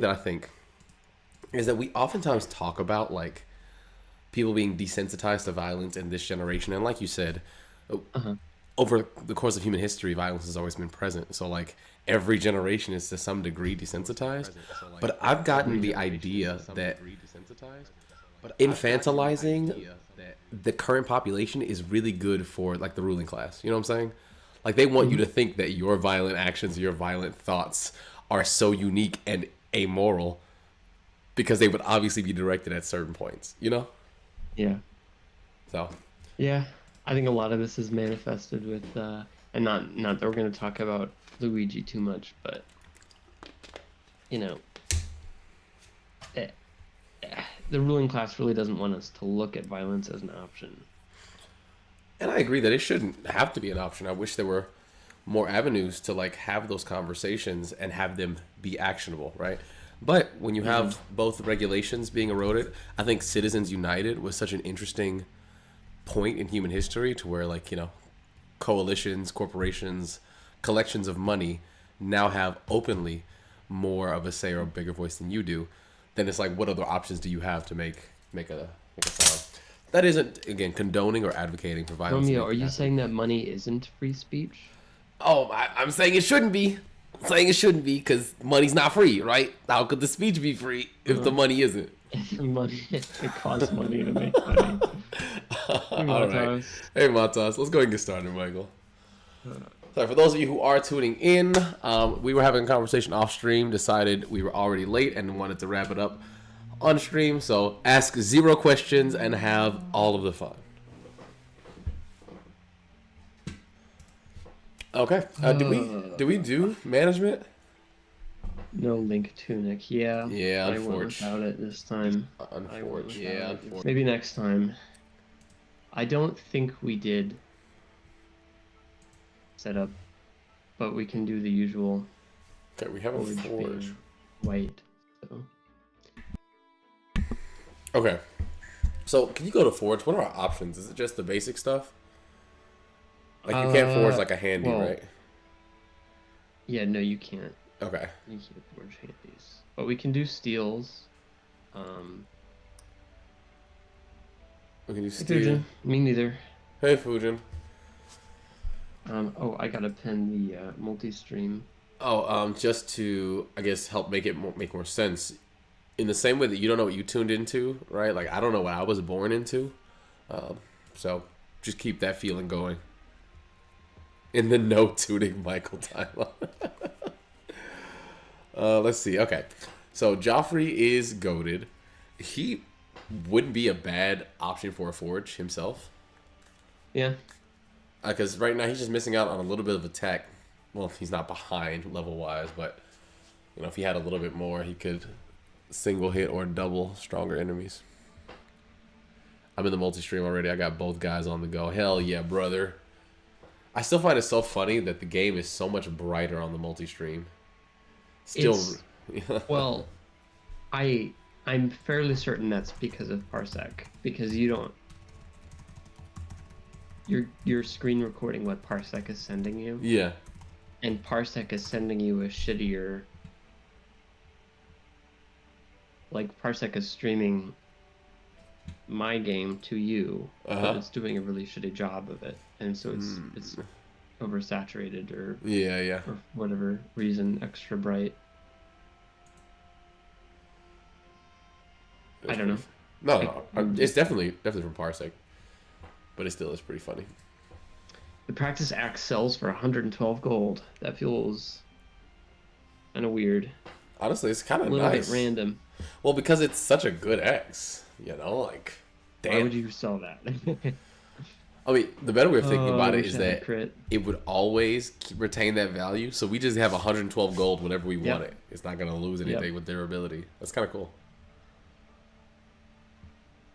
that I think is that we oftentimes talk about like people being desensitized to violence in this generation, and like you said, Uh-huh. over the course of human history, violence has always been present. So like every generation is to some degree desensitized. But I've gotten the idea that infantilizing the current population is really good for like the ruling class. You know what I'm saying? Like they want you Mhm. to think that your violent actions, your violent thoughts are so unique and amoral because they would obviously be directed at certain points, you know? Yeah. So, Yeah. I think a lot of this is manifested with and not that we're going to talk about Luigi too much, but you know, eh, the ruling class really doesn't want us to look at violence as an option. and I agree that it shouldn't have to be an option. I wish there were more avenues to like have those conversations and have them be actionable, right? But when you Hmm. have both regulations being eroded, I think Citizens United was such an interesting point in human history to where like, you know, coalitions, corporations, collections of money now have openly more of a say or a bigger voice than you do, then it's like what other options do you have to make a sound? That isn't again condoning or advocating for violence to Romeo, make are it you happen. saying that money isn't free speech? Oh, I'm saying it shouldn't be. I'm saying it shouldn't be because money's not free, right? How could the speech be free if the Uh, money isn't? money, it costs money to make money. Hey, All right. Matas. Hey, Matas, let's go and get started, Michael. Uh, So, for those of you who are tuning in, we were having a conversation off stream, decided we were already late and wanted to wrap it up on stream. So, ask zero questions and have all of the fun. Okay. Do we do management? no link tunic. Yeah, Yeah, I went unfortunate. without it this time. I went Unfortunate. without Yeah, it. unfortunate. Maybe next time. I don't think we did set up, but we can do the usual Okay, we have a forge forge. being white. So Okay. So, can you go to forge? What are our options? Is it just the basic stuff? Like, you can't forge uh like a handy, well, right? yeah, no, you can't. Okay. You can't forge handies. But we can do steals. Um We can do Hey steel. Fujin, me neither. Hey, Fujin. Oh, I gotta pin the multi-stream. Oh, just to I guess help make more sense. In the same way that you don't know what you tuned into, right? Like I don't know what I was born into. Um, so just keep that feeling going. In the no tuning Michael timeline. Let's see. Okay, so Joffrey is goaded. He wouldn't be a bad option for a forge himself, Yeah. because right now he's just missing out on a little bit of attack. Well, he's not behind level wise, but you know if he had a little bit more, he could single hit or double stronger enemies. I'm in the multi stream already. I got both guys on the go. Hell yeah, brother. I still find it so funny that the game is so much brighter on the multi stream. Still, It's well, I I'm fairly certain that's because of Parsec because you don't you're screen recording what Parsec is sending you, yeah. and Parsec is sending you a shittier, like Parsec is streaming my game to you, Uh but huh. it's doing a really shitty job of it, and so it's oversaturated or Yeah, yeah. for whatever reason extra bright. I It's don't pretty. know. No, I, no, I'm it's definitely from Parsec, but it still is pretty funny. The practice axe sells for 112 gold. That feels kind of weird. Honestly, it's kind A of little bit nice. random. Well, because it's such a good X, like, Why damn. would you sell that? I mean, the better way of thinking Oh, I about it wish is I had a that crit. it would always retain that value. So we just have 112 gold whenever we want Yep. it. It's not gonna lose Yep. anything with durability. That's kind of cool.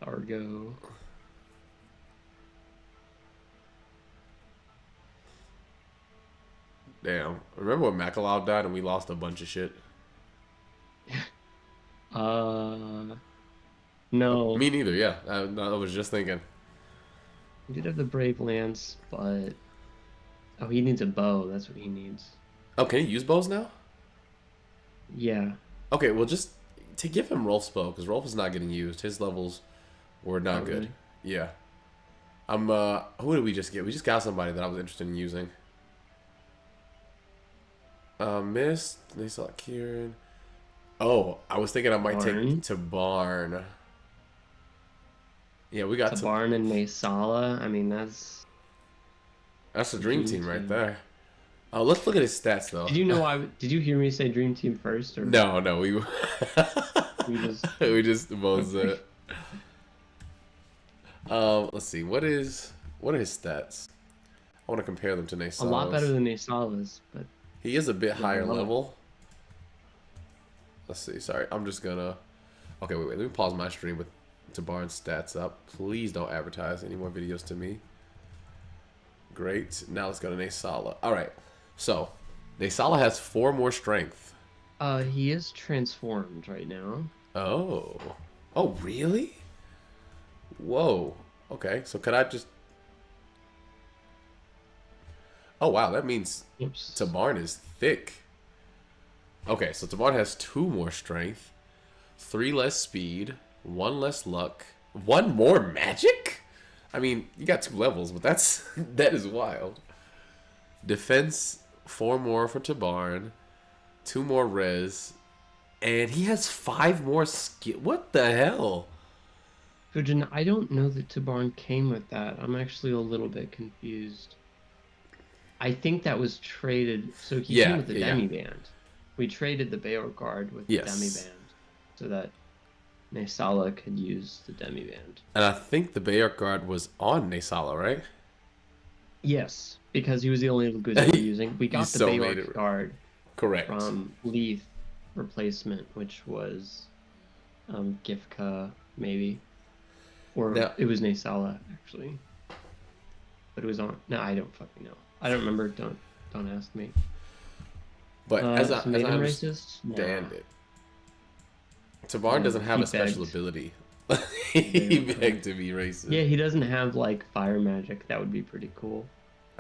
Argo. Damn. Remember when Makalau died and we lost a bunch of shit? Uh, no. Me neither. Yeah, I was just thinking. He did have the Brave Lance, but oh, he needs a bow. That's what he needs. Oh, can you use bows now? Yeah. Okay, well, just to give him Rolf spell, because Rolf is not getting used. His levels were not Oh, good. really? Yeah. Who did we just get? We just got somebody that I was interested in using. Mist. They saw Kieran. Oh, I was thinking I might take Barn. to Barn. Yeah, we got to. Tabarn and Maysala. I mean, That's a the dream dream team right team. there. Oh, let's look at his stats though. Did you know I? Did you hear me say dream team first, or No, we we just? we just both Okay. said. Let's see. What are his stats? I want to compare them to A lot better Naysala's. than Maysala's, but He is a bit not a higher lot. level. Let's see. Sorry, I'm just gonna. Okay, wait. Let me pause my stream with to Barnes stats up. Please don't advertise any more videos to me. Great. Now let's go to Naysala. All right. So, Naysala has 4 more strength. He is transformed right now. Oh. Oh, really? Whoa. Okay. So could I just? Oh wow, that means Oops. Tabarn is thick. Okay, so Tabarn has 2 more strength, 3 less speed, 1 less luck, 1 more magic? I mean, you got 2 levels, but that is wild. Defense 4 more for Tabarn, 2 more res, and he has 5 more skill. What the hell? Fujin, I don't know that Tabarn came with that. I'm actually a little bit confused. I think that was traded. So he came Yeah, with the yeah, yeah. Demi-Band. We traded the Bayor Guard with the Yes. Demi-Band so that Naysala could use the Demi-Band. And I think the Bayark guard was on Naysala, right? Yes, because he was the only Lagoon that we're using. We You got the so made Bayor it Guard correct. from Leaf replacement, which was Gifka, maybe. Or Now, it was Naysala, actually. But it was on. No, I don't fucking know. I don't remember. Don't ask me. but as I Maiden understand racist? Nah. it, Tabarn No, doesn't have he a special begged. ability. He Begged. begged to be racist. Yeah, he doesn't have like fire magic. That would be pretty cool.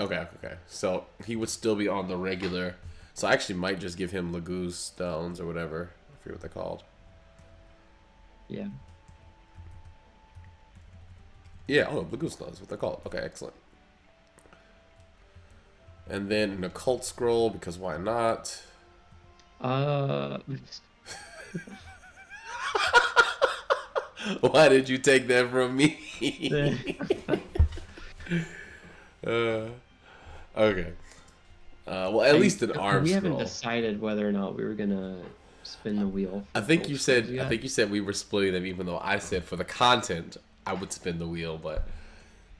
Okay. So he would still be on the regular. So I actually might just give him Laguz stones or whatever. I forget what they're called. Yeah. Yeah, Laguz stones, what they're called. Okay, excellent. And then an occult scroll, because why not? Uh, Why did you take that from me? Okay. Well, at least an arm we scroll. haven't decided whether or not we were gonna spin the wheel. I think you said we were splitting them, even though I said for the content I would spin the wheel, but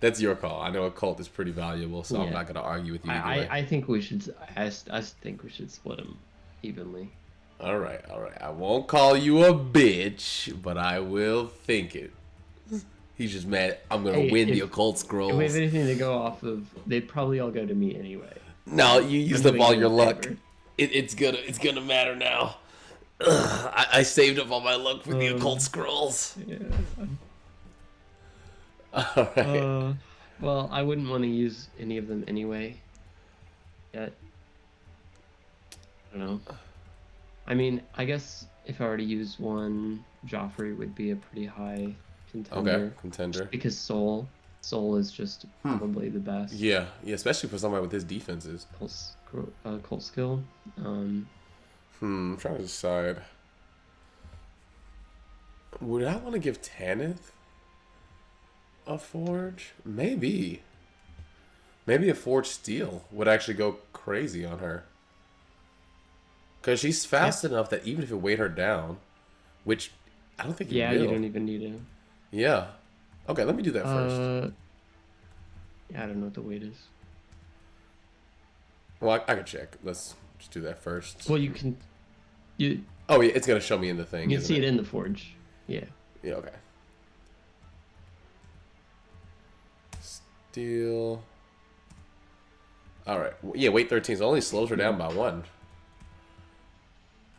that's your call. I know occult is pretty valuable, so I'm Yeah. not gonna argue with you either way. I think we should. I think we should split them evenly. All right. I won't call you a bitch, but I will think it. He's just mad. I'm gonna Hey, win the if- occult If we scrolls. have anything to go off of, they'd probably all go to me anyway. No, you used I'm up all doing your you a luck. favor. It's gonna matter now. I saved up all my luck for the occult scrolls. Yeah. All right. Well, I wouldn't want to use any of them anyway. Yet. I don't know. I mean, I guess if I were to use one, Joffrey would be a pretty high contender. Okay, contender. Because Soul is just probably the best. Yeah, especially for somebody with his defenses. Cult skill. I'm trying to decide. Would I want to give Tanith a forge? Maybe a forge steel would actually go crazy on her. Because she's fast enough that even if it weighed her down, which I don't think it will. You don't even need to. Yeah. Okay, let me do that first. Yeah, I don't know what the weight is. Well, I can check. Let's just do that first. Well, you can. You Oh, yeah, it's going to show me in the thing. can see isn't it in the forge. Yeah. Yeah, okay. Steel. All right. Yeah, weight 13. So it only slows her down by 1. And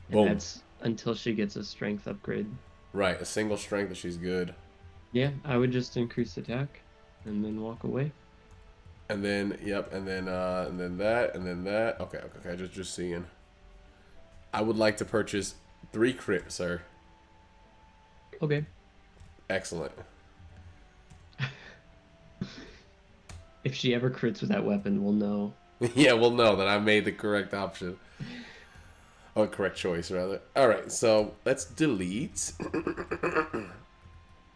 Boom. that's until she gets a strength upgrade. Right, a single strength and she's good. Yeah, I would just increase attack and then walk away. And then, yep, and then that, and then that. Okay, just seeing. I would like to purchase 3 crit, sir. Okay. Excellent. If she ever crits with that weapon, we'll know. Yeah, we'll know that I made the correct option. Or correct choice, rather. Alright, so let's delete.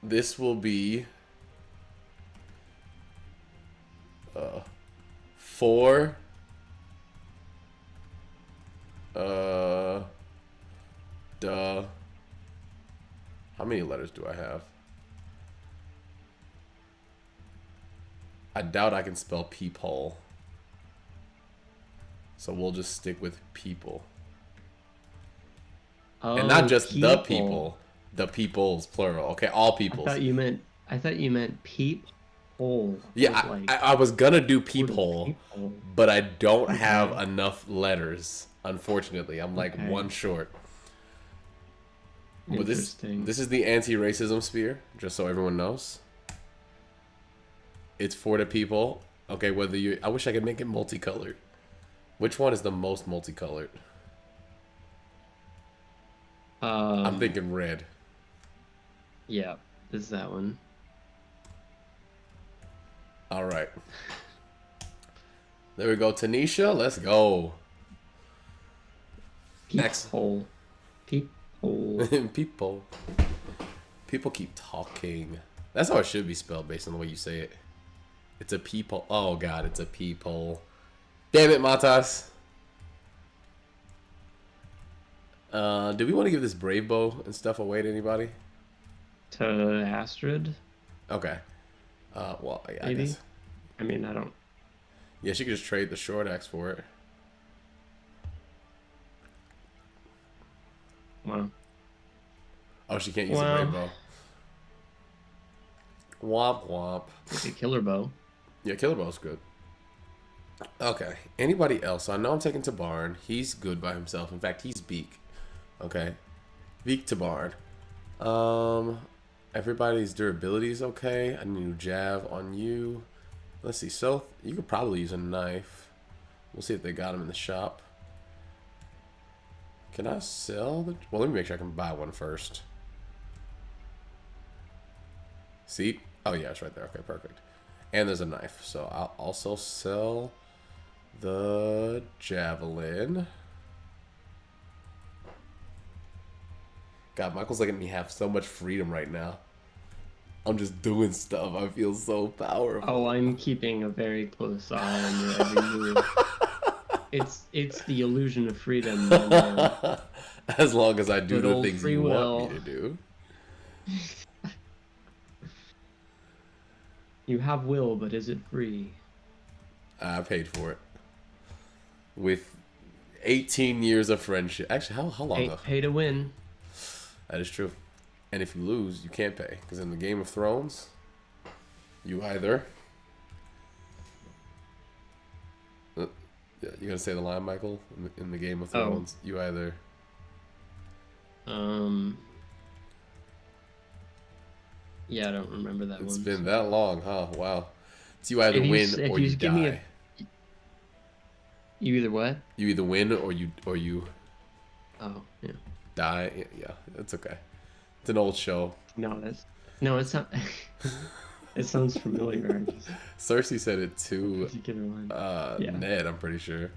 This will be 4 duh. How many letters do I have? I doubt I can spell peephole. So we'll just stick with people. Oh, And not just the people. The peoples, plural. Okay, all peoples. I thought you meant peep hole. Yeah, I was gonna do peephole, peephole? but I don't have enough letters. Unfortunately, I'm like one short. But this is the anti-racism spear, just so everyone knows. It's for the people. Okay, whether you... I wish I could make it multicolored. Which one is the most multicolored? I'm thinking red. Yeah, this is that one. All right. There we go, Tanisha. Let's go. Peephole. Peephole. People. People keep talking. That's how it should be spelled based on the way you say it. It's a peephole. Oh, God, it's a peephole. Damn it, Matas. Do we want to give this brave bow and stuff away to anybody? To Astrid? Okay. Well, yeah, maybe? I guess. I mean, I don't... Yeah, she could just trade the short axe for it. Wow. Oh, she can't use the brave bow. Womp womp. It's a killer bow. Yeah, killer bow's good. Okay. Anybody else? I know I'm taking Tabarn. He's good by himself. In fact, he's Beak. Okay. Beak Tabarn. Everybody's durability is okay. A new jab on you. Let's see. So you could probably use a knife. We'll see if they got them in the shop. Can I sell the... Well, let me make sure I can buy one first. See? Oh, yeah, it's right there. Okay, perfect. And there's a knife. So I'll also sell the javelin. God, Michael's letting me have so much freedom right now. I'm just doing stuff. I feel so powerful. Oh, I'm keeping a very close eye on your every move. It's the illusion of freedom. As long as I do the things you will. want me to do. You have will, but is it free? I paid for it. With 18 years of friendship. Actually, how long ago? Pay to win. That is true. And if you lose, you can't pay. Because in the Game of Thrones, you either... You gonna say the line, Michael? In the Game of Thrones, you either... Yeah, I don't remember that one. It's been that long, huh? Wow. It's you either win or you die. You either what? You either win or you Oh, yeah. die. Yeah, it's okay. It's an old show. No, it's not. It sounds familiar. Cersei said it to yeah. Ned, I'm pretty sure.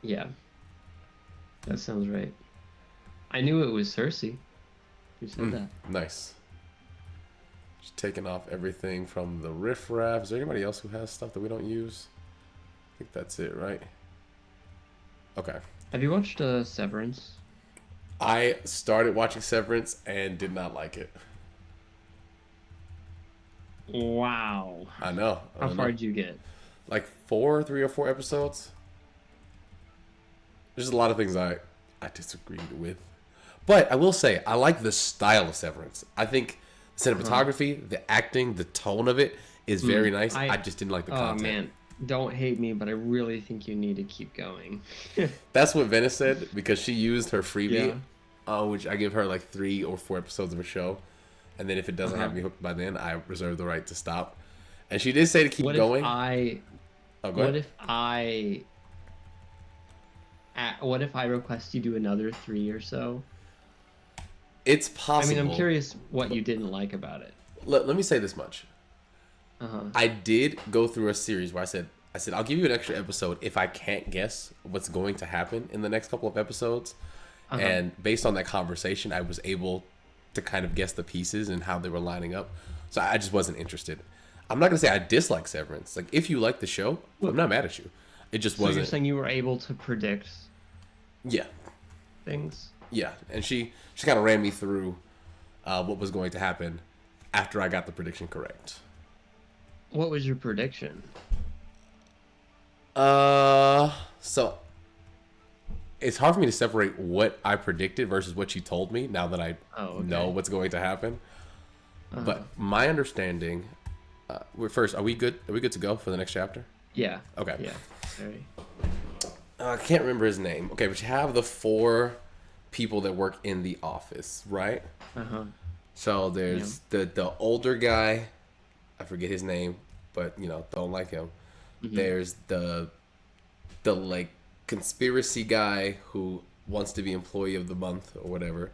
Yeah. That sounds right. I knew it was Cersei who said that. Nice. Just taking off everything from the riffraff. Is there anybody else who has stuff that we don't use? I think that's it, right? Okay. Have you watched Severance? I started watching Severance and did not like it. Wow. I know. How far did you get? Like 3 or 4 episodes. There's a lot of things I disagreed with. But I will say, I like the style of Severance. I think the cinematography, the acting, the tone of it is very nice. I just didn't like the content. Oh, man. Don't hate me, but I really think you need to keep going. That's what Venice said, because she used her freebie, which I give her like 3 or 4 episodes of a show. And then if it doesn't have me hooked by then, I reserve the right to stop. And she did say to keep going. What if I request you do another 3 or so, It's I mean, possible. I'm curious what you didn't like about it. Let me say this much. Uh-huh. I did go through a series where I said I'll give you an extra episode if I can't guess what's going to happen in the next couple of episodes. Uh-huh. And based on that conversation, I was able to kind of guess the pieces and how they were lining up. So I just wasn't interested. I'm not gonna say I dislike Severance. Like, if you like the show, I'm not mad at you. It just So wasn't. you're saying you were able to predict Yeah, things? yeah. And she kind of ran me through what was going to happen after I got the prediction correct. What was your prediction? So it's hard for me to separate what I predicted versus what you told me now that I know what's going to happen. But my understanding, first, are we good? Are we good to go for the next chapter? Yeah. Okay. Yeah. Very. I can't remember his name. Okay, but you have the 4 people that work in the office, right? Uh-huh. So there's the older guy, I forget his name, but don't like him. Mm-hmm. There's the like conspiracy guy who wants to be employee of the month or whatever.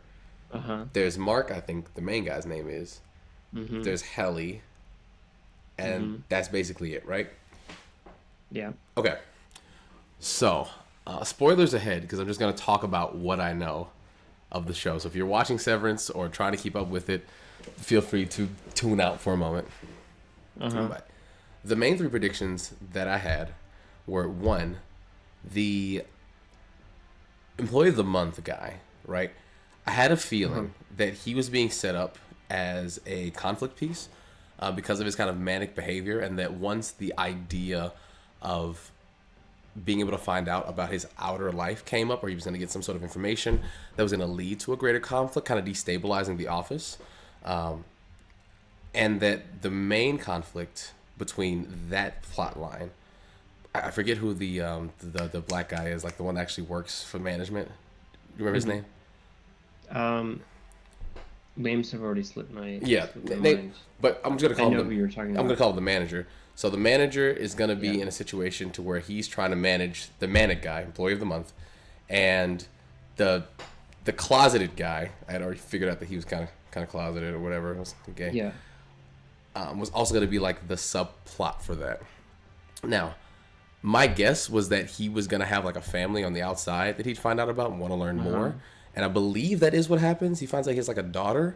Uh-huh. There's Mark, I think the main guy's name is. Mm-hmm. There's Helly, and that's basically it, right? Yeah. Okay. So, spoilers ahead, because I'm just going to talk about what I know of the show. So if you're watching Severance or trying to keep up with it, feel free to tune out for a moment. Uh-huh. But the main 3 predictions that I had were, 1, the employee of the month guy, right? I had a feeling that he was being set up as a conflict piece because of his kind of manic behavior, and that once the idea of being able to find out about his outer life came up, or he was going to get some sort of information that was going to lead to a greater conflict, kind of destabilizing the office, and that the main conflict between that plot line, I forget who the black guy is, like the one that actually works for management. You remember his name? Names have already slipped my mind. But I'm just gonna call him. Who you're talking about. I'm gonna call him the manager. So the manager is gonna be in a situation to where he's trying to manage the manic guy, employee of the month, and the closeted guy. I had already figured out that he was kind of closeted or whatever. It was gay. Yeah. Was also gonna be like the subplot for that. Now, my guess was that he was gonna have like a family on the outside that he'd find out about and want to learn more. And I believe that is what happens. He finds like he has like a daughter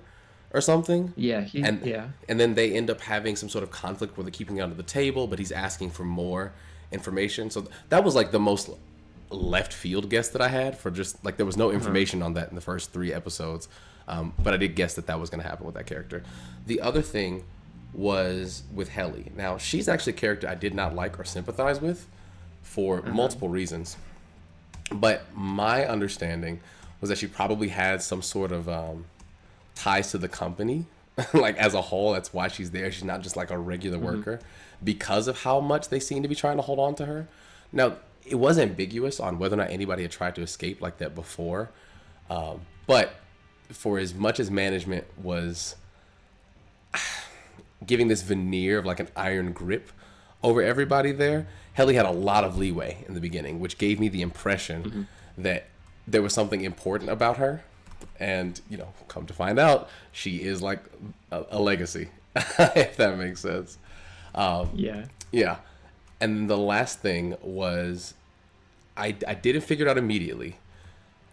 or something. Yeah. And then they end up having some sort of conflict where they're keeping it under the table, but he's asking for more information. So that was like the most left field guess that I had, for just like there was no information on that in the first 3 episodes. But I did guess that was going to happen with that character. The other thing was with Helly. Now, she's actually a character I did not like or sympathize with for multiple reasons. But my understanding was that she probably had some sort of ties to the company, like as a whole. That's why she's there. She's not just like a regular worker, because of how much they seem to be trying to hold on to her. Now, it was ambiguous on whether or not anybody had tried to escape like that before. But for as much as management was giving this veneer of like an iron grip over everybody there, Helly had a lot of leeway in the beginning, which gave me the impression that there was something important about her. And, come to find out, she is like a legacy, if that makes sense. Yeah. And the last thing was, I didn't figure it out immediately,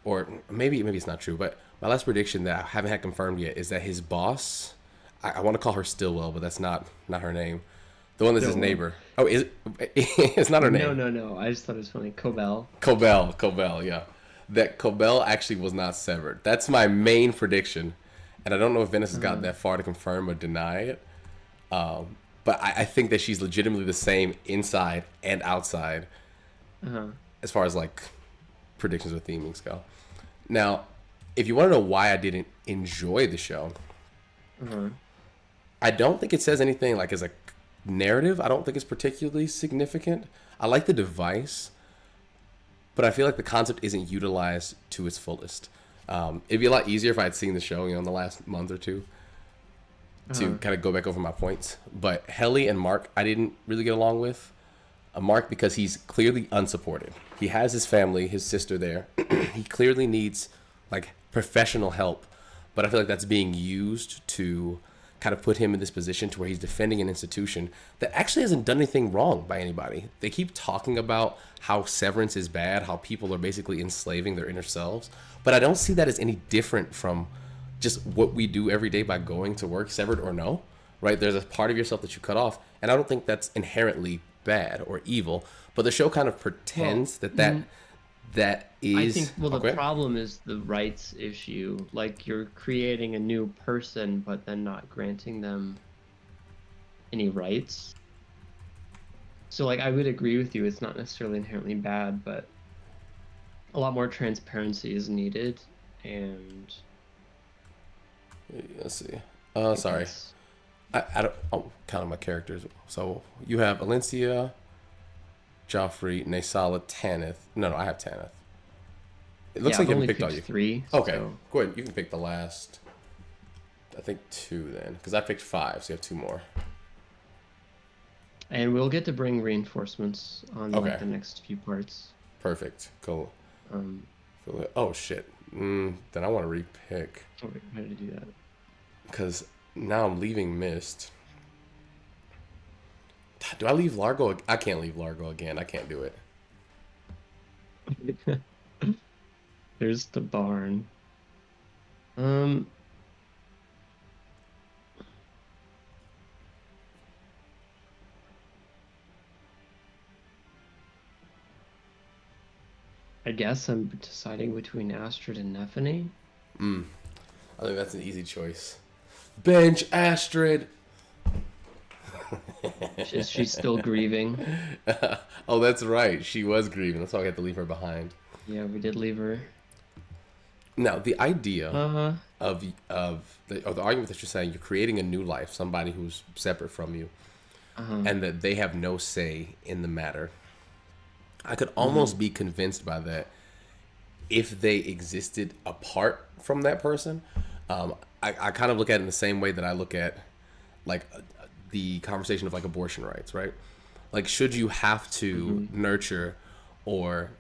or maybe it's not true, but my last prediction that I haven't had confirmed yet is that his boss, I want to call her Stillwell, but that's not her name. The one that's his neighbor. Oh, is it? It's not her name. No. I just thought it was funny. Cobell, yeah. That Cobell actually was not severed. That's my main prediction. And I don't know if Venice has gotten that far to confirm or deny it. But I think that she's legitimately the same inside and outside as far as like predictions or themings go. Now, if you want to know why I didn't enjoy the show, I don't think it says anything like as a narrative. I don't think it's particularly significant. I like the device, but I feel like the concept isn't utilized to its fullest. It'd be a lot easier if I had seen the show, in the last month or two to kind of go back over my points. But Helly and Mark, I didn't really get along with. Mark, because he's clearly unsupported. He has his family, his sister there. He clearly needs like professional help but I feel like that's being used to kind of put him in this position to where he's defending an institution that actually hasn't done anything wrong by anybody. They keep talking about how severance is bad, how people are basically enslaving their inner selves, but I don't see that as any different from just what we do every day by going to work, severed or no, right? There's a part of yourself that you cut off, and I don't think that's inherently bad or evil, but the show kind of pretends that is. I think, well, the okay. problem is the rights issue. Like, you're creating a new person, but then not granting them any rights. So, like, I would agree with you. It's not necessarily inherently bad, but a lot more transparency is needed. And Let's see. I Sorry. guess- I don't. I'm counting my characters. So you have Valencia, Joffrey, Naysala, Tanith. No, I have Tanith. It looks yeah, like I've you only haven't picked all picked you. 3. Okay, So, go ahead. You can pick the last. I think 2 then, because I picked 5, so you have 2 more. and we'll get to bring reinforcements on Okay. like, the next few parts. Perfect. Cool. Um, Oh shit. Then I want to repick oh, wait, how did I do that? because now I'm leaving Mist. Do I leave Largo? I can't leave Largo again. I can't do it. There's the barn. I guess I'm deciding between Astrid and Nephany. I think that's an easy choice. Bench Astrid. Is she still grieving? Oh, that's right. She was grieving. That's why we had to leave her behind. Yeah, we did leave her. Now, the idea Uh-huh. of the argument that you're saying, you're creating a new life, somebody who's separate from you, and that they have no say in the matter. I could almost be convinced by that if they existed apart from that person. I kind of look at it in the same way that I look at like the conversation of like abortion rights, right? Like, should you have to nurture or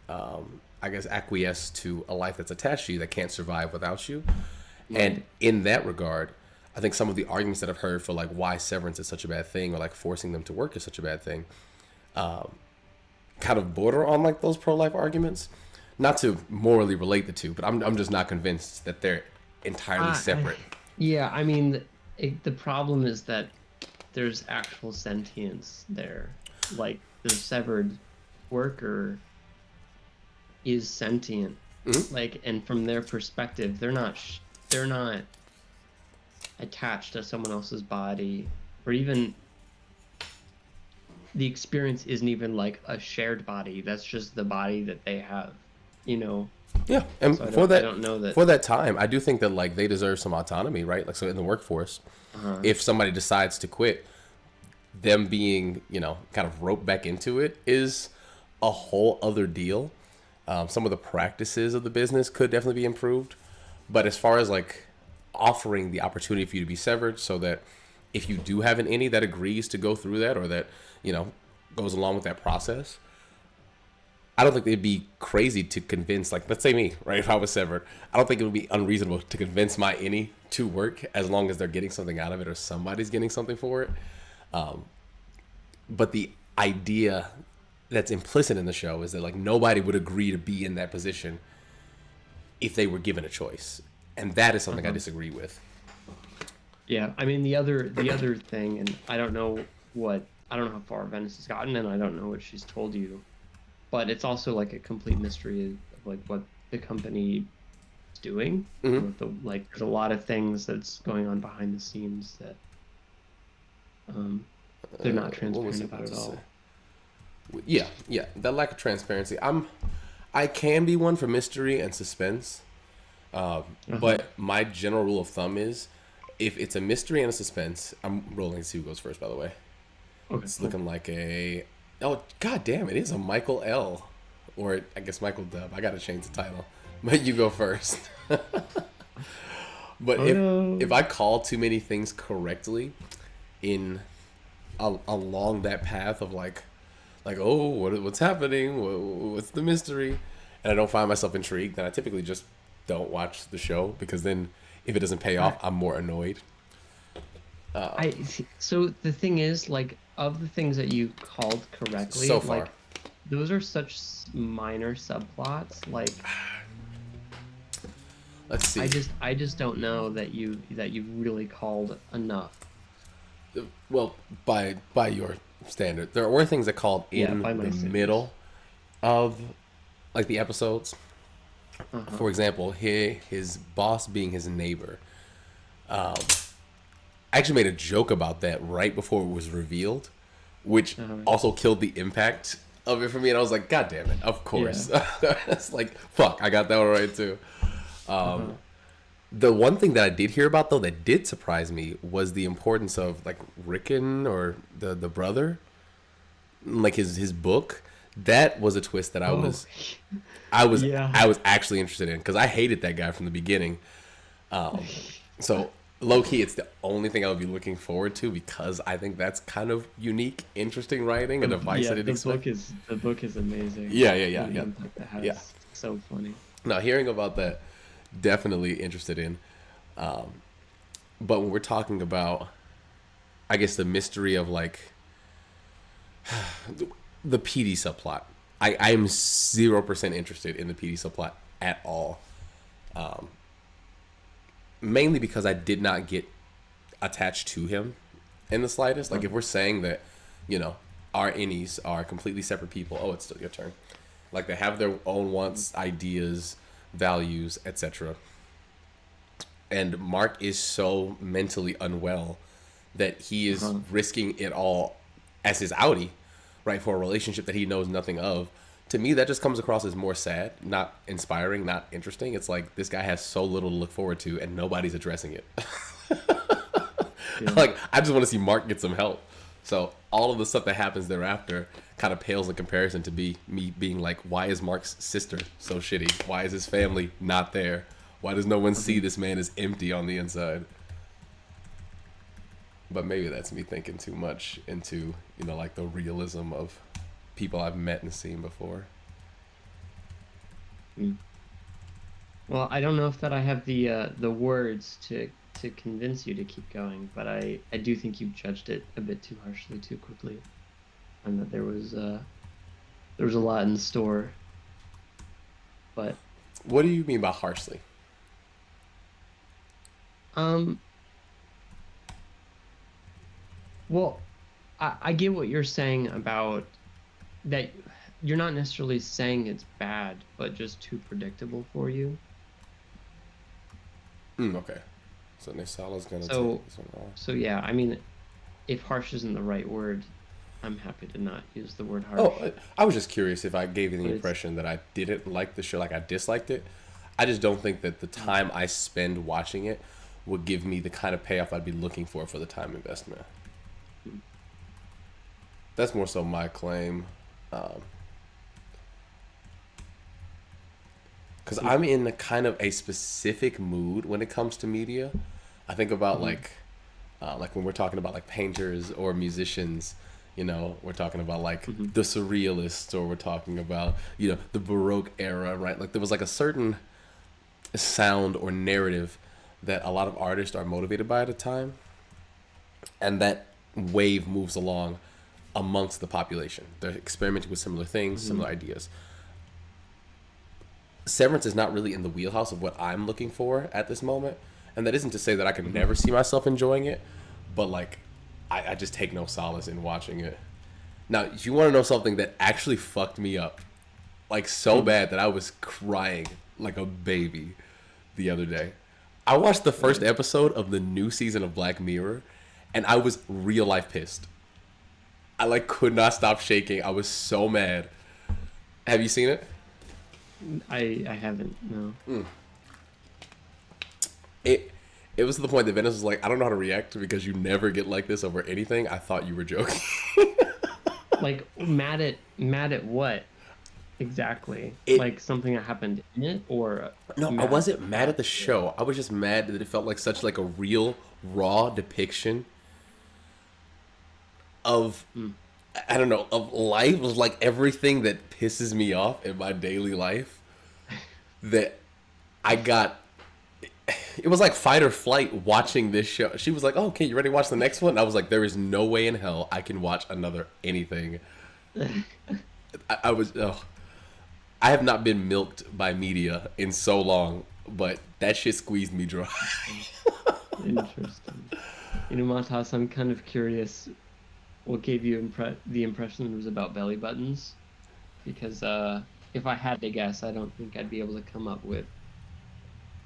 I guess acquiesce to a life that's attached to you that can't survive without you? And in that regard, I think some of the arguments that I've heard for like why severance is such a bad thing or like forcing them to work is such a bad thing, kind of border on like those pro-life arguments. Not to morally relate the two, but I'm just not convinced that they're entirely separate. Yeah, I mean, the problem is that there's actual sentience there. Like, the severed worker is sentient. Like, and from their perspective, they're not attached to someone else's body, or even the experience isn't even like a shared body. That's just the body that they have, you know. Yeah, and So for I don't know that. for that time, I do think that like they deserve some autonomy, right? Like, so in the workforce, if somebody decides to quit, them being, you know, kind of roped back into it is a whole other deal. Some of the practices of the business could definitely be improved, but as far as like offering the opportunity for you to be severed, so that if you do have an any that agrees to go through that or that, you know, goes along with that process, I don't think they'd be crazy to convince, like, let's say me, right? If I was severed, I don't think it would be unreasonable to convince my any to work as long as they're getting something out of it or somebody's getting something for it. But the idea that's implicit in the show is that like nobody would agree to be in that position if they were given a choice, and that is something I disagree with. Yeah, I mean, the other thing, and I don't know how far Venice has gotten, and I don't know what she's told you, but it's also like a complete mystery of like what the company is doing. With like, there's a lot of things that's going on behind the scenes that they're not transparent about at all. Yeah, that lack of transparency. I can be one for mystery and suspense, but my general rule of thumb is if it's a mystery and a suspense, I'm rolling to see who goes first. By the way, it's looking like a god damn, it is a Michael L, or I guess Michael Dub. I gotta change the title, but you go first. But if I call too many things correctly in along that path of like oh, what's happening, what's the mystery, and I don't find myself intrigued, then I typically just don't watch the show, because then if it doesn't pay off, I'm more annoyed. I see. So the thing is, like, of the things that you called correctly, So far. like, those are such minor subplots. Like, Let's see. I just don't know that you've really called enough. Well, by your standard, there were things that called Yeah, in by my the standards. middle of like the episodes. Uh-huh. For example, his boss being his neighbor. I actually made a joke about that right before it was revealed, which also killed the impact of it for me. And I was like, God damn it! Of course, it's like fuck. I got that one right too. The one thing that I did hear about though that did surprise me was the importance of like Rickon or the brother, like his book. That was a twist that I was Yeah. I was actually interested in because I hated that guy from the beginning. So low key, it's the only thing I would be looking forward to because I think that's kind of unique, interesting writing, a device I didn't expect. The book is amazing. Yeah. The impact it has. Yeah. So funny. Now hearing about that, definitely interested in. But when we're talking about, I guess the mystery of like the PD subplot, I am 0% interested in the PD subplot at all. Mainly because I did not get attached to him in the slightest. Like if we're saying that, our innies are completely separate people. Oh, it's still your turn. Like they have their own wants, ideas, values, etc. And Mark is so mentally unwell that he is risking it all as his outie, right, for a relationship that he knows nothing of. To me, that just comes across as more sad, not inspiring, not interesting. It's like this guy has so little to look forward to, and nobody's addressing it. Like, I just want to see Mark get some help. So all of the stuff that happens thereafter kind of pales in comparison to me being like, why is Mark's sister so shitty? Why is his family not there? Why does no one see this man is empty on the inside? But maybe that's me thinking too much into, like the realism of people I've met and seen before. Well, I don't know if that I have the words to convince you to keep going, but I do think you judged it a bit too harshly, too quickly, and that there was a lot in store. But What do you mean by harshly? Well, I get what you're saying about that. You're not necessarily saying it's bad, but just too predictable for you. Okay. So Nisala's gonna So, take this one off. so yeah, I mean, if harsh isn't the right word, I'm happy to not use the word harsh. Oh, I was just curious if I gave you the But it's- impression that I didn't like the show, like I disliked it. I just don't think that the time I spend watching it would give me the kind of payoff I'd be looking for the time investment. That's more so my claim. Because I'm in a kind of a specific mood when it comes to media. I think about like when we're talking about like painters or musicians, we're talking about like the surrealists, or we're talking about, the Baroque era, right? Like there was like a certain sound or narrative that a lot of artists are motivated by at a time. And that wave moves along amongst the population. They're experimenting with similar things, similar ideas. Severance is not really in the wheelhouse of what I'm looking for at this moment. And that isn't to say that I can never see myself enjoying it, but like, I just take no solace in watching it. Now, if you want to know something that actually fucked me up, like so bad that I was crying like a baby the other day, I watched the first episode of the new season of Black Mirror, and I was real life pissed. I like could not stop shaking. I was so mad. Have you seen it? I haven't, no. It was to the point that Venice was like, I don't know how to react because you never get like this over anything. I thought you were joking. Like mad at what exactly? Like something that happened in it, or No, I wasn't mad at the show. I was just mad that it felt like such like a real raw depiction of I don't know, of life. It was like everything that pisses me off in my daily life that I got it was like fight or flight watching this show. She was like, "Oh, okay, you ready to watch the next one?" And I was like, "There is no way in hell I can watch another anything." I was, oh, I have not been milked by media in so long, but that shit squeezed me dry. Interesting. You know, Matas, I'm kind of curious what gave you the impression it was about belly buttons? Because if I had to guess, I don't think I'd be able to come up with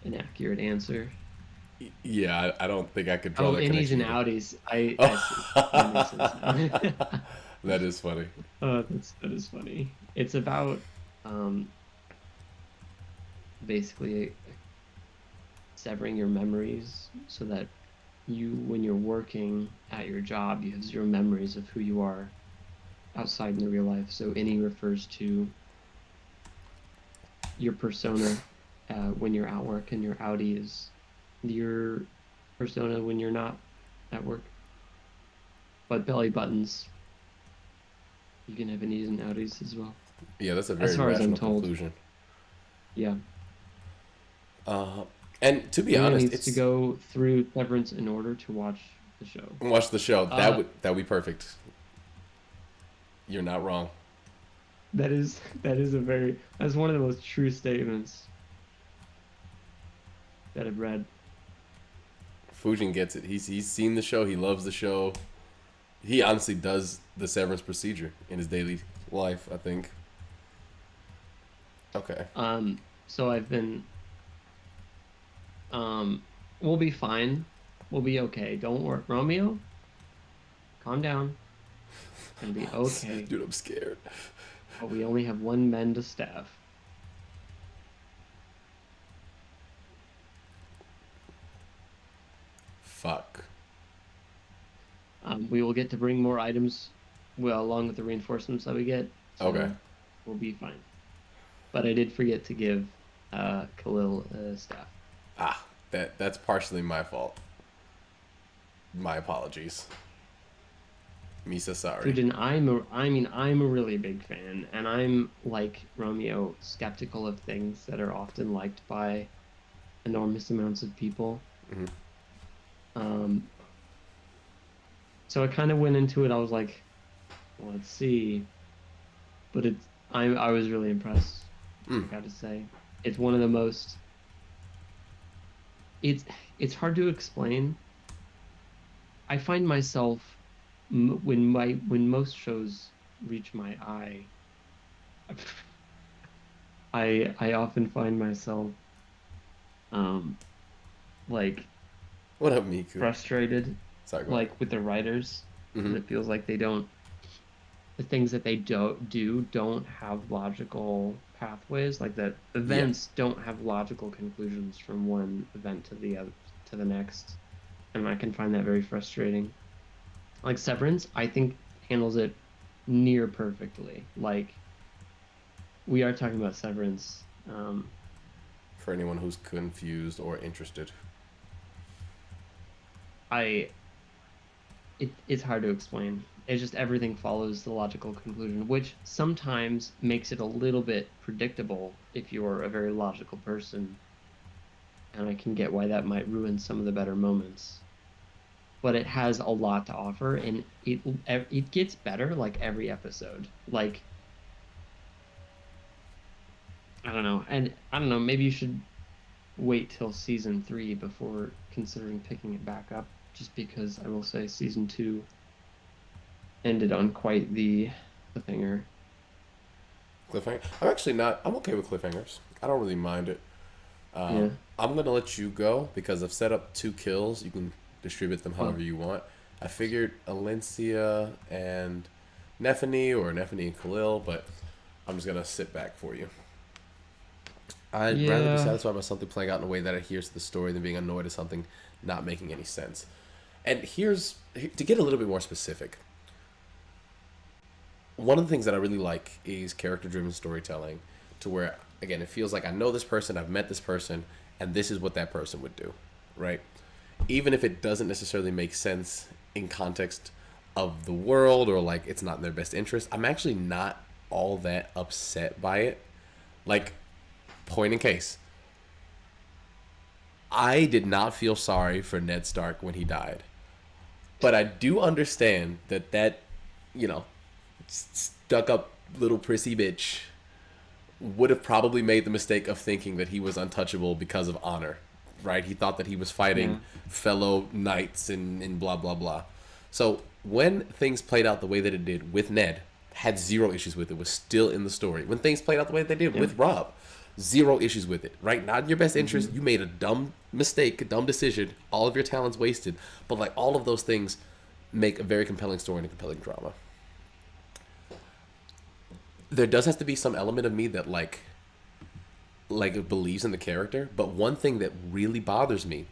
an accurate answer. Yeah, I don't think I could draw Oh, that innies connection and either. outies. I see. That makes sense now. That is funny. Oh, that is funny. It's about um, basically severing your memories so that you, when you're working at your job, you have zero memories of who you are outside in the real life. So innie refers to your persona when you're at work, and your outie is your persona when you're not at work. But belly buttons, you can have innies and outies as well, Yeah, that's a as very far as I'm rational told. conclusion. Yeah. And to be Lena honest, needs to it's go through Severance in order to watch the show. watch the show. Uh, That would be perfect. You're not wrong. that's one of the most true statements that I've read. Fujin gets it. He's seen the show. He loves the show. He honestly does the severance procedure in his daily life, I think. Okay. So I've been we'll be fine. We'll be okay. Don't worry. Romeo, calm down. It's gonna be okay. Dude, I'm scared. But we only have one men to staff. Fuck. We will get to bring more items, well, along with the reinforcements that we get. So Okay. we'll be fine. But I did forget to give Khalil staff. Ah, that's partially my fault. My apologies. Misa, sorry. Fujin, I'm a really big fan, and I'm like Romeo, skeptical of things that are often liked by enormous amounts of people. Mhm. So I kind of went into it. I was like, well, let's see, but I was really impressed. I gotta say, it's one of the most. It's hard to explain. I find myself when most shows reach my eye, I often find myself like What up, Miku? frustrated, Sorry, go like with the writers. Mhm. It feels like the things that they don't have logical pathways, like that events don't have logical conclusions from one event to the other to the next, and I can find that very frustrating. Like Severance, I think handles it near perfectly. Like we are talking about Severance. For anyone who's confused or interested. It's hard to explain. It's just everything follows the logical conclusion, which sometimes makes it a little bit predictable if you're a very logical person, and I can get why that might ruin some of the better moments. But it has a lot to offer, and it gets better like every episode. Like I don't know. Maybe you should wait till season 3 before considering picking it back up, just because I will say season 2 ended on quite the cliffhanger. Cliffhanger. I'm actually not. I'm okay with cliffhangers. I don't really mind it. Yeah. I'm gonna let you go because I've set up 2 kills. You can distribute them however you want. I figured Alencia and Nephany or Nephany and Khalil, but I'm just gonna sit back for you. I'd rather be satisfied by something playing out in a way that adheres to the story than being annoyed at something not making any sense. And to get a little bit more specific. One of the things that I really like is character-driven storytelling, to where, again, it feels like I know this person, I've met this person, and this is what that person would do, right? Even if it doesn't necessarily make sense in context of the world, or like it's not in their best interest, I'm actually not all that upset by it. Like, point in case. I did not feel sorry for Ned Stark when he died, but I do understand that you know stuck up little prissy bitch would have probably made the mistake of thinking that he was untouchable because of honor, right? He thought that he was fighting fellow knights and blah blah blah. So when things played out the way that it did with Ned, had zero issues with it. Was still in the story. When things played out the way they did with Rob, zero issues with it. Right? Not in your best interest. You made a dumb mistake, a dumb decision. All of your talents wasted. But like all of those things make a very compelling story and a compelling drama. There does have to be some element of me that like believes in the character, but one thing that really bothers me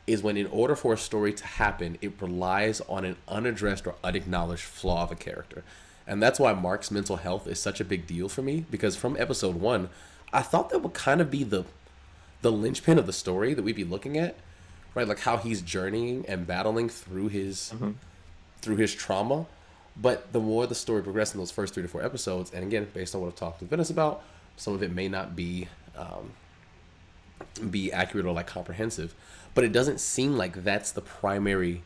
is when in order for a story to happen, it relies on an unaddressed or unacknowledged flaw of a character. And that's why Mark's mental health is such a big deal for me, because from episode 1, I thought that would kind of be the linchpin of the story that we'd be looking at, right? Like how he's journeying and battling through his trauma. But the more the story progressed in those first 3 to 4 episodes, and again, based on what I've talked to Venice about, some of it may not be accurate or like comprehensive, but it doesn't seem like that's the primary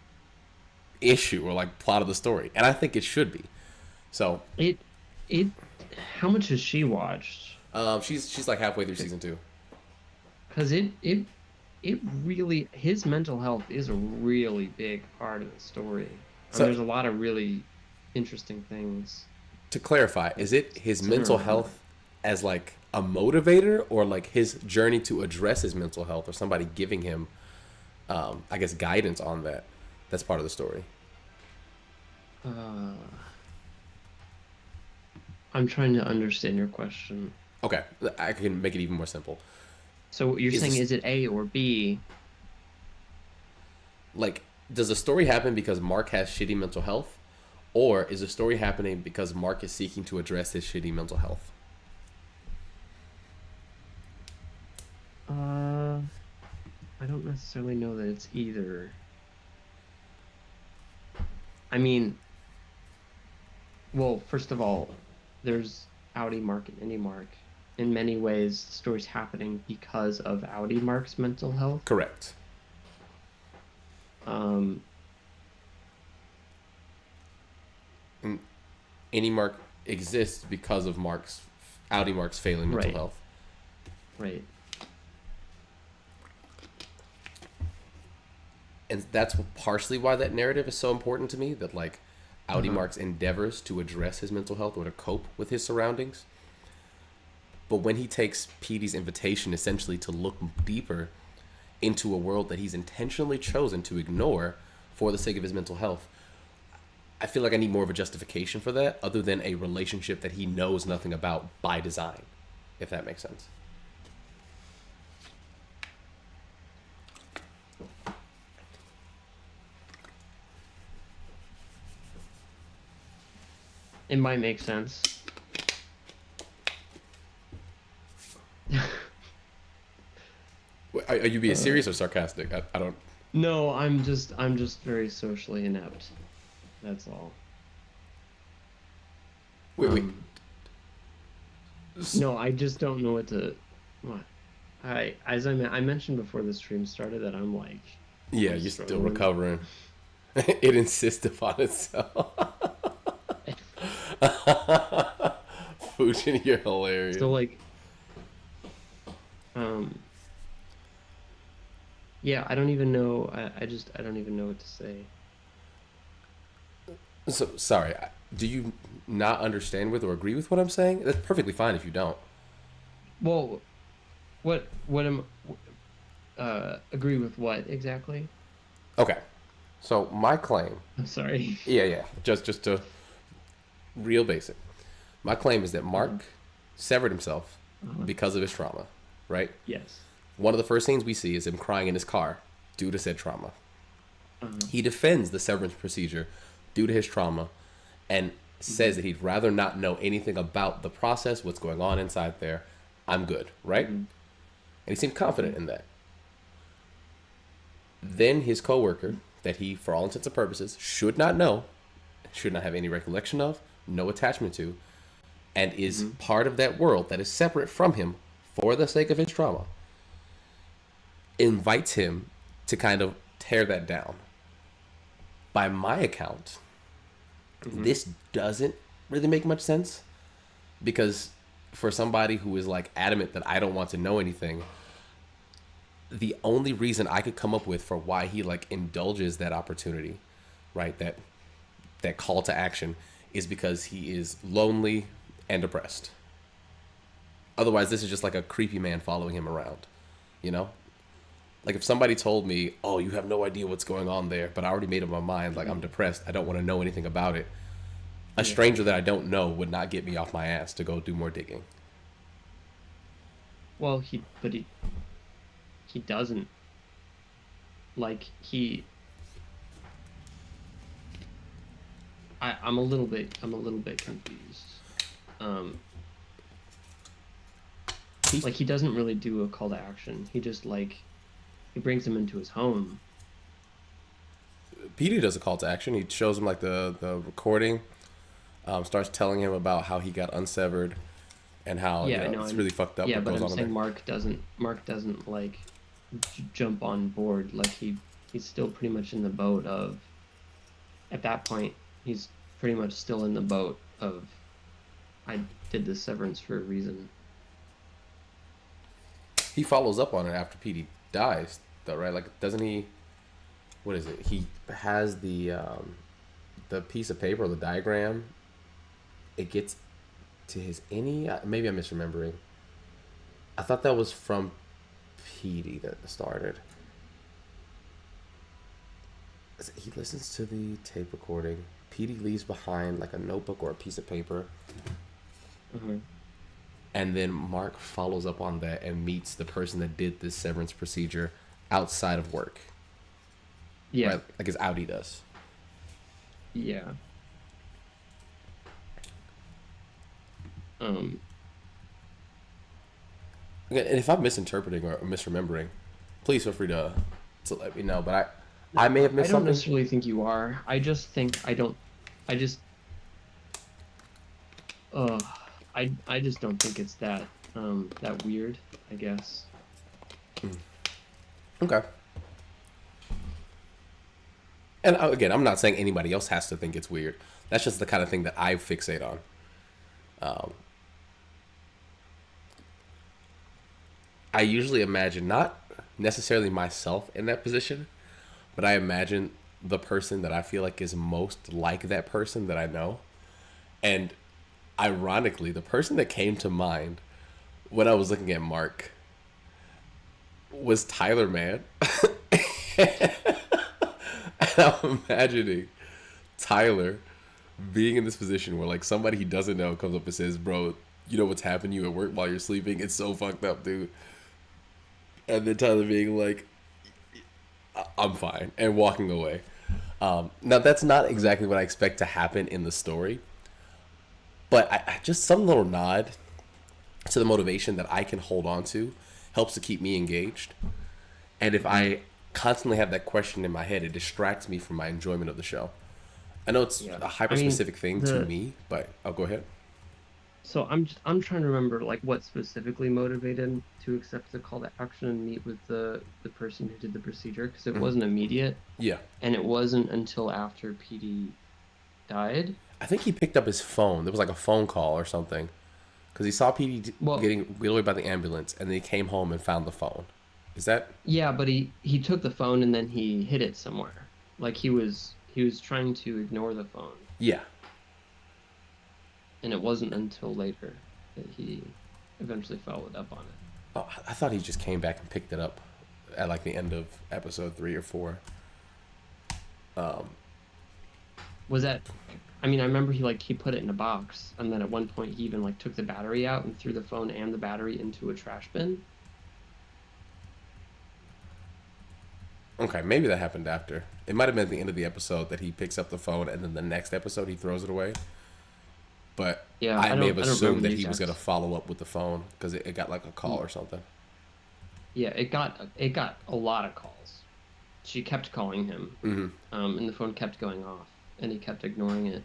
issue or like plot of the story, and I think it should be. So it how much has she watched? She's like halfway through season 2. Because it really, his mental health is a really big part of the story. So there's a lot of really interesting things. To clarify, is it his mental health as like a motivator, or like his journey to address his mental health, or somebody giving him I guess guidance on that? That's part of the story. I'm trying to understand your question. Okay, I can make it even more simple. So you're saying, is it A or B? Like, does the story happen because Mark has shitty mental health, or is the story happening because Mark is seeking to address his shitty mental health? I don't necessarily know that it's either. I mean, well, first of all, there's Audi Mark and Indy Mark. In many ways, the story's happening because of Audi Mark's mental health. Correct. And Indy Mark exists because of Audi Mark's failing mental health. Right. And that's partially why that narrative is so important to me, that like Audi Mark's endeavors to address his mental health or to cope with his surroundings. But when he takes Petey's invitation essentially to look deeper into a world that he's intentionally chosen to ignore for the sake of his mental health, I feel like I need more of a justification for that, other than a relationship that he knows nothing about by design, if that makes sense. It might make sense. Are you being serious or sarcastic? I don't. No, I'm just very socially inept. That's all. Wait. No, I just don't know what to. What? I mentioned before the stream started that I'm like. Yeah, you're still recovering. It insists upon itself. Fujin, you're hilarious. So like. Yeah, I don't even know. I don't even know what to say. So sorry. Do you not understand with or agree with what I'm saying? That's perfectly fine if you don't. Well, what am agree with what exactly? Okay. So my claim. I'm sorry. Yeah. Just to real basic. My claim is that Mark severed himself because of his trauma, right? Yes. One of the first things we see is him crying in his car due to said trauma. He defends the severance procedure due to his trauma and says that he'd rather not know anything about the process, what's going on inside there. I'm good, right? And he seemed confident in that. Then his coworker, that he, for all intents and purposes, should not know, should not have any recollection of, no attachment to, and is part of that world that is separate from him for the sake of his trauma, invites him to kind of tear that down. By my account, Mm-hmm. this doesn't really make much sense because for somebody who is like adamant that I don't want to know anything, the only reason I could come up with for why he like indulges that opportunity, right? That call to action is because he is lonely and depressed. Otherwise, this is just like a creepy man following him around, you know? Like if somebody told me, "Oh, you have no idea what's going on there," but I already made up my mind, like I'm depressed, I don't want to know anything about it. A Yeah. stranger that I don't know would not get me off my ass to go do more digging. Well, he doesn't like he. I'm a little bit confused. Um, He's, like he doesn't really do a call to action. He just like he brings him into his home. PD does a call to action. He shows him like the recording, starts telling him about how he got unsevered and how Yeah, I know. it's really fucked up Yeah, what but goes I'm on in saying there. Mark doesn't like jump on board. Like he's still pretty much in the boat of. At that point, he's pretty much still in the boat of. I did this severance for a reason. He follows up on it after PD dies, though, right? Like, doesn't he? What is it? He has the piece of paper, the diagram. It gets to his any. Maybe I'm misremembering. I thought that was from PD that started. He listens to the tape recording. PD leaves behind like a notebook or a piece of paper, Mhm. and then Mark follows up on that and meets the person that did this severance procedure outside of work, Yeah, right? Like his Audi does. yeah. Um, Again, and if I'm misinterpreting or misremembering, please feel free to let me know. But I no, may have I missed don't something. necessarily think you are. I just think I don't. I just. Uh, I just don't think it's that weird. I guess. Okay. And again, I'm not saying anybody else has to think it's weird. That's just the kind of thing that I fixate on. Um, I usually imagine not necessarily myself in that position, but I imagine the person that I feel like is most like that person that I know. And ironically, the person that came to mind when I was looking at Mark was Tyler Mann. And I'm imagining Tyler being in this position where like somebody he doesn't know comes up and says, "Bro, you know what's happened to you at work while you're sleeping? It's so fucked up, dude." And then Tyler being like, "I'm fine," and walking away. Now that's not exactly what I expect to happen in the story, but I just some little nod to the motivation that I can hold on to helps to keep me engaged. And if Mhm. I constantly have that question in my head, it distracts me from my enjoyment of the show. I know it's Yeah. a hyper I mean, specific thing to the me, but I'll go ahead. so I'm trying to remember like what specifically motivated him to accept the call to action and meet with the person who did the procedure because it wasn't immediate Yeah. and it wasn't until after PD died. I think he picked up his phone. There was like a phone call or something. Because he saw PD Well, getting wheeled away by the ambulance, and then he came home and found the phone. Is that? yeah, but he took the phone and then he hid it somewhere. Like he was trying to ignore the phone, Yeah. and it wasn't until later that he eventually followed up on it. Oh, I thought he just came back and picked it up at like the end of episode 3 or 4. Was that I mean, I remember he put it in a box and then at one point he even like took the battery out and threw the phone and the battery into a trash bin. Okay, maybe that happened after. It might have been at the end of the episode that he picks up the phone, and then the next episode he throws it away. But Yeah, I may have I don't remember assumed the that he was exact. going to follow up with the phone because it got like a call or something. Yeah, it got a lot of calls. She kept calling him, Mm-hmm. and the phone kept going off, and he kept ignoring it.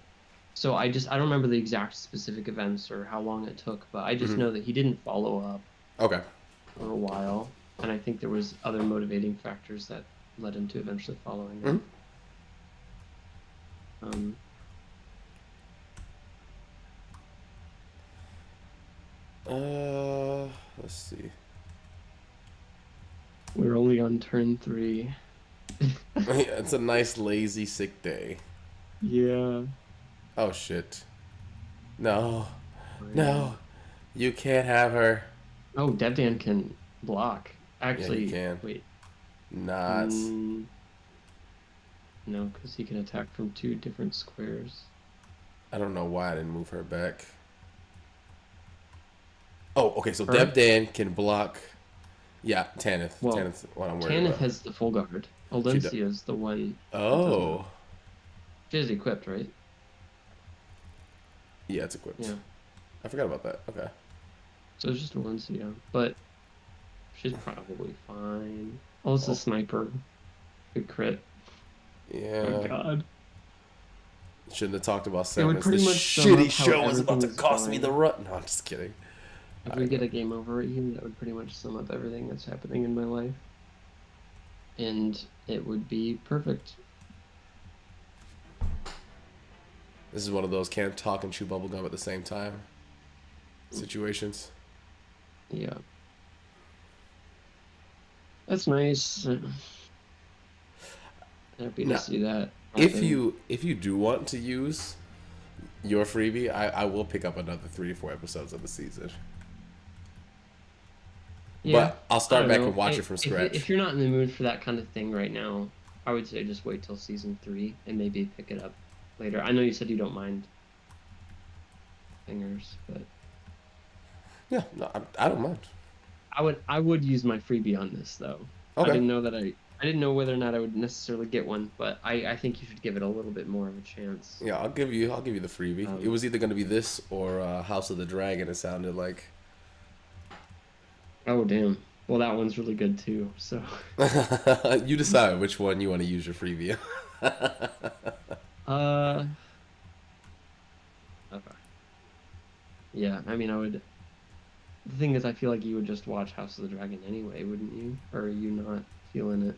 So I don't remember the exact specific events or how long it took, but I just Mm-hmm. know that he didn't follow up Okay. for a while. and I think there was other motivating factors that led him to eventually following it. Mhm. Um, Let's see. we're only on turn 3. It's a nice lazy sick day. Yeah. Oh shit. No. Oh, yeah. No. You can't have her. Oh, Devdan can block. Yeah, he Actually, can. wait. Not. Mm, no, because he can attack from 2 different squares. I don't know why I didn't move her back. Oh, okay. So Her? Devdan can block. Yeah, Tanith. Well, Tanith's what I'm worried Tanith about. has the full guard. She does. Aldencia is the one that doesn't. Oh. She is equipped, right? Yeah, it's equipped. Yeah. I forgot about that. Okay. So it's just Valencia. But she's probably fine. Oh, it's a Oh, sniper. Good crit. Oh, yeah. God. Shouldn't have talked about It would segments. pretty This much sum shitty up how show is about to everything's cost me the going. run. No, I'm just kidding. If All we right, get a game over right here, that would pretty much sum up everything that's happening in my life. And it would be perfect. this is one of those can't talk and chew bubblegum at the same time situations. Yeah. That's nice. Happy to Now, see that if happen. you do want to use your freebie, I will pick up another 3 to 4 episodes of the season. Yeah, But I'll I start don't back know. and watch it from scratch. If you're not in the mood for that kind of thing right now, I would say just wait till season 3 and maybe pick it up later. I know you said you don't mind fingers, but Yeah, no, I don't mind. I would use my freebie on this though. I Okay. didn't know that I didn't know whether or not I would necessarily get one, but I think you should give it a little bit more of a chance. Yeah, I'll give you the freebie. It was either going to be this or House of the Dragon. It sounded like. Oh damn. Well, that one's really good too. So You decide which one you want to use your freebie. uh okay. Yeah, I mean I would the thing is I feel like you would just watch House of the Dragon anyway, wouldn't you? Or are you not feeling it?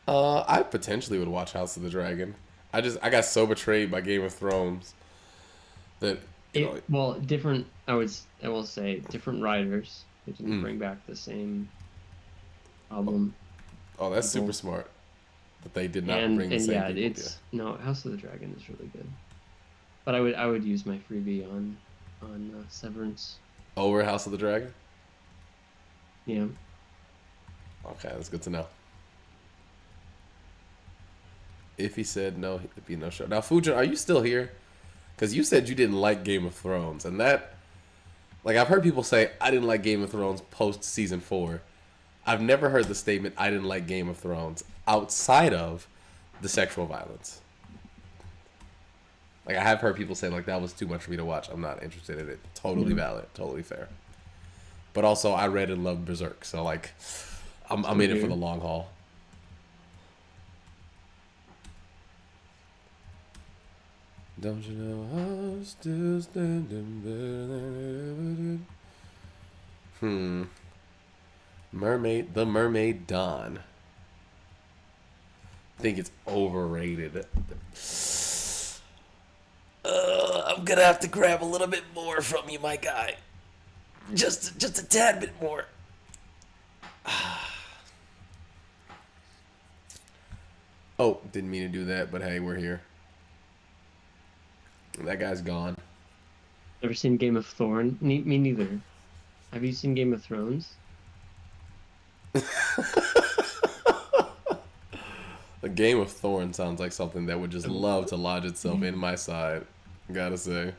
I potentially would watch House of the Dragon. I got so betrayed by Game of Thrones that Well, different I will say different writers. They didn't Mm. bring back the same problem. Oh, that's People. super smart. That they did not And bring the same yeah, people. it's no House of the Dragon is really good. But I would use my freebie on Severance. Over House of the Dragon. Yeah. Okay, that's good to know. If he said no, it'd be no show. Now, Fujin, are you still here? Because you said you didn't like Game of Thrones, and that, like, I've heard people say I didn't like Game of Thrones post season 4. I've never heard the statement I didn't like Game of Thrones outside of the sexual violence. Like, I have heard people say like that was too much for me to watch. I'm not interested in it. Totally valid, totally fair. But also, I read and loved Berserk, so like, I'm in it for the long haul. Don't you know I'm still standing better than I ever did? Mermaid, the Mermaid Dawn. I think it's overrated. I'm gonna have to grab a little bit more from you, my guy. Just a tad bit more. Oh, didn't mean to do that, but hey, we're here. That guy's gone. Never seen Game of Thorn? Me neither. Have you seen Game of Thrones? A Game of Thorns sounds like something that would just love to lodge itself in my side. Gotta say.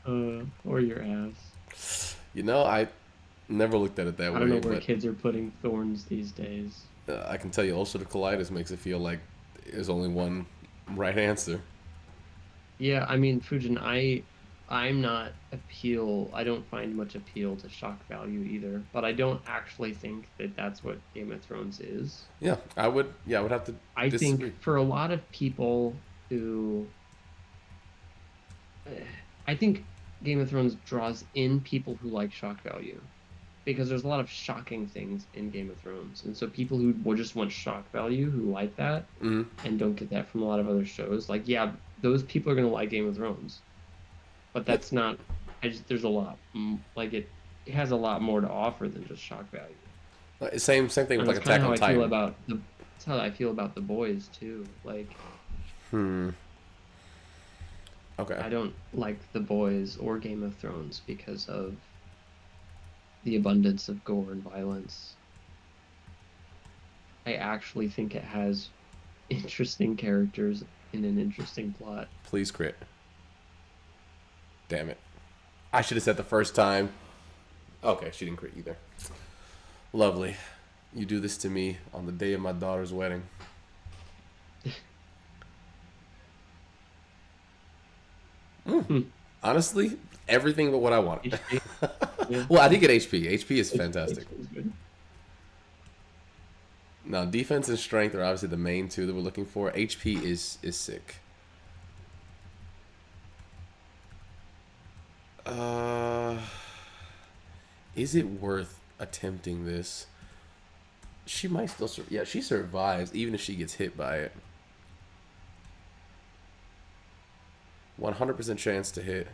Or your ass. You know, I never looked at it that I way. don't know where but kids are putting thorns these days. I can tell you, ulcerative colitis makes it feel like there's only one right answer. Yeah, I mean, Fujin, I'm not appeal. I don't find much appeal to shock value either. But I don't actually think that that's what Game of Thrones is. Yeah, I would. Yeah, I would have to I disagree. think for a lot of people who, I think Game of Thrones draws in people who like shock value. because there's a lot of shocking things in Game of Thrones, and so people who will just want shock value, who like that, Mm-hmm. and don't get that from a lot of other shows, like yeah, those people are gonna like Game of Thrones, but Yeah. that's not. There's a lot like it has a lot more to offer than just shock value, Same thing with and like that's kind of Attack how on I feel Titan. about the. That's how I feel about The Boys too. Like Hmm. Okay. I don't like The Boys or Game of Thrones because of the abundance of gore and violence. I actually think it has interesting characters in an interesting plot. Please crit. Damn it. I should have said the first time. Okay, she didn't crit either. Lovely. You do this to me on the day of my daughter's wedding. Hmm. Honestly, everything but what I wanted. HP. Yeah. Well, I did get HP. HP is fantastic. HP is good. Now, defense and strength are obviously the main two that we're looking for. HP is sick. Is it worth attempting this? She might still yeah, she survives even if she gets hit by it. 100% chance to hit.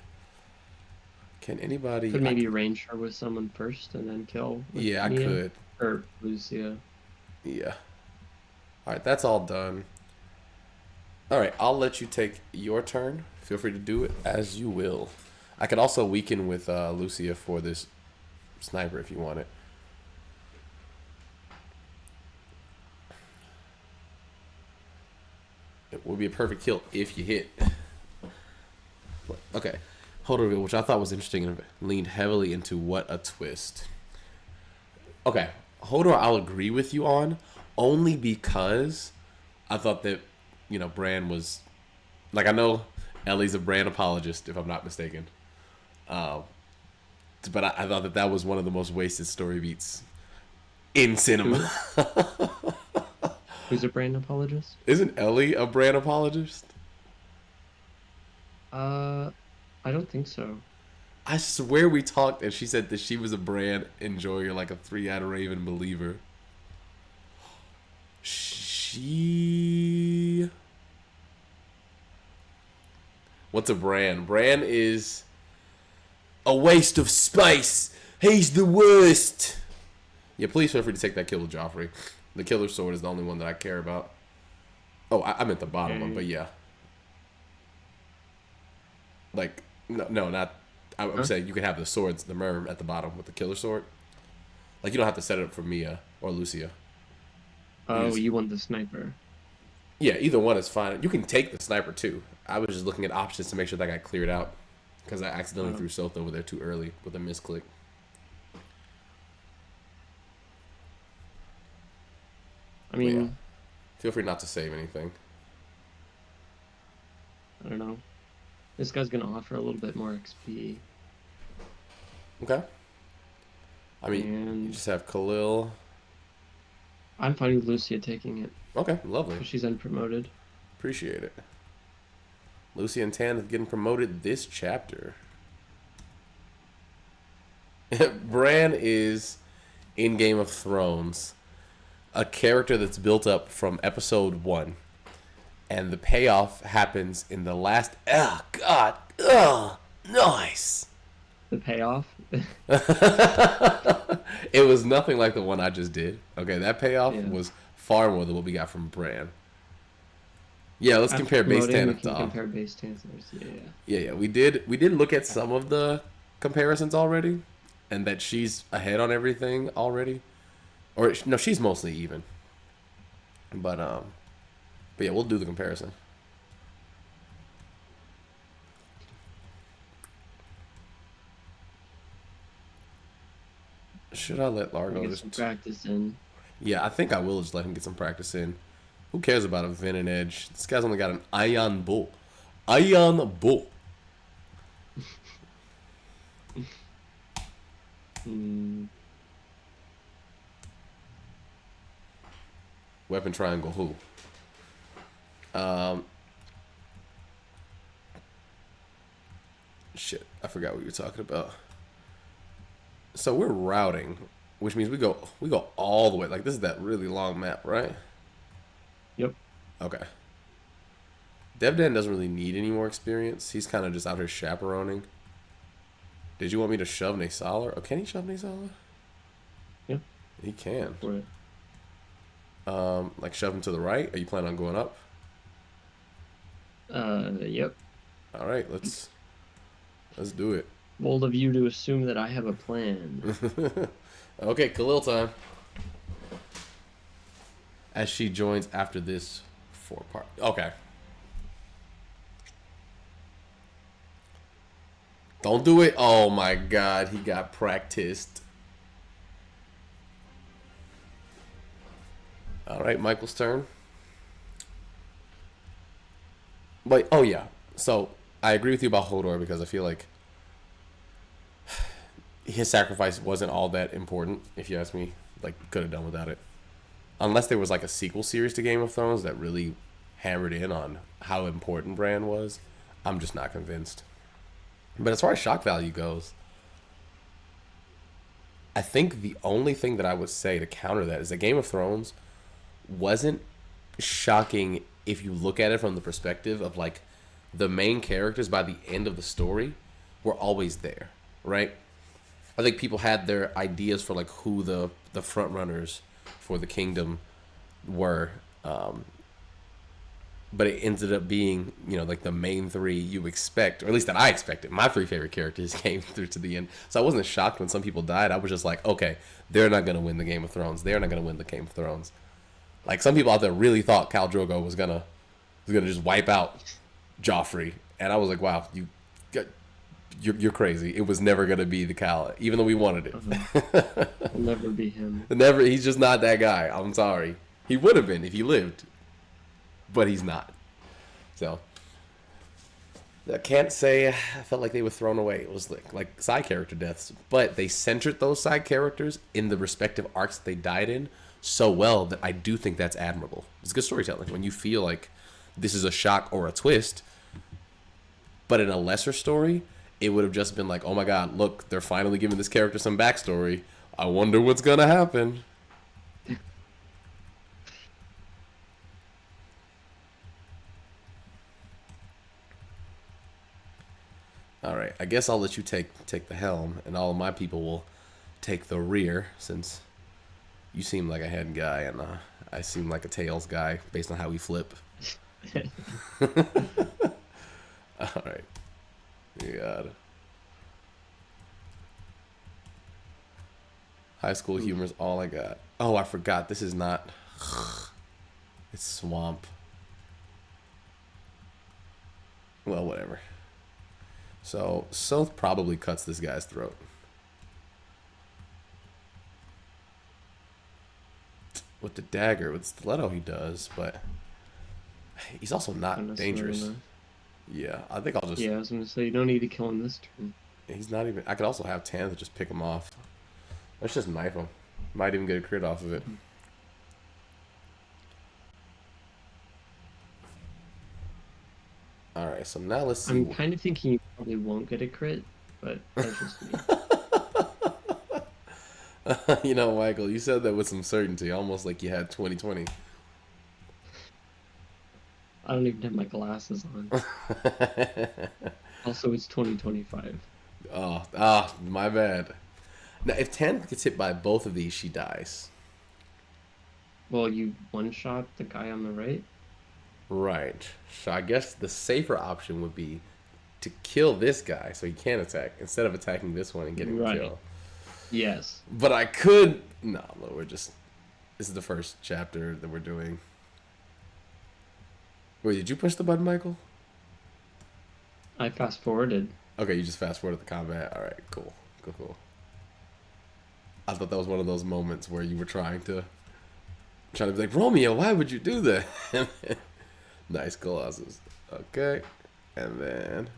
Can anybody... Could maybe range her with someone first and then kill with Yeah, I Mia could. or Lucia. Yeah. Alright, that's all done. Alright, I'll let you take your turn. Feel free to do it as you will. I could also weaken with Lucia for this sniper if you want it. It would be a perfect kill if you hit. Okay. Hold on, which I thought was interesting and leaned heavily into what a twist. Okay. Hodor, I'll agree with you on, only because I thought that, you know, Bran was... Like, I know Ellie's a Bran apologist, if I'm not mistaken. But I thought that that was one of the most wasted story beats in cinema. Who's a brand apologist? Isn't Ellie a Bran apologist? I don't think so. I swear we talked and she said that she was a Bran enjoyer, like a three-eyed raven believer. She... What's a Bran? Bran is a waste of space. He's the worst. Yeah, please feel free to take that kill with Joffrey. The killer sword is the only one that I care about. Oh, I meant the bottom one, but yeah. Like, no, not... I'm saying you can have the swords, the merm at the bottom with the killer sword. Like, you don't have to set it up for Mia or Lucia. Oh, you want the sniper. Yeah, either one is fine. You can take the sniper, too. I was just looking at options to make sure that got cleared out. Because I accidentally threw Sotho over there too early with a misclick. I mean... Yeah. Feel free not to save anything. I don't know. This guy's gonna offer a little bit more XP. Okay. I mean, And you just have Khalil. I'm fine with Lucia taking it. Okay, lovely. She's unpromoted. Appreciate it. Lucy and Tan getting promoted this chapter. Bran is, in Game of Thrones, a character that's built up from episode 1. And the payoff happens in the last... Oh, God. Oh, nice. The payoff? It was nothing like the one I just did. Okay, that payoff Yeah. was far more than what we got from Bran. Yeah, let's After compare base promoting, we Tanith can to compare base Tanithers. Yeah. Yeah, we did look at some of the comparisons already, and that she's ahead on everything already, or no, she's mostly even. But yeah, we'll do the comparison. Should I let Largo Get just some practice in. Yeah, I think I will just let him get some practice in. Who cares about a Venom Edge? This guy's only got an Ion Bull. Ion Bull. Weapon triangle who? Shit, I forgot what you were talking about. So we're routing, which means we go all the way. Like this is that really long map, right? Yep. Okay. Devdan doesn't really need any more experience. He's kind of just out here chaperoning. Did you want me to shove Naysala? Oh, can he shove Naysala? Yep. He can. For it. Like shove him to the right. Are you planning on going up? Yep. All right, let's do it. Bold of you to assume that I have a plan. Okay, Khalil time. As she joins after this 4-part. Okay. Don't do it. Oh my god, he got practiced. All right, Michael's turn. But oh yeah, so I agree with you about Hodor because I feel like his sacrifice wasn't all that important. If you ask me, like could have done without it. Unless there was like a sequel series to Game of Thrones that really hammered in on how important Bran was, I'm just not convinced. But as far as shock value goes, I think the only thing that I would say to counter that is that Game of Thrones wasn't shocking if you look at it from the perspective of like the main characters by the end of the story were always there, right? I think people had their ideas for like who the front runners for the kingdom were, but it ended up being like the main three you expect, or at least that I expected. My three favorite characters came through to the end, so I wasn't shocked when some people died. I was just like, okay, they're not gonna win the Game of Thrones. They're not gonna win the Game of Thrones. Like some people out there really thought Khal Drogo was gonna just wipe out Joffrey, and I was like, wow, you're crazy. It was never gonna be the Khal, even though we wanted it. It'll never be him. Never. He's just not that guy. I'm sorry. He would have been if he lived, but he's not. So I can't say I felt like they were thrown away. It was like side character deaths, but they centered those side characters in the respective arcs that they died in so well that I do think that's admirable. It's good storytelling when you feel like this is a shock or a twist, but in a lesser story, it would have just been like, oh my god, look, they're finally giving this character some backstory. I wonder what's gonna happen. All right, I guess I'll let you take the helm, and all of my people will take the rear, since you seem like a head guy, and I seem like a tails guy based on how we flip. All right, you got it. High school humor is all I got. Oh, I forgot. This is not. It's swamp. Well, whatever. So, Soth probably cuts this guy's throat. With the dagger, with stiletto he does, but he's also not dangerous. Yeah, I think I'll just... Yeah, I was going to say, you don't need to kill him this turn. He's not even... I could also have Tantha just pick him off. Let's just knife him. Might even get a crit off of it. Alright, so now let's see. I'm kind of thinking you probably won't get a crit, but that's just me. Michael, you said that with some certainty, almost like you had 2020. I don't even have my glasses on. Also, it's 2025. My bad. Now, if Tan gets hit by both of these, she dies. Well, you one-shot the guy on the right? Right. So I guess the safer option would be to kill this guy so he can't attack, instead of attacking this one and getting the kill. Yes. But I could... No, this is the first chapter that we're doing. Wait, did you push the button, Michael? I fast-forwarded. Okay, you just fast-forwarded the combat. All right, cool. Cool. I thought that was one of those moments where you were trying to be like, Romeo, why would you do that? Nice Colossus. Okay. And then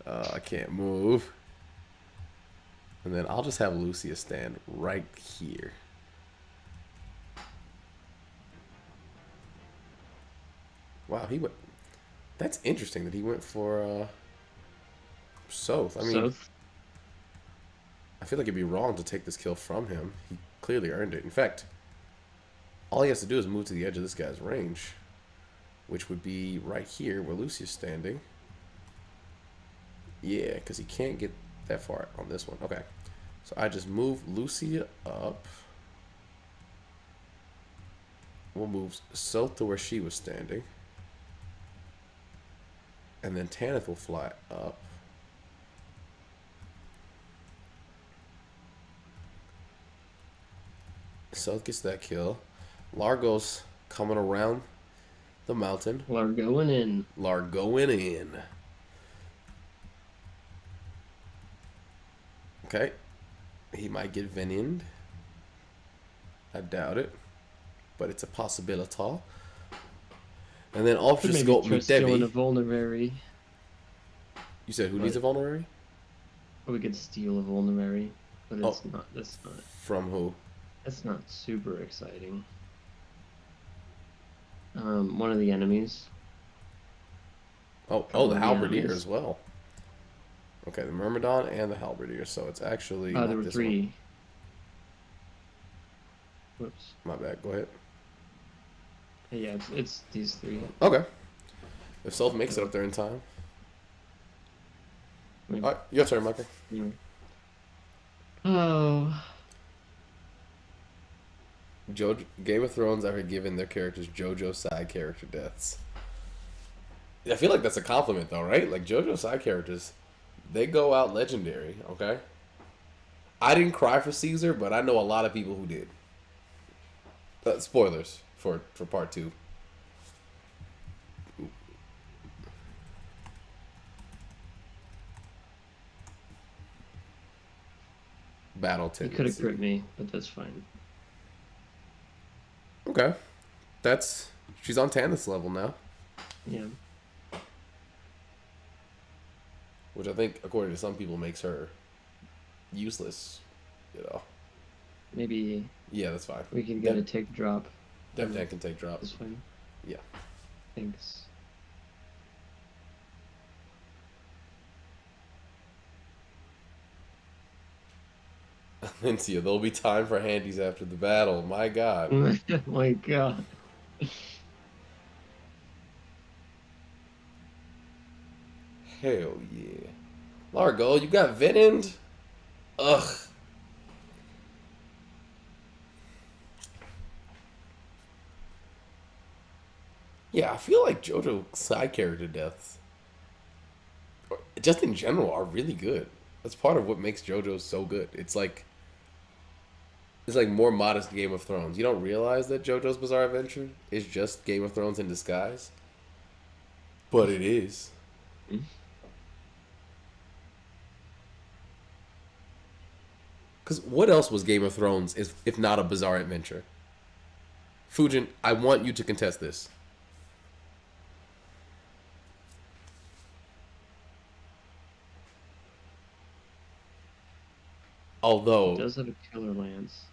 I can't move. And then I'll just have Lucia stand right here. Wow, he went... That's interesting that he went for Soth. I mean... Soth? I feel like it'd be wrong to take this kill from him. He clearly earned it. In fact, all he has to do is move to the edge of this guy's range, which would be right here where Lucia's standing. Yeah, because he can't get that far on this one. Okay. So I just move Lucia up. We'll move Sylph to where she was standing. And then Tanith will fly up. Sylph gets that kill. Largo's coming around the mountain. Largoing in. Largoing in. Okay. He might get venined. I doubt it. But it's a possibility. And then Ultra Scope me Devi. A vulnerary. You said who needs a vulnerary? We could steal a vulnerary, but it's not. That's not. From who? That's not super exciting. One of the enemies. Oh, the Halberdier as well. Okay, the Myrmidon and the Halberdier. So it's actually. There were three. One. Whoops. My bad. Go ahead. Yeah, it's these three. Okay. If Sylph makes it up there in time. All right, your turn, Michael. Yeah. Oh. Game of Thrones ever given their characters JoJo side character deaths. I feel like that's a compliment, though, right? Like, JoJo side characters, they go out legendary, okay? I didn't cry for Caesar, but I know a lot of people who did. Spoilers for part 2. Battle tendency. You could have crit me, but that's fine. Okay. She's on Tanith's level now. Yeah. Which I think, according to some people, makes her useless, you know. Maybe. Yeah, that's fine. We can get a take drop. Devdan can take drop. That's fine. Yeah. Thanks. Lincia, there'll be time for handies after the battle. My God. My God. Hell yeah. Largo, you got venined? Ugh. Yeah, I feel like JoJo side character deaths, just in general, are really good. That's part of what makes JoJo so good. It's like more modest Game of Thrones. You don't realize that JoJo's Bizarre Adventure is just Game of Thrones in disguise, but it is. Because what else was Game of Thrones if not a Bizarre Adventure? Fujin, I want you to contest this. Although... He does have a killer lance.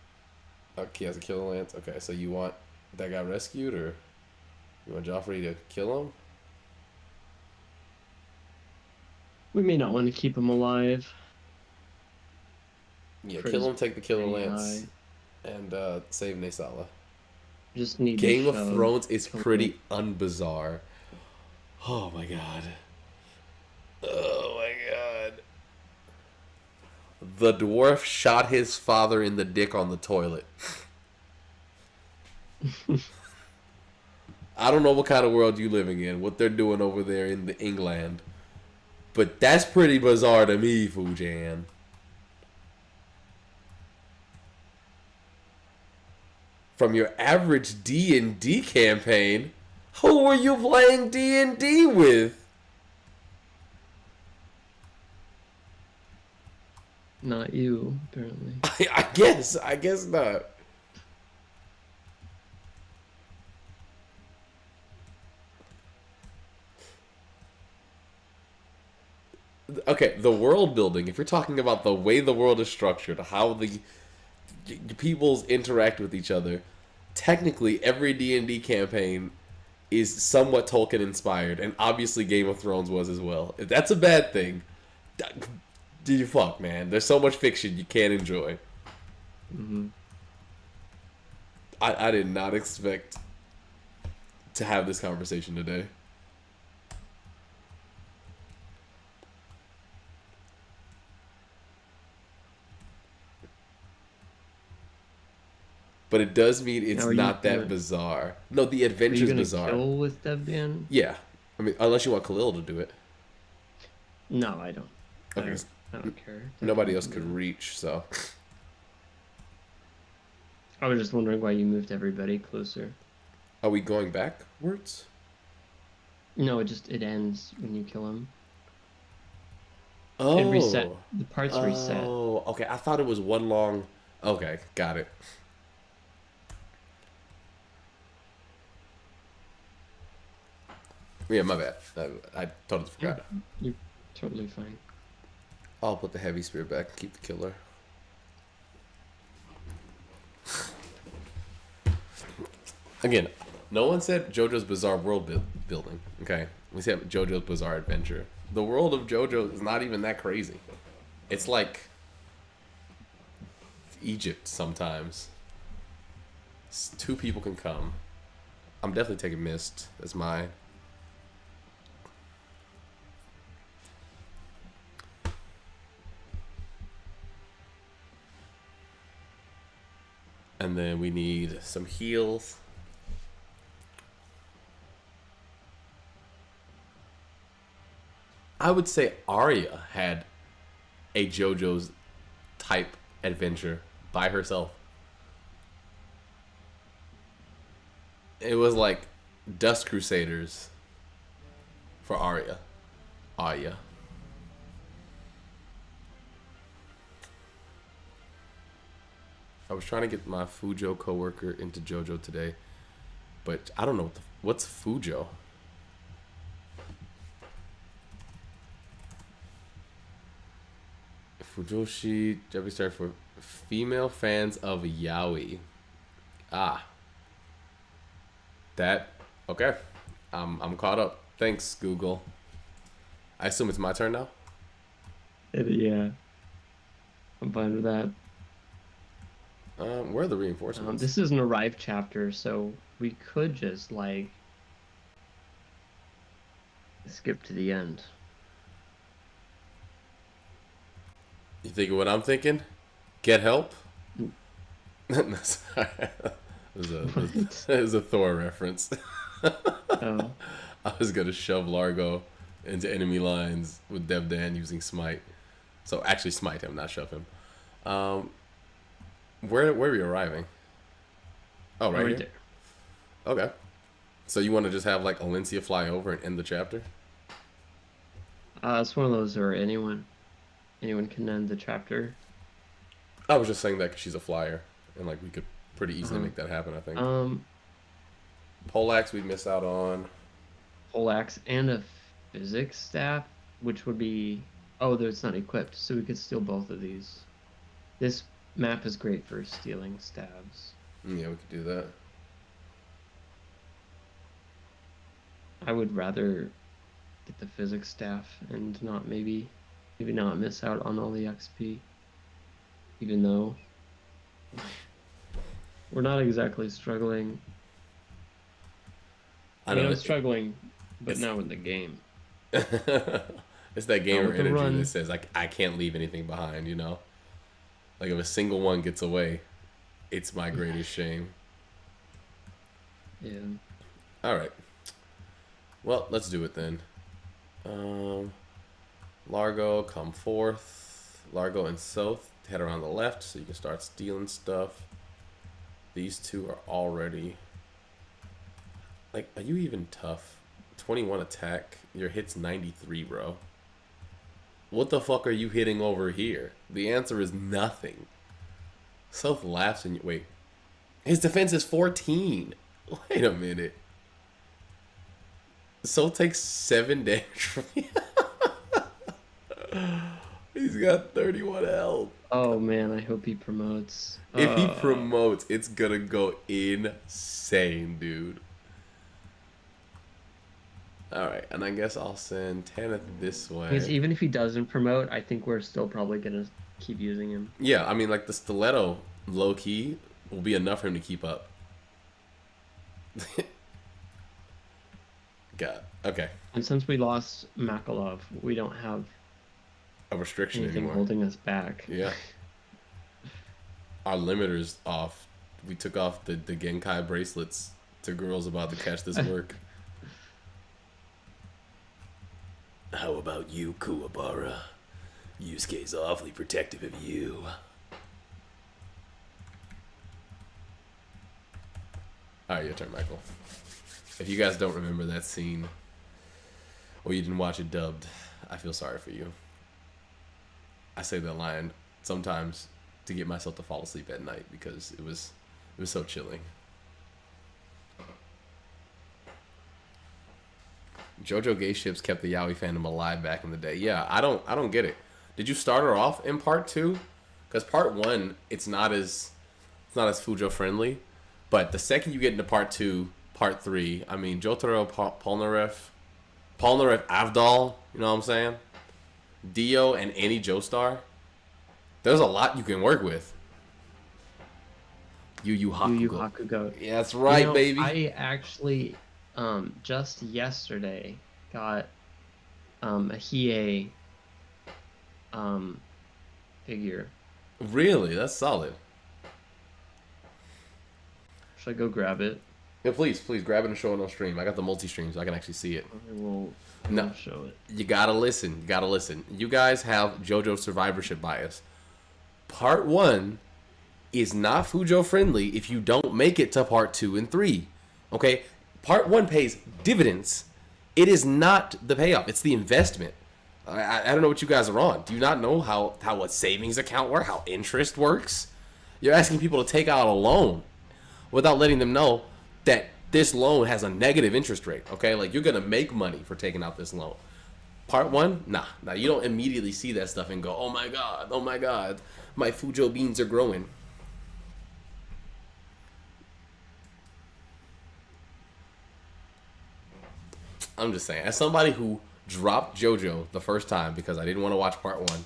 Okay, he has a killer lance. Okay, so you want that guy rescued, or you want Joffrey to kill him? We may not want to keep him alive. Yeah, kill him, take the killer lance, and save Naysala. Just need Game of Thrones is pretty unbizarre. Oh my God. Oh my God. The dwarf shot his father in the dick on the toilet. I don't know what kind of world you're living in, what they're doing over there in the England, but that's pretty bizarre to me, Fujan. From your average D&D campaign, who were you playing D&D with? Not you, apparently. I guess not. Okay, the world building, if you're talking about the way the world is structured, how the peoples interact with each other, technically every D&D campaign is somewhat Tolkien inspired, and obviously Game of Thrones was as well. If that's a bad thing, Dude, fuck, man. There's so much fiction you can't enjoy. Mm-hmm. I did not expect to have this conversation today. But it does mean it's Now, are you not that gonna bizarre. No, the are you adventure's gonna bizarre. kill with Devdan? Yeah. I mean, unless you want Khalil to do it. No, I don't. I Okay. don't. I don't care. Nobody Devdan else can could do it. reach, so. I was just wondering why you moved everybody closer. Are we going backwards? No, it ends when you kill him. It reset. Oh. The parts reset. Oh. Okay, I thought it was one long. Okay, got it. Yeah, my bad. I totally forgot. You're totally fine. I'll put the heavy spear back and keep the killer. Again, no one said JoJo's Bizarre World building. Okay, we said JoJo's Bizarre Adventure. The world of JoJo is not even that crazy. It's like Egypt sometimes. Two people can come. I'm definitely taking Mist as mine. And then we need some heals. I would say Arya had a JoJo's type adventure by herself. It was like Dust Crusaders for Arya. Arya. I was trying to get my Fujo coworker into JoJo today, but I don't know what's Fujo. Fujoshi Japanese start for female fans of yaoi. Ah, that okay. I'm caught up. Thanks, Google. I assume it's my turn now. Yeah, I'm fine with that. Where are the reinforcements? This is an arrive chapter, so we could just like skip to the end. You thinking what I'm thinking? Get help? Sorry. It was a Thor reference. Oh, I was gonna shove Largo into enemy lines with Devdan using Smite. So actually smite him, not shove him. Where are we arriving? Oh, right here? there. Okay. So you want to just have like Alencia fly over and end the chapter? It's one of those where anyone can end the chapter. I was just saying that 'cause she's a flyer, and like we could pretty easily Uh-huh. make that happen. I think. Um, Poleaxe we miss out on. Poleaxe and a physics staff, which would be it's not equipped, so we could steal both of these. This map is great for stealing stabs. Yeah, we could do that. I would rather get the physics staff and not maybe not miss out on all the XP, even though we're not exactly struggling. I know. I'm struggling, but now in the game. It's that gamer with the energy run. that says like I can't leave anything behind. You know, like if a single one gets away, it's my greatest shame. Yeah. All right. Well, let's do it then. Largo, come forth. Largo and Soth, head around the left so you can start stealing stuff. These two are already... Like, are you even tough? 21 attack. Your hit's 93, bro. What the fuck are you hitting over here? The answer is nothing. Soth laughs and you... Wait. His defense is 14. Wait a minute. Soth takes 7 damage from you. He's got 31 health. Oh man, I hope he promotes. If he promotes, it's gonna go insane, dude. All right, and I guess I'll send Tanith this Because way. even if he doesn't promote, I think we're still probably gonna keep using him. Yeah, I mean, like the stiletto, low key, will be enough for him to keep up. God. Okay. And since we lost Makalov, we don't have A restriction anything anymore. holding us back. Yeah. Our limiter's off. We took off the Genkai bracelets to girls about to catch this work. How about you, Kuwabara? Yusuke's awfully protective of you. Alright, your turn, Michael. If you guys don't remember that scene, or you didn't watch it dubbed, I feel sorry for you. I say that line sometimes to get myself to fall asleep at night because it was so chilling. JoJo gay ships kept the yaoi fandom alive back in the day. Yeah, I don't get it. Did you start her off in part 2? Because part 1, it's not as Fujo friendly, but the second you get into part 2, part 3, I mean Jotaro Polnareff Avdol, you know what I'm saying? Dio and Annie Joestar. There's a lot you can work with. Yu Yu Hakugo. Yu Yu Hakugo. Yeah, that's right, You know, baby. I actually just yesterday got a Hiei figure. Really, that's solid. Should I go grab it? Yeah, please grab it and show it on stream. I got the multi-stream so I can actually see it. I will No. show it. You gotta listen. You guys have JoJo survivorship bias. Part 1 is not Fujo friendly if you don't make it to part 2 and 3. Okay? Part 1 pays dividends. It is not the payoff. It's the investment. I don't know what you guys are on. Do you not know how a savings account works? How interest works? You're asking people to take out a loan without letting them know that this loan has a negative interest rate. Okay? Like, you're going to make money for taking out this loan. Part 1? Nah. You don't immediately see that stuff and go, oh my god, my Fujo beans are growing. I'm just saying, as somebody who dropped JoJo the first time because I didn't want to watch part 1,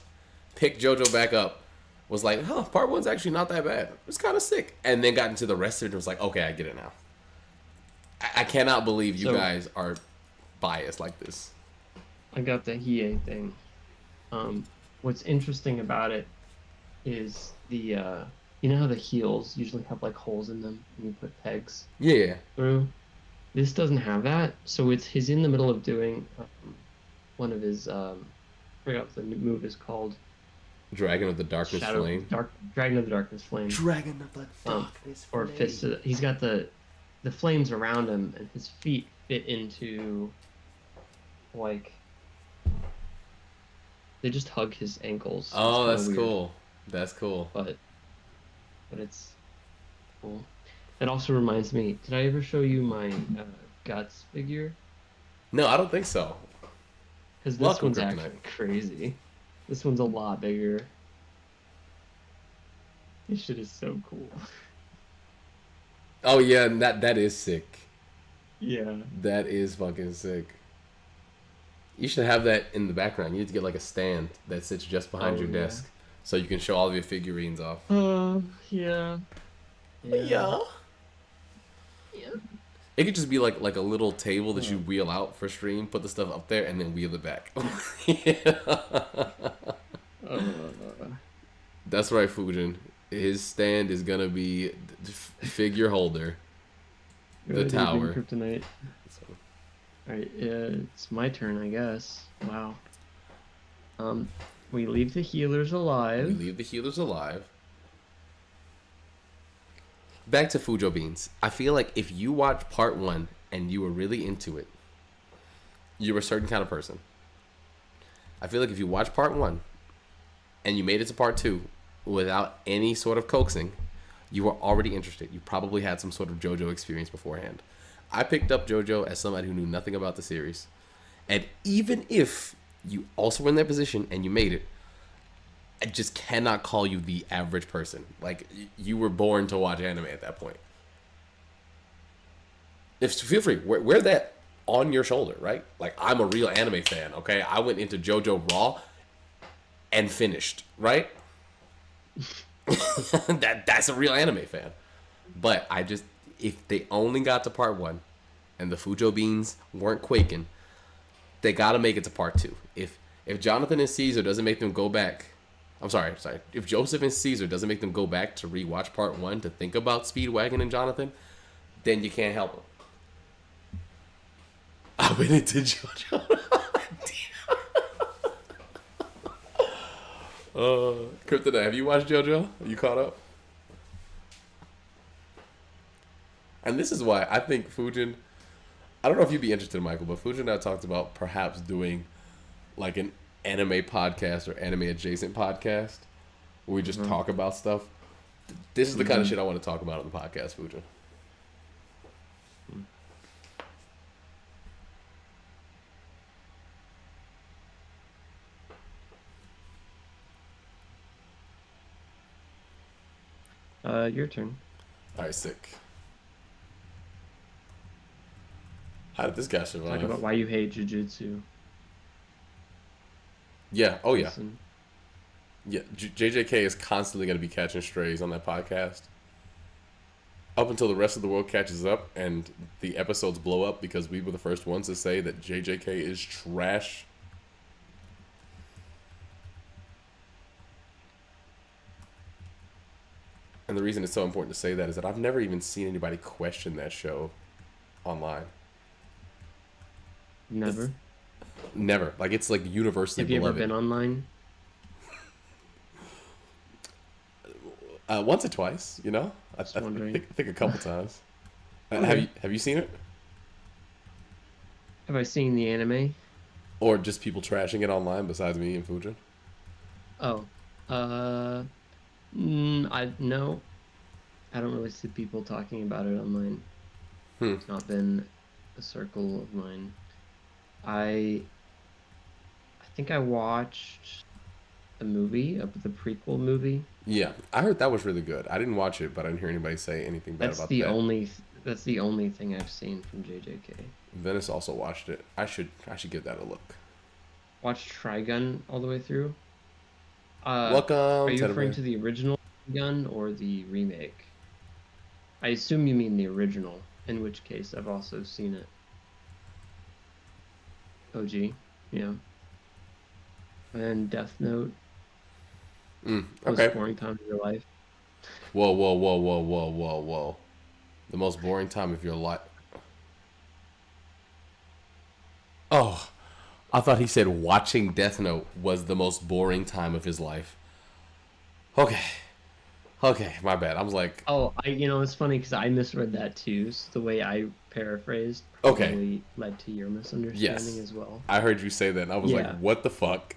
picked JoJo back up, was like, part 1's actually not that bad. It's kind of sick. And then got into the rest of it and was like, okay, I get it now. I cannot believe you guys are biased like this. I got the Hiei thing. What's interesting about it is the you know how the heels usually have like holes in them and you put pegs Yeah. through. This doesn't have that, so he's in the middle of doing one of his I forgot what the move is called. Dragon of the Darkness Flame. Dragon of the Darkness Flame. Dragon of the Darkness Or Flame. fist. He's got the flames around him, and his feet fit into like they just hug his ankles. Oh, It's that's kinda weird, cool. That's cool. But it's cool. It also reminds me. Did I ever show you my Guts figure? No, I don't think so. Because this Welcome, one's Kryptonite. actually crazy. This one's a lot bigger. This shit is so cool. Oh yeah, and that is sick. Yeah. That is fucking sick. You should have that in the background. You need to get like a stand that sits just behind Oh, your yeah. desk, so you can show all of your figurines off. Yeah. Yeah. Yeah. It could just be like a little table that you wheel out for stream, put the stuff up there, and then wheel it back. That's right, Fujin. His stand is gonna be figure holder. The Good tower. evening, Kryptonite. Alright, it's my turn, I guess. Wow. We leave the healers alive. We leave the healers alive. Back to Fujo Beans. I feel like if you watch part 1 and you were really into it, you're a certain kind of person. I feel like if you watch part 1 and you made it to part 2 without any sort of coaxing, you were already interested. You probably had some sort of JoJo experience beforehand. I picked up JoJo as somebody who knew nothing about the series. And even if you also were in that position and you made it, I just cannot call you the average person. Like, you were born to watch anime at that point. Feel free, wear that on your shoulder, right? Like, I'm a real anime fan, okay? I went into JoJo Raw and finished, right? That's a real anime fan. But I just, if they only got to part one and the Fujo beans weren't quaking, they gotta make it to part two. If Jonathan and Caesar doesn't make them go back, I'm sorry. If Joseph and Caesar doesn't make them go back to rewatch part one to think about Speedwagon and Jonathan, then you can't help them. I went into JoJo. Kryptonite, have you watched JoJo? Are you caught up? And this is why I think Fujin, I don't know if you'd be interested, Michael, but Fujin and I talked about perhaps doing like an anime podcast or anime adjacent podcast where we just talk about stuff. This is the kind of shit I want to talk about on the podcast, Fujin. Your turn. All right, sick. How did this guy survive? Talk about why you hate jujutsu. Yeah. Oh, yeah. Listen. Yeah. JJK is constantly going to be catching strays on that podcast. Up until the rest of the world catches up and the episodes blow up because we were the first ones to say that JJK is trash. And the reason it's so important to say that is that I've never even seen anybody question that show online. Never. Never. Like, it's like universally Have you beloved. ever been online? Once or twice, you know. I think a couple times. Okay. Have you seen it? Have I seen the anime? Or just people trashing it online besides me and Fujin? Oh. No. I don't really see people talking about it online. It's not been a circle of mine. I think I watched the movie, the prequel movie. Yeah, I heard that was really good. I didn't watch it, but I didn't hear anybody say anything bad about that. That's the only thing I've seen from JJK. Venice also watched it. I should give that a look. Watched Trigun all the way through. Welcome. Are you referring to the original Trigun or the remake? I assume you mean the original, in which case I've also seen it. OG, yeah. And Death Note. Okay. Most boring time of your life. Whoa. The most boring time of your life. Oh, I thought he said watching Death Note was the most boring time of his life. Okay, my bad. I was like... Oh, it's funny because I misread that too. So the way I paraphrased Okay. probably led to your misunderstanding as well. I heard you say that, and I was like, what the fuck?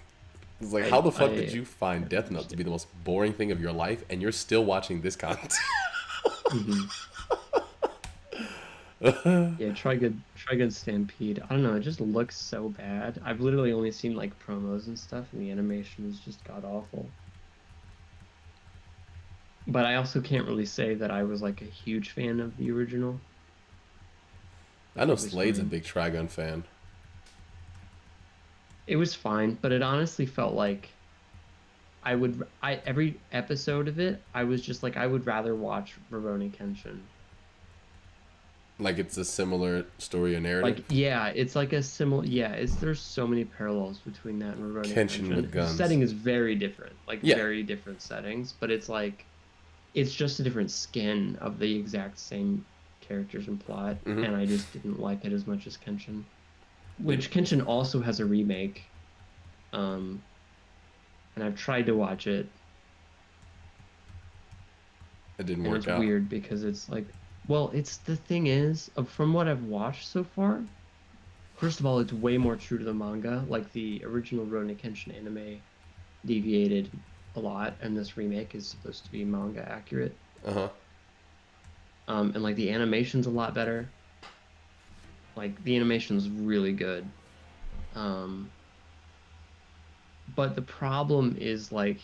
It's like, how the fuck did you find Death Note to be the most boring thing of your life, and you're still watching this content? Yeah, Trigun Stampede. I don't know, it just looks so bad. I've literally only seen like promos and stuff, and the animation is just god awful. But I also can't really say that I was like a huge fan of the original. I know Slade's a big Trigun fan. It was fine, but it honestly felt like every episode of it, I was just like, I would rather watch Rurouni Kenshin. Like it's a similar story or narrative? Like, yeah, it's like a similar, there's so many parallels between that and Rurouni Kenshin with guns. The setting is very different, very different settings, but it's like, it's just a different skin of the exact same characters and plot, and I just didn't like it as much as Kenshin. Which Kenshin also has a remake, and I've tried to watch it. It didn't work out. It's weird because it's like, well, the thing is, from what I've watched so far, first of all, it's way more true to the manga. Like the original Rurouni Kenshin anime deviated a lot, and this remake is supposed to be manga accurate. And like the animation's a lot better. Like the animation's really good. But the problem is like,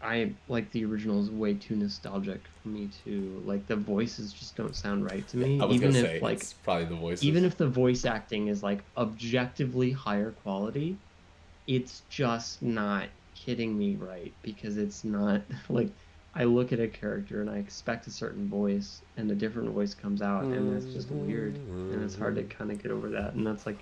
I like the original is way too nostalgic for me to like the voices just don't sound right to me. I was gonna say it's probably the Even voices. if the voice acting is like objectively higher quality, it's just not hitting me right because it's not like I look at a character and I expect a certain voice and a different voice comes out and that's just weird and it's hard to kind of get over that and that's like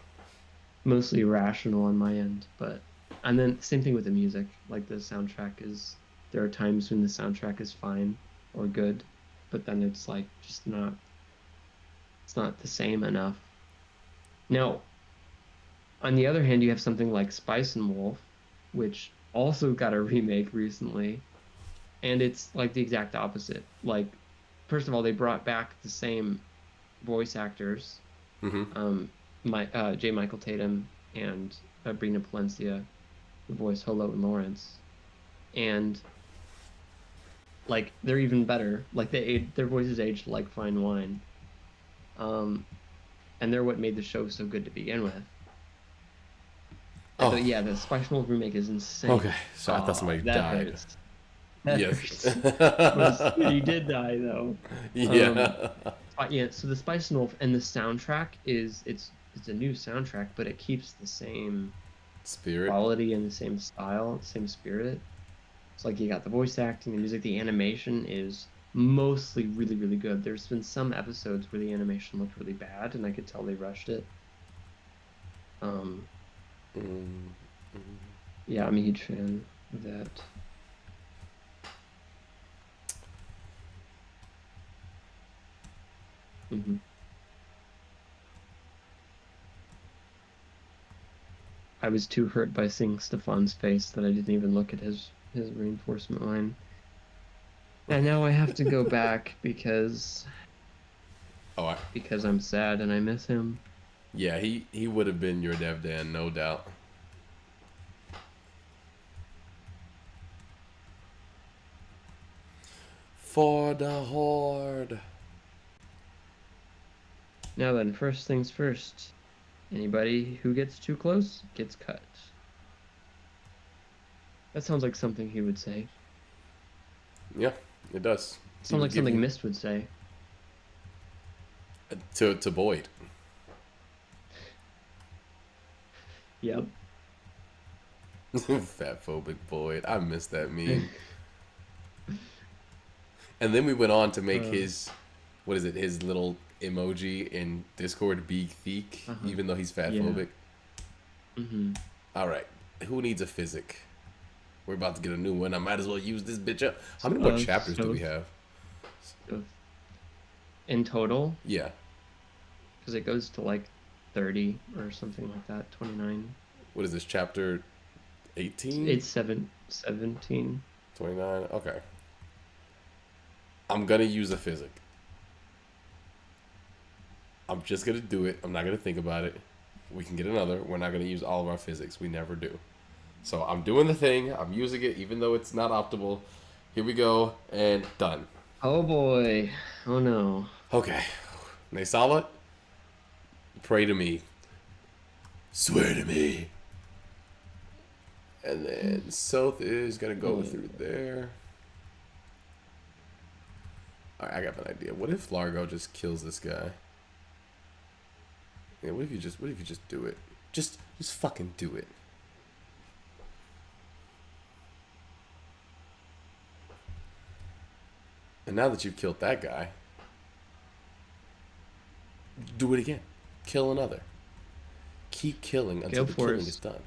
mostly rational on my end, but and then same thing with the music. Like the soundtrack is there are times when the soundtrack is fine or good, but then it's like just not it's not the same enough. Now, on the other hand, you have something like Spice and Wolf, which also got a remake recently, and it's like the exact opposite. Like, first of all, they brought back the same voice actors, Mm-hmm. J. Michael Tatum and Sabrina Palencia, who voice Holo and Lawrence, and like they're even better. Like their voices aged like fine wine, um, and they're what made the show so good to begin with. Oh, But yeah, the Spice World remake is insane. okay. So I thought Oh, somebody that died. hurts. That Yes. hurts. He did die though. Um, Yeah. yeah. So the Spice and Wolf and the soundtrack is it's a new soundtrack, but it keeps the same Spirit. quality and the same style, same spirit. It's like you got the voice acting, the music, the animation is mostly really, really good. There's been some episodes where the animation looked really bad, and I could tell they rushed it. Um, Mm. yeah, I'm a huge fan of that. Hmm. I was too hurt by seeing Stefan's face that I didn't even look at his reinforcement line. And now I have to go back Oh, because I'm sad and I miss him. yeah. He would have been your Devdan, no doubt. For the horde. Now then, first things first. Anybody who gets too close gets cut. That sounds like something he would say. Yeah, it does. He Sounds would like give something you Mist would say. to Boyd. Yep. Fat phobic Boyd. I missed that meme. And then we went on to make his, what is it? His little emoji in Discord, Beak Theek, Uh-huh. even though he's fat Yeah. phobic. Mm-hmm. All right, who needs a physic? We're about to get a new one. I might as well use this bitch up. How many more chapters do we have? In total, Yeah. because it goes to like 30 or something like that, 29. What is this, chapter 18? It's 17. 29? Okay. I'm going to use a physic. I'm just going to do it. I'm not going to think about it. We can get another. We're not going to use all of our physics. We never do. So I'm doing the thing. I'm using it, even though it's not optimal. Here we go, and done. Oh boy. Oh no. Okay. Naysala, pray to me. Swear to me. And then Soth is going to go through there. Alright, I got an idea. What if Largo just kills this guy? Yeah, what if you just do it? Just fucking do it. And now that you've killed that guy, do it again. Kill another. Keep killing until the killing is done.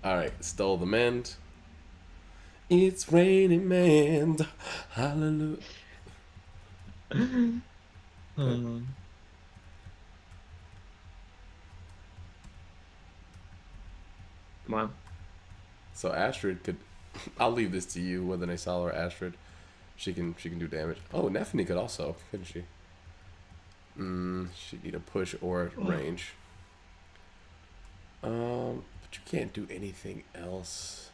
Alright, stole the mend. It's raining mend. Hallelujah. Come on. So Astrid could. I'll leave this to you, whether Naysala or Astrid. She can do damage. Oh, Nephany could also, couldn't she? She'd need a push or range. But you can't do anything else.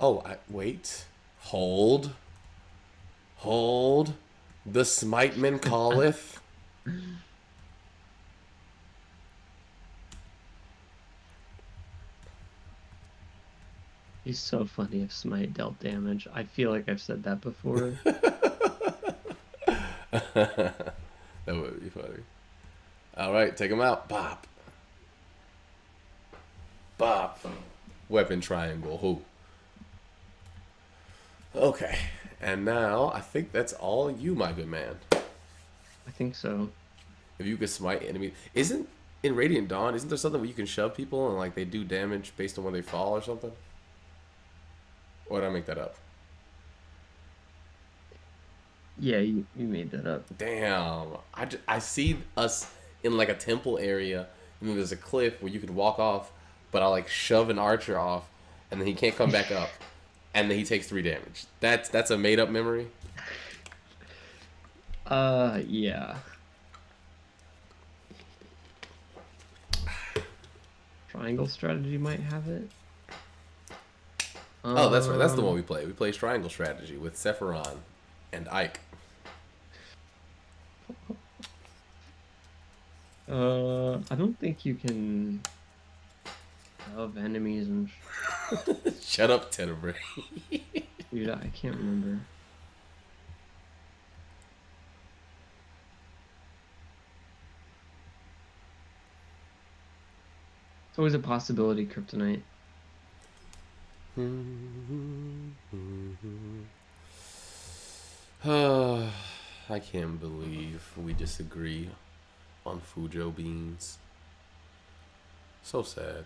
Oh, wait. Hold. The Smiteman calleth. He's so funny if Smite dealt damage. I feel like I've said that before. That would be funny. All right, take him out. Bop. Bop. Weapon triangle. Who? Okay. And now I think that's all you, my good man. I think so. If you could smite enemies, isn't in Radiant Dawn? Isn't there something where you can shove people and like they do damage based on where they fall or something? Or did I make that up? Yeah, you made that up. Damn. I see us in like a temple area, and then there's a cliff where you can walk off, but I like shove an archer off, and then he can't come back up, and then he takes 3 damage. That's a made up memory. Yeah. Triangle strategy might have it. Oh, that's right. That's the one we play. We play Triangle Strategy with Sephiron and Ike. I don't think you can shove enemies and Shut up, Tenebrae. dude, I can't remember. It's always a possibility, Kryptonite. I can't believe we disagree on Fujo beans. So sad.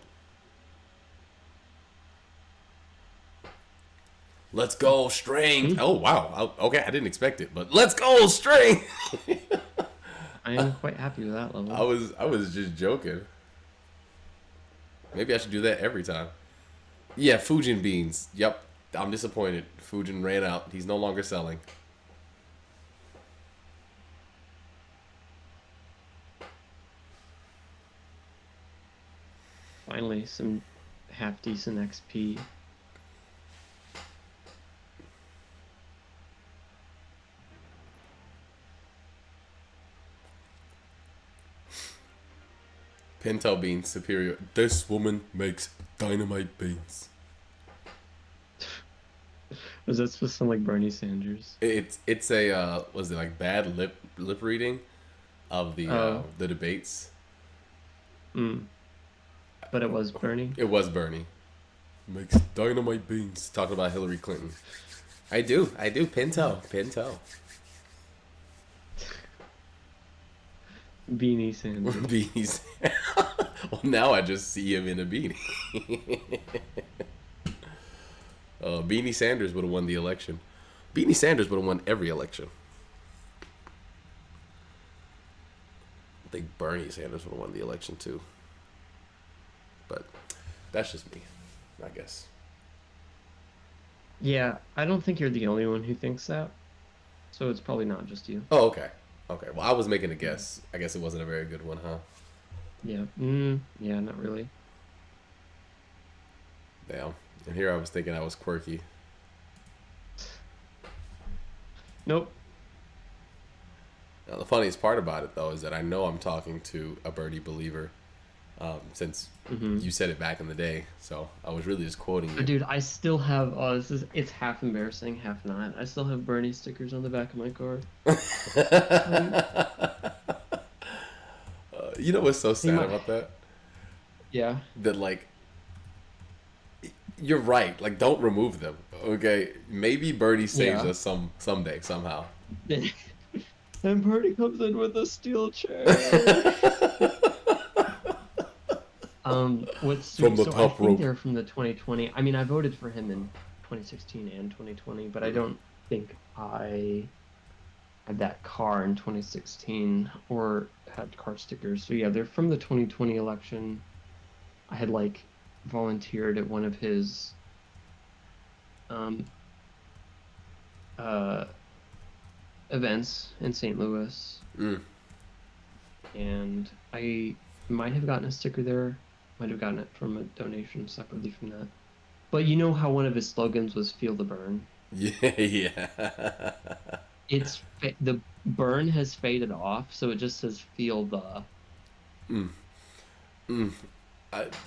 Let's go, string. Oh, wow. Okay, I didn't expect it, but let's go, string. I am quite happy with that level. I was just joking. Maybe I should do that every time. Yeah, Fujin beans. Yep, I'm disappointed. Fujin ran out. He's no longer selling. Finally, some half decent XP. Pinto beans superior. This woman makes dynamite beans. Was that supposed to sound like Bernie Sanders? It's a was it like bad lip reading of the debates? But it was Bernie. It was Bernie. Makes dynamite beans. Talking about Hillary Clinton. I do Pinto. Beanie Sanders. Beanies. Well, now I just see him in a beanie. Beanie Sanders would have won the election. Beanie Sanders would have won every election. I think Bernie Sanders would have won the election too. But that's just me, I guess. Yeah, I don't think you're the only one who thinks that. So it's probably not just you. Oh, okay. Okay. Well, I was making a guess. I guess it wasn't a very good one, huh? Yeah. Yeah, not really. Damn. And here I was thinking I was quirky. Nope. Now, the funniest part about it, though, is that I know I'm talking to a Bernie believer, since you said it back in the day. So I was really just quoting you. Dude, I still have. Oh, it's half embarrassing, half not. I still have Bernie stickers on the back of my car. You know what's so sad about that? Yeah. That, like, you're right. Like, don't remove them. Okay, maybe Bernie saves us someday, somehow. And Bernie comes in with a steel chair. What's From the so top I think rope. they're from the 2020. I mean, I voted for him in 2016 and 2020, but I don't think I had that car in 2016 or had car stickers. So yeah, they're from the 2020 election. I had like volunteered at one of his events in St. Louis. And I might have gotten a sticker there. Might have gotten it from a donation separately from that. But you know how one of his slogans was "Feel the burn." Yeah. The burn has faded off, so it just says "Feel the."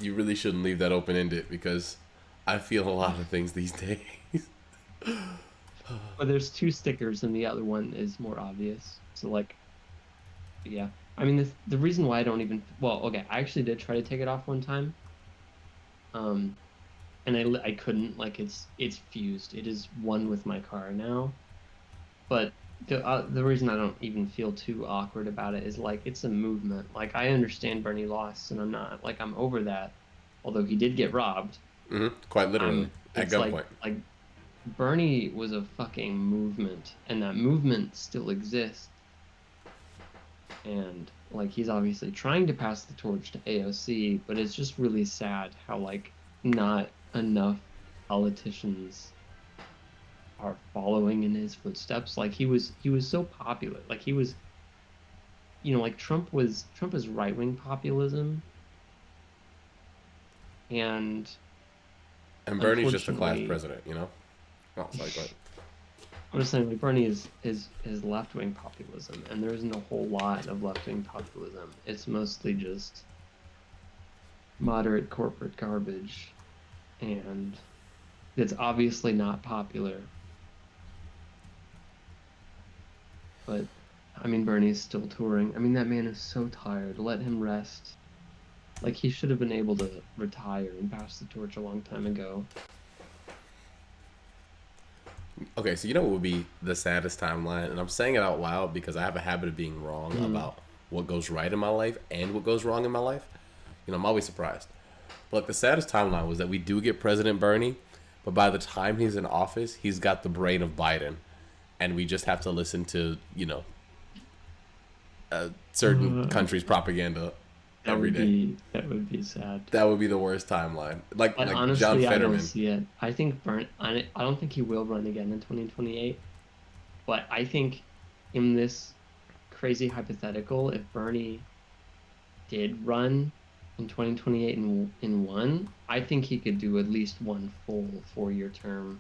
You really shouldn't leave that open-ended because I feel a lot of things these days. But there's two stickers, and the other one is more obvious. So like, yeah. I mean, the reason why I don't even well, okay, I actually did try to take it off one time. Um, and I couldn't. Like, it's fused. It is one with my car now. But the reason I don't even feel too awkward about it is like it's a movement. Like I understand Bernie lost, and I'm over that. Although he did get robbed, Quite literally I'm at it's gunpoint. like Bernie was a fucking movement, and that movement still exists. And like he's obviously trying to pass the torch to AOC, but it's just really sad how like not enough politicians are following in his footsteps. Like he was so popular. Like he was, like Trump is right-wing populism, and And Bernie's just a class unfortunately, president, you know? Oh, sorry, go ahead. I'm just saying like Bernie is left-wing populism, and there isn't a whole lot of left-wing populism. It's mostly just moderate corporate garbage, and it's obviously not popular. But I mean, Bernie's still touring. I mean, that man is so tired. Let him rest. Like he should have been able to retire and pass the torch a long time ago. Okay, so you know what would be the saddest timeline? And I'm saying it out loud because I have a habit of being wrong about what goes right in my life and what goes wrong in my life. I'm always surprised. But like the saddest timeline was that we do get President Bernie, but by the time he's in office, he's got the brain of Biden. And we just have to listen to, certain countries' propaganda every day. That would be sad. That would be the worst timeline. Like But like John honestly, I don't Fetterman. see it. I think I don't think he will run again in 2028. But I think in this crazy hypothetical, if Bernie did run in 2028 and won, I think he could do at least one full 4-year term.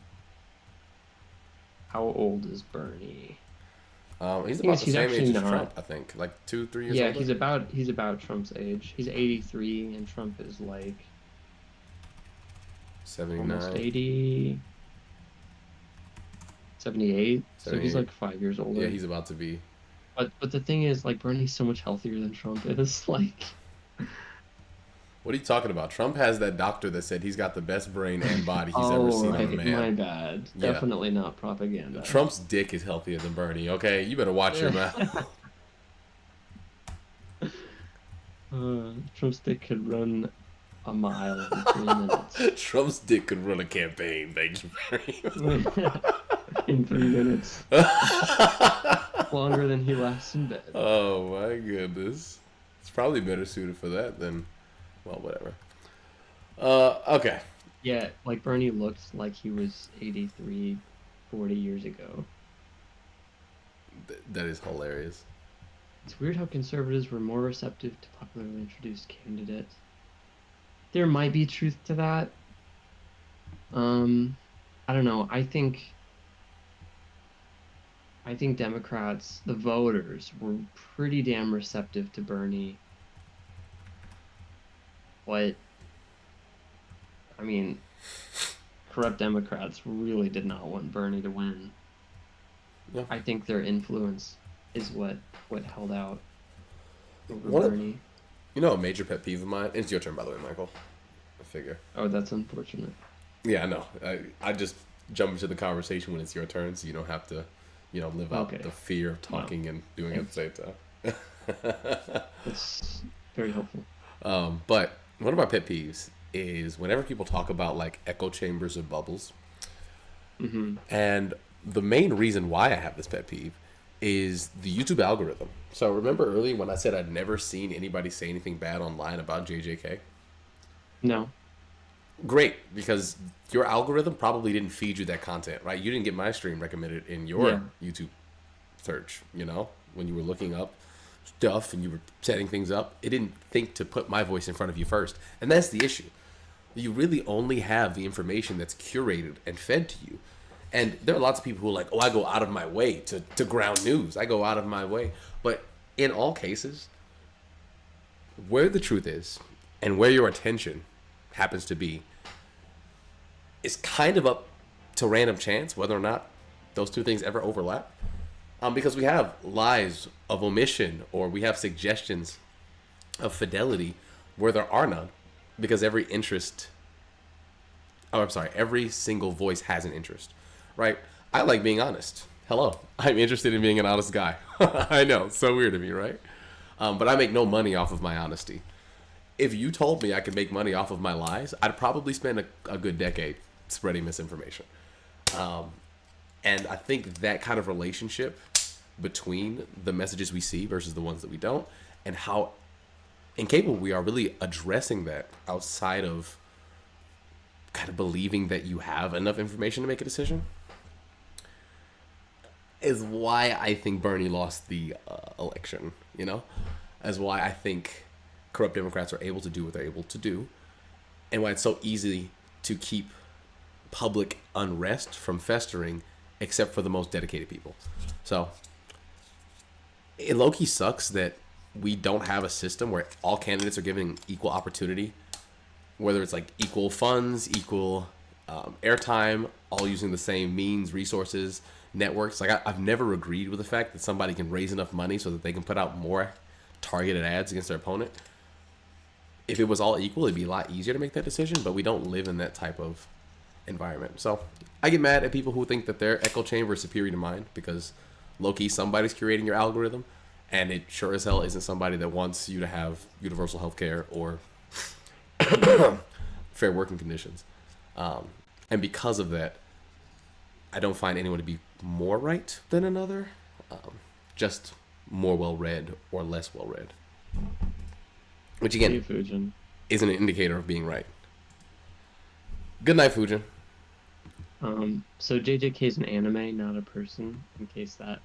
How old is Bernie? He's Thing about is, the he's same age actually as not. Trump, I think. Like 2-3 years Yeah, older. he's about Trump's age. He's 83, and Trump is like almost 79. 80, 78. So he's 78. like 5 years older. Yeah, he's about to be. But the thing is, like Bernie's so much healthier than Trump is. Like, What are you talking about? Trump has that doctor that said he's got the best brain and body he's ever oh seen right, on a man. my bad. Yeah. Definitely not propaganda. Trump's dick is healthier than Bernie, okay? You better watch your mouth. Trump's dick could run a mile in 3 minutes. Trump's dick could run a campaign, thank you very much. In 3 minutes. Longer than he lasts in bed. Oh my goodness. It's probably better suited for that than, well, whatever. Okay. Yeah, like Bernie looked like he was 83, 40 years ago. That is hilarious. It's weird how conservatives were more receptive to popularly introduced candidates. There might be truth to that. I don't know. I think Democrats, the voters, were pretty damn receptive to Bernie. But I mean, corrupt Democrats really did not want Bernie to win. Yeah. I think their influence is what held out over What a- Bernie. You know a major pet peeve of mine? It's your turn, by the way, Michael. I figure. Oh, that's unfortunate. Yeah, I know. I just jump into the conversation when it's your turn, so you don't have to, live out Okay. the fear of talking and doing it at the same time. That's very helpful. But one of my pet peeves is whenever people talk about like echo chambers or bubbles, and the main reason why I have this pet peeve is the YouTube algorithm. So remember earlier when I said I'd never seen anybody say anything bad online about JJK? No. Great, because your algorithm probably didn't feed you that content, right? You didn't get my stream recommended in your YouTube search, when you were looking up stuff and you were setting things up. It didn't think to put my voice in front of you first. And that's the issue. You really only have the information that's curated and fed to you. And there are lots of people who are like, oh, I go out of my way to ground news. I go out of my way. But in all cases, where the truth is and where your attention happens to be, it's kind of up to random chance whether or not those two things ever overlap. Because we have lies of omission or we have suggestions of fidelity where there are none. Because every single voice has an interest, right? I like being honest. Hello, I'm interested in being an honest guy. I know, it's so weird to me, right? But I make no money off of my honesty. If you told me I could make money off of my lies, I'd probably spend a good decade spreading misinformation. And I think that kind of relationship between the messages we see versus the ones that we don't, and how incapable we are really addressing that outside of kind of believing that you have enough information to make a decision, is why I think Bernie lost the election, you know? As why I think corrupt Democrats are able to do what they're able to do, and why it's so easy to keep public unrest from festering, except for the most dedicated people. So, it low-key sucks that we don't have a system where all candidates are given equal opportunity, whether it's like equal funds, equal airtime, all using the same means, resources, networks. Like I've never agreed with the fact that somebody can raise enough money so that they can put out more targeted ads against their opponent. If it was all equal, it'd be a lot easier to make that decision, but we don't live in that type of environment. So I get mad at people who think that their echo chamber is superior to mine, because low-key somebody's curating your algorithm, and it sure as hell isn't somebody that wants you to have universal health care or fair working conditions. And because of that, I don't find anyone to be more right than another, just more well-read or less well-read. Which, again, isn't an indicator of being right. Good night, Fujin. So JJK is an anime, not a person, in case that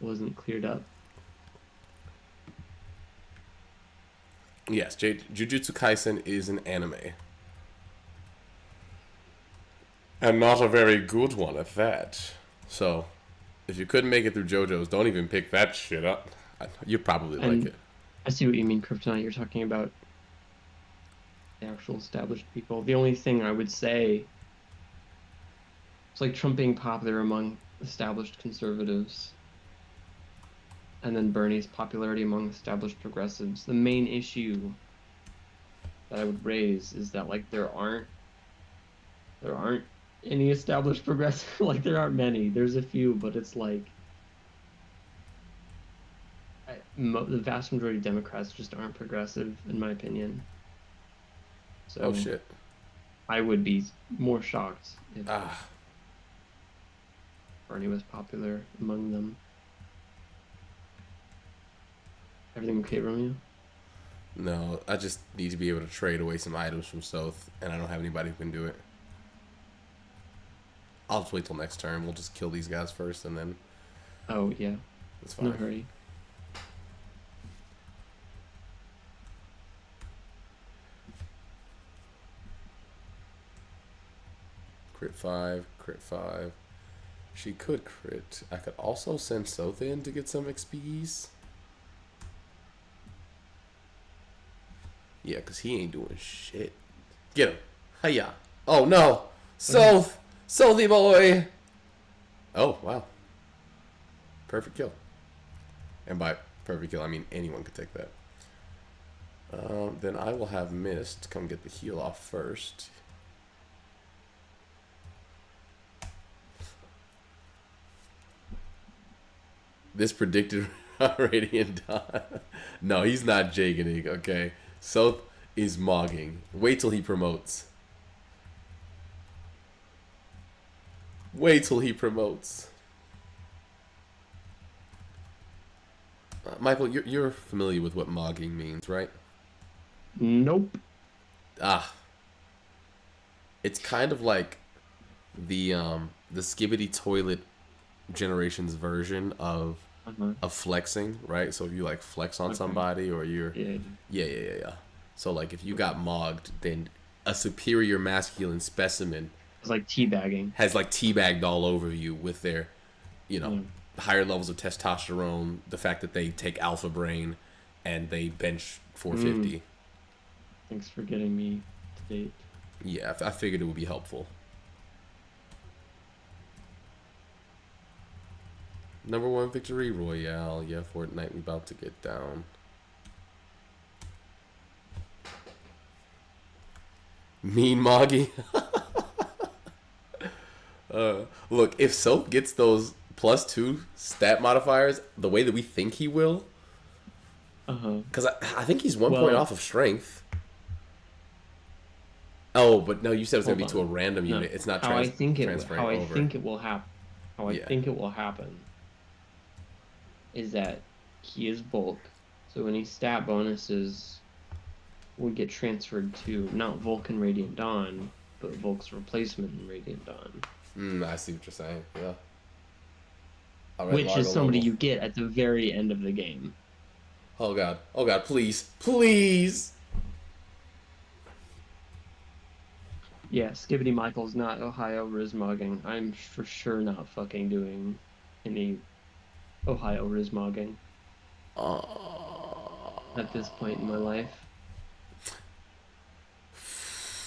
wasn't cleared up. Yes, Jujutsu Kaisen is an anime. And not a very good one at that. So, if you couldn't make it through JoJo's, don't even pick that shit up. You'd probably like it. I see what you mean, Kryptonite. You're talking about the actual established people. The only thing I would say, it's like Trump being popular among established conservatives, and then Bernie's popularity among established progressives. The main issue that I would raise is that, like, there aren't any established progressive. Like, there aren't many. There's a few, but it's like the vast majority of Democrats just aren't progressive, in my opinion. So oh shit! I would be more shocked if Bernie was popular among them. Everything okay, Romeo? No, I just need to be able to trade away some items from South, and I don't have anybody who can do it. I'll just wait till next turn. We'll just kill these guys first, and then... Oh, yeah. That's fine. No hurry. Crit 5, crit 5. She could crit. I could also send South in to get some XPs. Yeah, because he ain't doing shit. Get him. Hiya. Oh, no. South. Southy boy. Oh, wow. Perfect kill. And by perfect kill, I mean anyone could take that. Then I will have Mist come get the heal off first. This predicted Radiant Dawn. No, he's not Jagening, okay? South is mogging. Wait till he promotes. Wait till he promotes. Michael, you're familiar with what mogging means, right? Nope. It's kind of like the Skibbity Toilet generation's version of flexing, right? So if you like flex on somebody, or you're yeah. So like if you got mogged, then a superior masculine specimen it's like teabagging. Has like teabagged all over you with their, higher levels of testosterone, the fact that they take alpha brain and they bench 450. Thanks for getting me to date. Yeah, I figured it would be helpful. Number 1 victory royale. Yeah, Fortnite, we about to get down. Mean Moggy. Look, if Soap gets those +2 stat modifiers the way that we think he will, because I think he's 1 point Well, off of strength. Oh, but no, you said it's gonna hold be to a on. random No, unit. It's not how I think it transferring how I over. think it will happen. How I Yeah. think it will happen is that he is bulk, so any stat bonuses would get transferred to not Vulcan Radiant Dawn, but Volk's replacement in Radiant Dawn, I see what you're saying. Yeah. All right, which is Largo somebody level. you get at the very end of the game. Oh god. Oh god. Please. Please. Yeah, Skibbity Michael's not Ohio Rizmogging. I'm for sure not fucking doing any Ohio Rizmogging at this point in my life.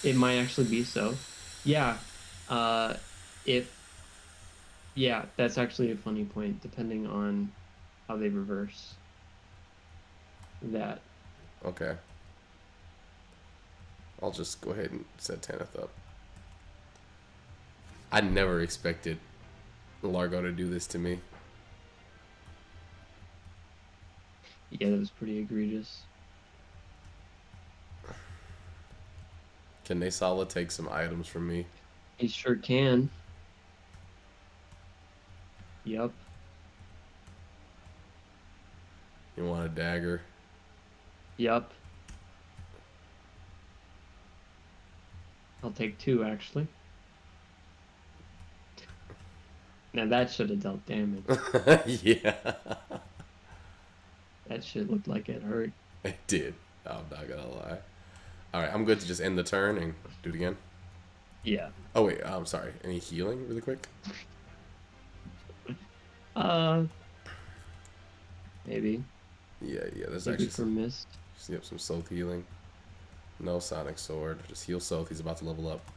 It might actually be so. Yeah. If yeah, that's actually a funny point, depending on how they reverse that. Okay. I'll just go ahead and set Tanith up. I never expected Largo to do this to me. Yeah, that was pretty egregious. Can Nasala take some items from me? He sure can. Yep. You want a dagger? Yep. I'll take 2, actually. Now that should have dealt damage. Yeah. That shit looked like it hurt. It did. I'm not gonna lie. Alright, I'm good to just end the turn and do it again. Yeah. Oh wait, I'm sorry. Any healing really quick? Maybe. Yeah, there's Maybe actually for mist. some Soth healing. No Sonic Sword. Just heal Soth. He's about to level up.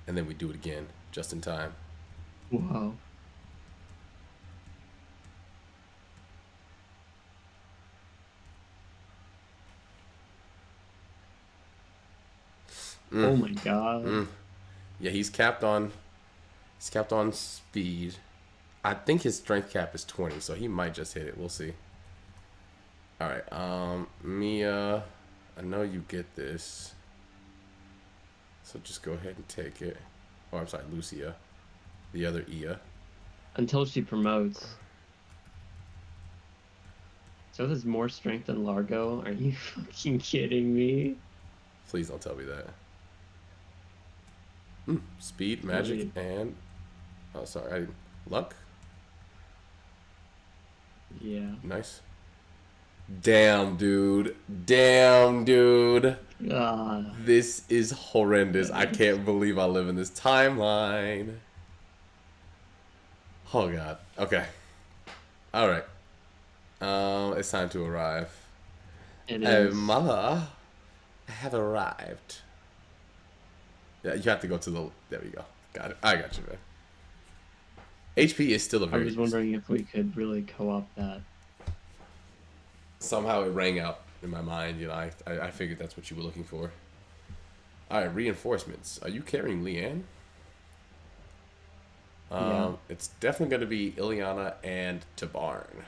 And then we do it again, just in time. Wow. Oh my god. Yeah, he's capped on speed. I think his strength cap is 20, so he might just hit it. We'll see. Alright, Mia, I know you get this. So just go ahead and take it. Oh, I'm sorry, Lucia. The other Ia. Until she promotes. So there's more strength than Largo? Are you fucking kidding me? Please don't tell me that. Speed, magic, and... Oh, sorry. Luck? Yeah. Nice. Damn, dude. Damn, dude. This is horrendous. I can't believe I live in this timeline. Oh, God. Okay. All right. It's time to arrive. It is. Mother, I have arrived. Yeah, you have to go to the... There we go. Got it. I got you, man. HP is still a very... I was wondering if we could really co-op that. Somehow it rang out in my mind. You know, I figured that's what you were looking for. All right, reinforcements. Are you carrying Leanne? Yeah. It's definitely going to be Ileana and Tabarn.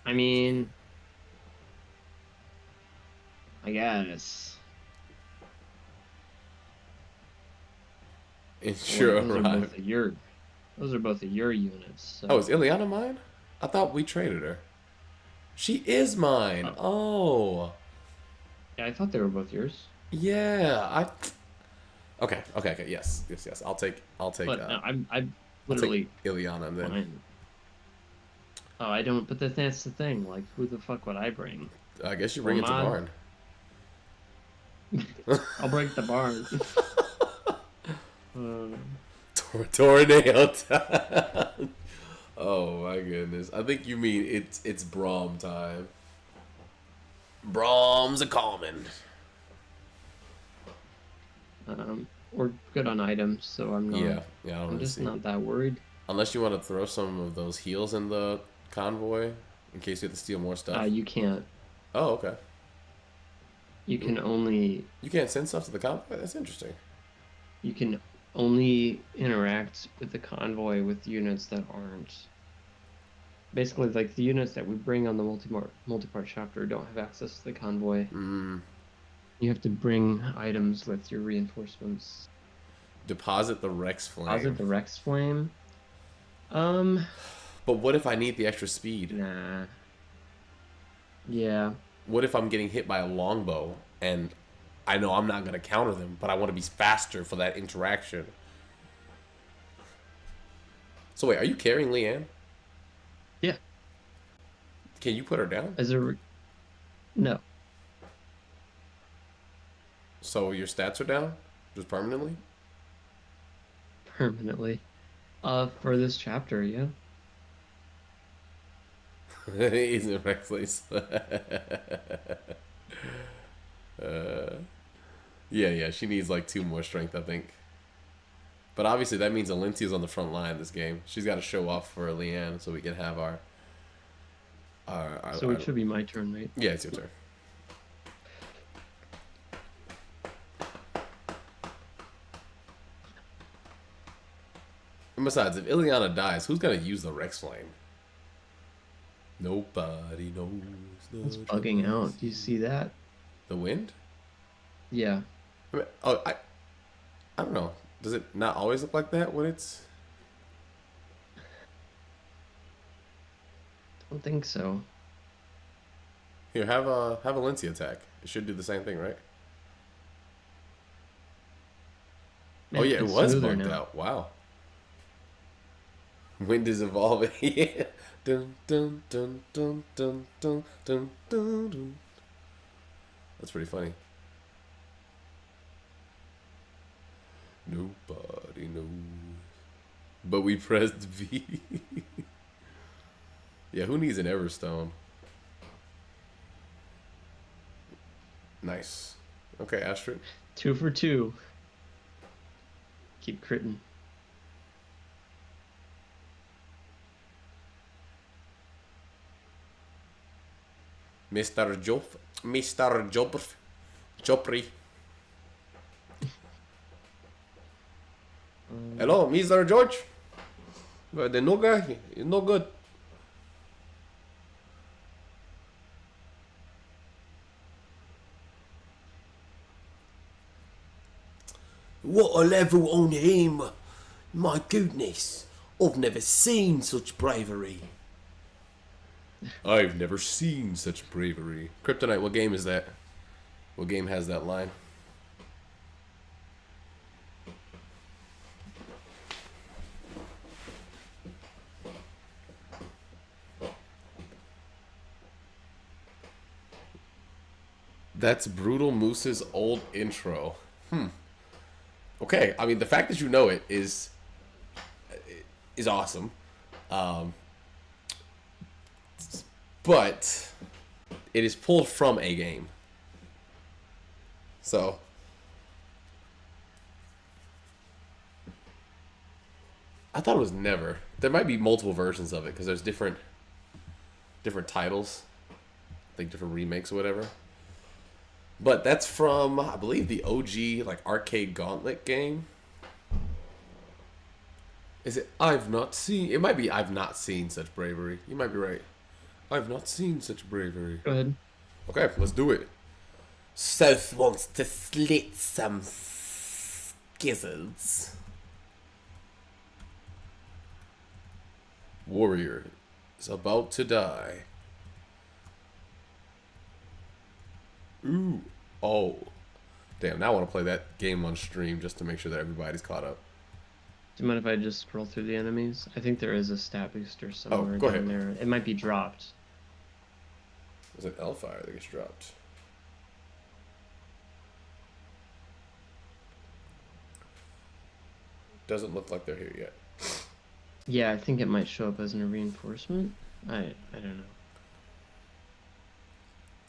I mean... I guess. Ensure Those are arrive. both of your... Those are both of your units. So. Oh, is Ileana mine? I thought we traded her. She is mine. Oh. Yeah, I thought they were both yours. Yeah. Okay. Yes. I'll take. But no, I'm literally I'll take Ileana and then. fine. Oh, I don't. But that's the thing. Like, who the fuck would I bring? I guess you bring it to Barn. I'll break the barn. Tornado time. Oh my goodness. I think you mean it's Braum time. Brahms a common. We're good on items, so I'm not. Yeah, I don't I'm really just see. not that worried. Unless you want to throw some of those heals in the convoy in case you have to steal more stuff. You can't. Oh, okay. You can only. You can't send stuff to the convoy? That's interesting. You can only interact with the convoy with units that aren't. Basically, like the units that we bring on the multi-part chapter don't have access to the convoy. You have to bring items with your reinforcements. Deposit the Rex Flame. Deposit the Rex Flame. But what if I need the extra speed? Nah. Yeah. What if I'm getting hit by a longbow and I know I'm not going to counter them, but I want to be faster for that interaction? So wait, are you carrying Leanne? Yeah. Can you put her down? No. So your stats are down? Just permanently? Permanently. For this chapter, yeah. He's in Rex place. Yeah, she needs like 2 more strength, I think. But obviously that means Alencia's on the front line this game. She's got to show off for Leanne so we can have our So it should be my turn, right? Yeah, it's your turn. And besides, if Ileana dies, who's gonna use the Rex Flame? Nobody knows. It's bugging out. Do you see that? The wind? Yeah. I mean, I don't know. Does it not always look like that when it's? Don't think so. Here, have Valencia attack. It should do the same thing, right? Man, Oh yeah, it it's was smoother bugged now. out. Wow. Wind is evolving. Yeah. Dun, dun, dun, dun, dun, dun, dun, dun, dun. That's pretty funny. Nobody knows. But we pressed V. Yeah, who needs an Everstone? Nice. Okay, Astrid. 2 for 2. Keep critting. Mr. Jopri. Hello, Mr. George. But the no guy is no good. What a level on him! My goodness, I've never seen such bravery. I've never seen such bravery. Kryptonite, what game is that? What game has that line? That's Brutal Moose's old intro. Okay, I mean, the fact that you know it is awesome. But it is pulled from a game. So I thought it was never. There might be multiple versions of it because there's different titles, like different remakes or whatever. But that's from, I believe, the OG like arcade Gauntlet game. Is it? I've not seen. It might be. I've not seen such bravery. You might be right. I've not seen such bravery. Go ahead. Okay, let's do it. South wants to slit some gizzards. Warrior is about to die. Ooh. Oh. Damn, now I want to play that game on stream just to make sure that everybody's caught up. Do you mind if I just scroll through the enemies? I think there is a stat booster somewhere go down ahead. there. It might be dropped. There's an L-Fire that gets dropped. Doesn't look like they're here yet. Yeah, I think it might show up as a reinforcement. I don't know.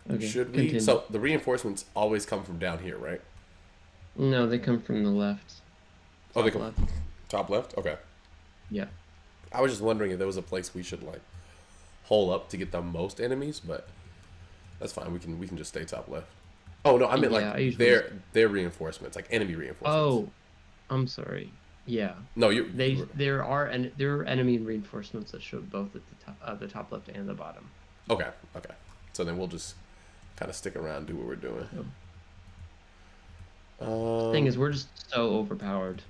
Okay, Should we? continue. So the reinforcements always come from down here, right? No, they come from the left, Oh, they top come left. top left. Okay. Yeah. I was just wondering if there was a place we should like hole up to get the most enemies, but that's fine. We can just stay top left. Oh no, I meant Yeah, like I usually. their reinforcements, like enemy reinforcements. Oh, I'm sorry. Yeah. No, you were There are enemy reinforcements that show both at the top left and the bottom. okay. Okay. So then we'll just kind of stick around, do what we're doing. So, thing Um, is, we're just so overpowered.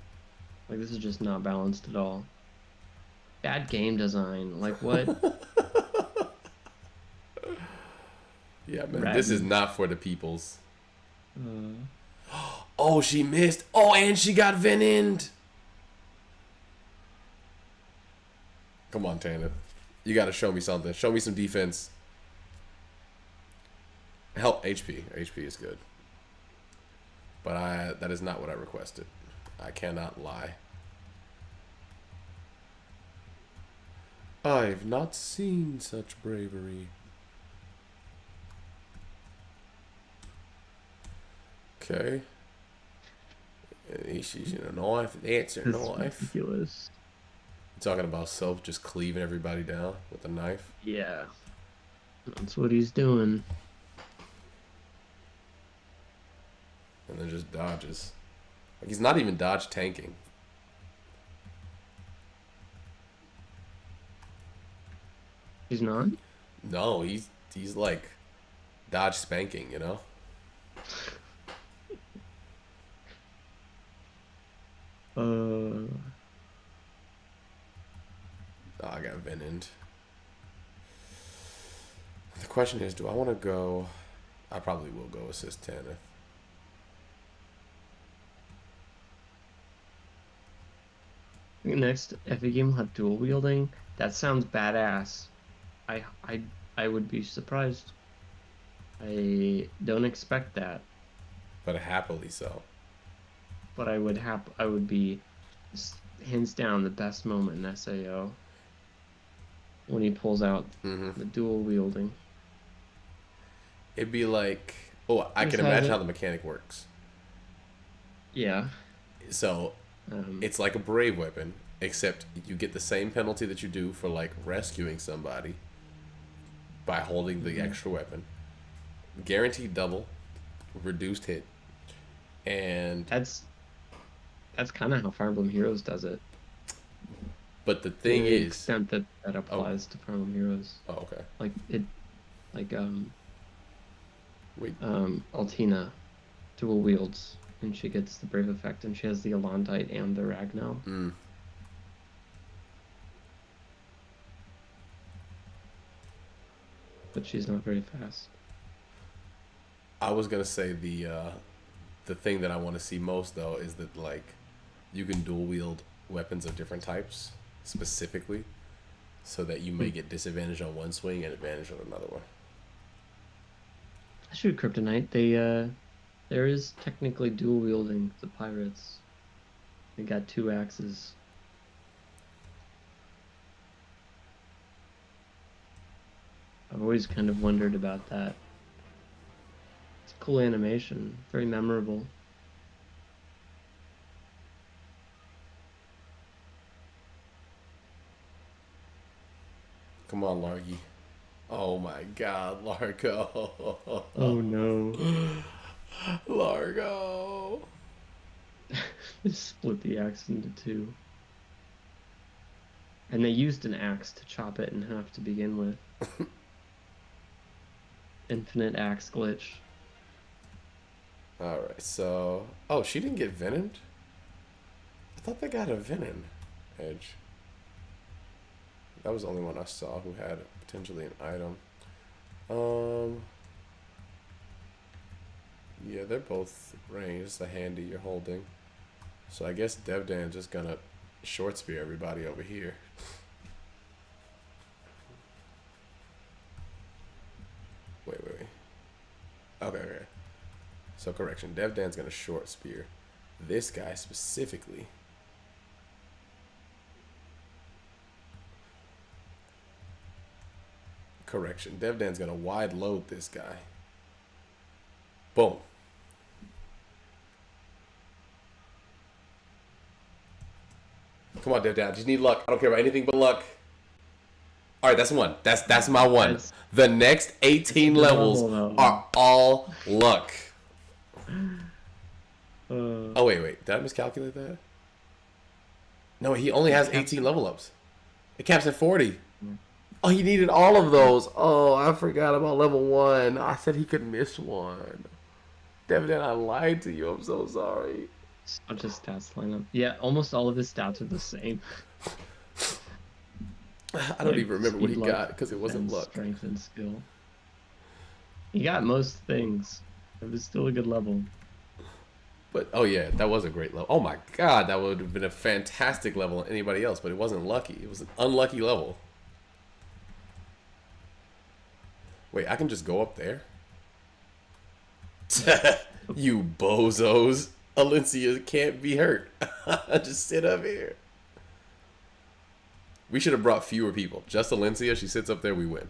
Like this is just not balanced at all. Bad game design. Like what? yeah, man, this is Raggy. not for the peoples. Uh, Oh, she missed. Oh, and she got venomed. Come on, Tanner. You got to show me something. Show me some defense. Help HP. HP is good. But that is not what I requested. I cannot lie. I've not seen such bravery. Okay. She's using a knife. That's her this is knife. ridiculous. Talking about Soap just cleaving everybody down with a knife. Yeah. That's what he's doing. And then just dodges. Like he's not even dodge tanking. He's not? No, he's like dodge spanking, you know? Uh, Oh, I got venomed. The question is, do I want to go? I probably will go assist Tanner. Next FA game will have dual wielding. That sounds badass. I I I would be surprised. I don't expect that, But happily so. but I would be hands down the best moment in SAO when he pulls out Mm-hmm. the dual wielding. It'd be like, oh, I Just can has imagine it. how the mechanic works. Yeah. So Um, it's like a brave weapon, except you get the same penalty that you do for like rescuing somebody by holding the extra weapon. Guaranteed double, reduced hit, and that's kind of how Fire Emblem Heroes does it. but the To thing the is, extent that that applies to Fire Emblem Heroes, oh okay, like it, like wait, Altina dual wields, and she gets the Brave effect, and she has the Alondite and the Ragnar. mm, But she's not very fast. I was gonna say the thing that I want to see most though is that like you can dual wield weapons of different types specifically, so that you may get disadvantage on one swing and advantage on another one. I shoot Kryptonite. There is technically dual wielding the pirates. They got two axes. I've always kind of wondered about that. It's a cool animation, very memorable. Come on, Largy. Oh my God, Largo. Oh no. Largo. They split the axe into two. And they used an axe to chop it in half to begin with. Infinite axe glitch. All right, so oh, she didn't get venomed. I thought they got a venom edge. That was the only one I saw who had potentially an item. Yeah, they're both ranged. It's a handy you're holding. So I guess Devdan's just gonna short spear everybody over here. Wait. Okay. So correction, Devdan's gonna short spear this guy specifically. Correction, Devdan's gonna wide load this guy Boom. Come on, Devdan. Just need luck. I don't care about anything but luck. All right, that's one. That's my one. The next 18 levels are all luck. Oh, wait. Did I miscalculate that? No, he only has 18 level ups. It caps at 40. Oh, he needed all of those. Oh, I forgot about level 1. I said he could miss one. Devdan, I lied to you. I'm so sorry. Such a stats lineup. Yeah, almost all of his stats are the same. I don't even remember what he got because it wasn't luck. Strength and skill. He got most things. It was still a good level. But, oh yeah, that was a great level. Oh my god, that would have been a fantastic level on anybody else, but it wasn't lucky. It was an unlucky level. Wait, I can just go up there? You bozos. Alencia can't be hurt. Just sit up here. We should have brought fewer people. Just Alencia, she sits up there, we win.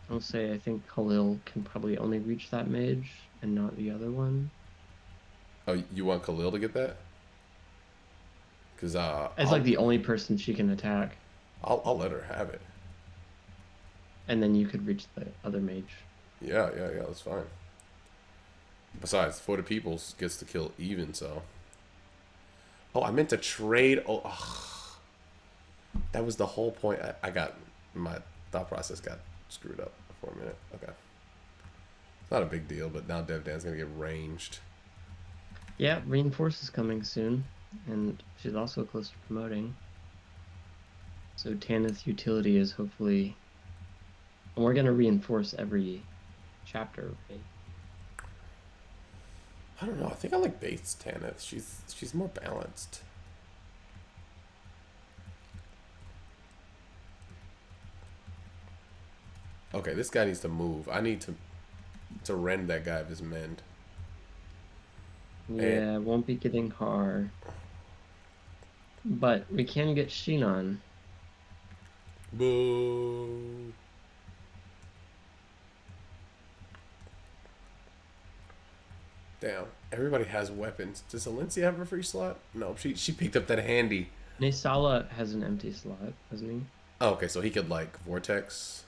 I'll say I think Khalil can probably only reach that mage and not the other one. Oh, you want Khalil to get that? Because it's like the only person she can attack. I'll let her have it. And then you could reach the other mage. Yeah, that's fine. Besides, For the Peoples gets to kill even, so. Oh, I meant to trade. Oh, ugh. That was the whole point. I got, my thought process got screwed up for a minute. Okay. It's not a big deal, but now Devdan's going to get ranged. Yeah, Reinforce is coming soon, and she's also close to promoting. So Tanith's utility is hopefully... And we're going to reinforce every chapter, right? I don't know. I think I like Bates Tanith. She's more balanced. Okay, this guy needs to move. I need to rend that guy of his mend. Yeah, won't be getting Har. But we can get Shinon. Boo. Damn, everybody has weapons. Does Alencia have a free slot? No, she picked up that handy. Nisala has an empty slot, doesn't he? Oh, okay, so he could like Vortex.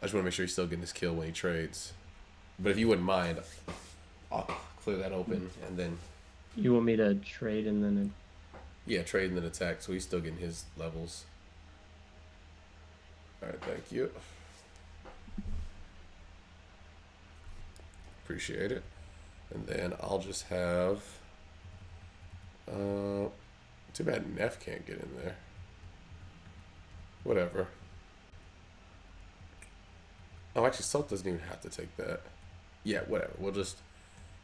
I just want to make sure he's still getting his kill when he trades. But if you wouldn't mind, I'll clear that open and then... You want me to trade and then... Yeah, trade and then attack, so he's still getting his levels. Alright, thank you. Appreciate it. And then I'll just have... too bad Neff can't get in there. Whatever. Oh, actually, Salt doesn't even have to take that. Yeah, whatever. We'll just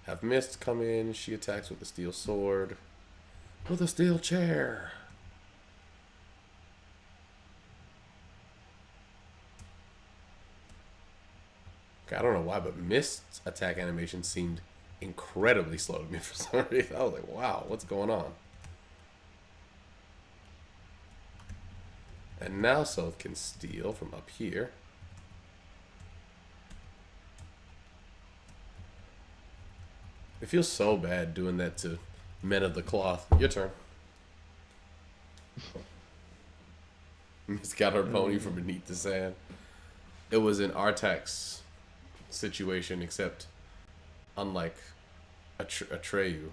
have Mist come in. She attacks with the steel sword. With a steel chair. Okay, I don't know why, but Mist's attack animation seemed incredibly slow to me for some reason. I was like, wow, what's going on? And now Salt can steal from up here. It feels so bad doing that to men of the cloth. Your turn. Miss got her pony from beneath the sand. It was an Artax situation, except unlike Atreyu,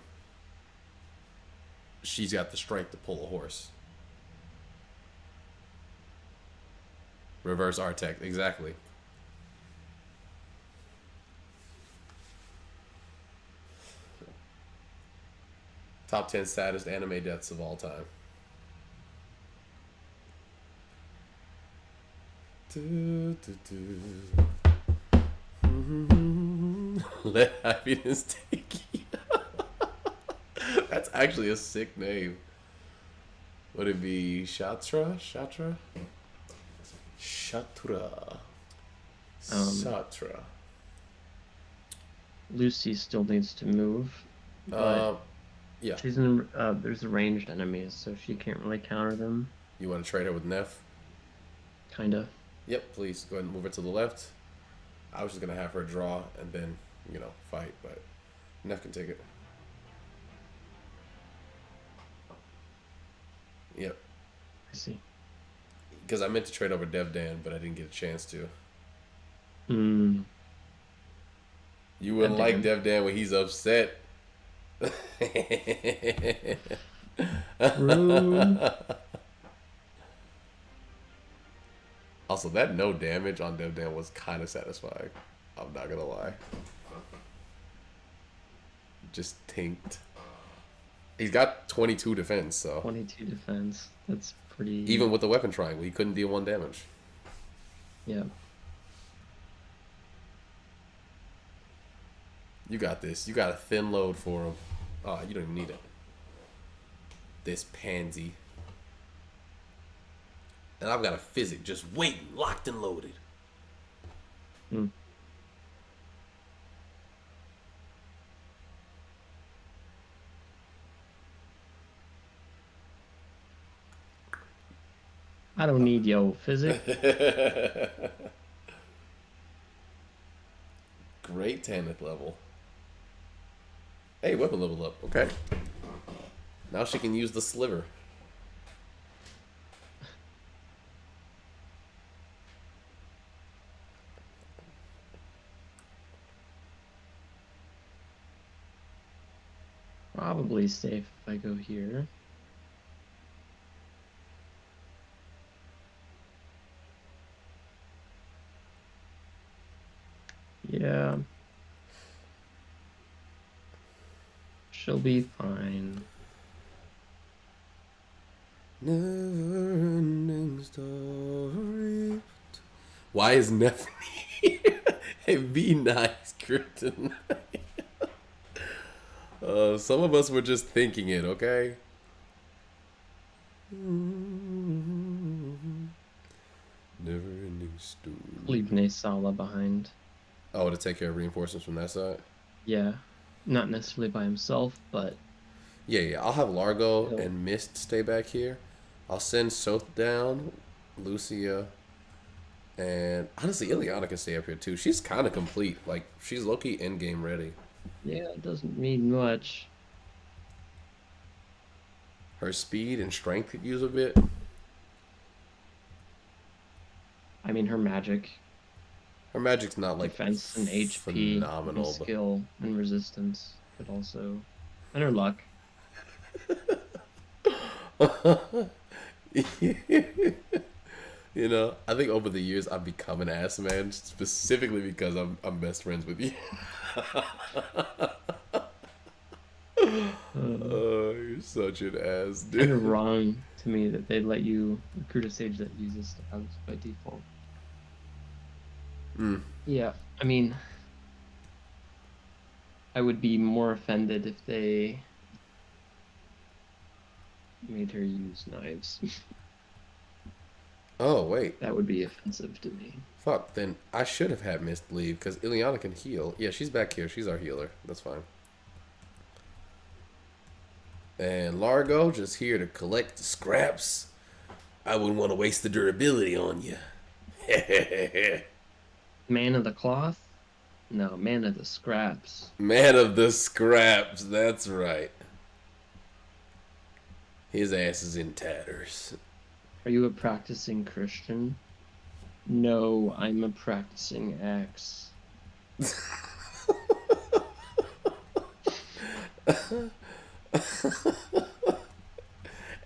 she's got the strength to pull a horse. Reverse Artax, exactly. Top 10 saddest anime deaths of all time. Let happiness take you. That's actually a sick name. Would it be Shatra? Shatra? Shatra. Shatra. Lucy still needs to move. But yeah. She's in. There's ranged enemies, so she can't really counter them. You want to trade her with Neff? Kinda. Yep, please go ahead and move her to the left. I was just gonna have her draw and then, fight, but Neff can take it. Yep. I see. Because I meant to trade over Devdan, but I didn't get a chance to. Hmm. You wouldn't like Devdan. Devdan when he's upset. True. Also, that no damage on Devdan was kind of satisfying. I'm not gonna lie. Just tinked. He's got 22 defense, so 22 defense. That's pretty. even with the weapon triangle, he couldn't deal 1 damage. Yeah. You got this. You got a thin load for him. Oh, you don't even need it. This pansy. And I've got a physic just waiting, locked and loaded. Hmm. I don't need yo physics. Great Tanith level. Hey, weapon level up. Okay. Now she can use the sliver. Probably safe if I go here. Yeah. She'll be fine. Never ending story. Why is Neff here? Hey, be nice, Krypton. Some of us were just thinking it, okay? Never ending story. Leave Nesala behind. Oh, to take care of reinforcements from that side? Yeah. Not necessarily by himself, but Yeah. I'll have Largo He'll- and Mist stay back here. I'll send Soth down, Lucia, and honestly, Ileana can stay up here too. She's kind of complete. Like, she's low-key end-game ready. yeah, it doesn't mean much. Her speed and strength could use a bit. I mean, her magic, Her magic's not like defense, and HP, phenomenal, and skill, and resistance, but also, and her luck. but I think over the years I've become an ass man specifically because I'm best friends with you. You're such an ass, Kind dude. of wrong to me that they let you recruit a sage that uses stabs by default. Mm. Yeah, I mean, I would be more offended if they made her use knives. Oh wait, That would be offensive to me. fuck. Then I should have had Mist leave because Ileana can heal. Yeah, she's back here. She's our healer. That's fine. And Largo just here to collect the scraps. I wouldn't want to waste the durability on you. Man of the cloth? No, man of the scraps. Man of the scraps. That's right. His ass is in tatters. Are you a practicing Christian? No, I'm a practicing axe.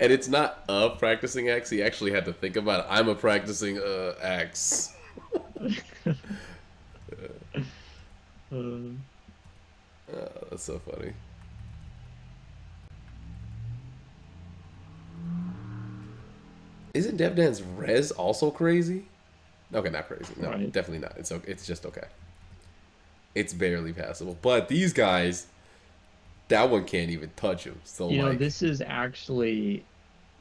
And it's not a practicing axe. He actually had to think about it. I'm a practicing axe. That's so funny. Isn't Devdan's res also crazy? Okay, not crazy. No, Right. definitely not. It's okay. It's just okay. It's barely passable. But these guys, that one can't even touch him. So You know, like, this is actually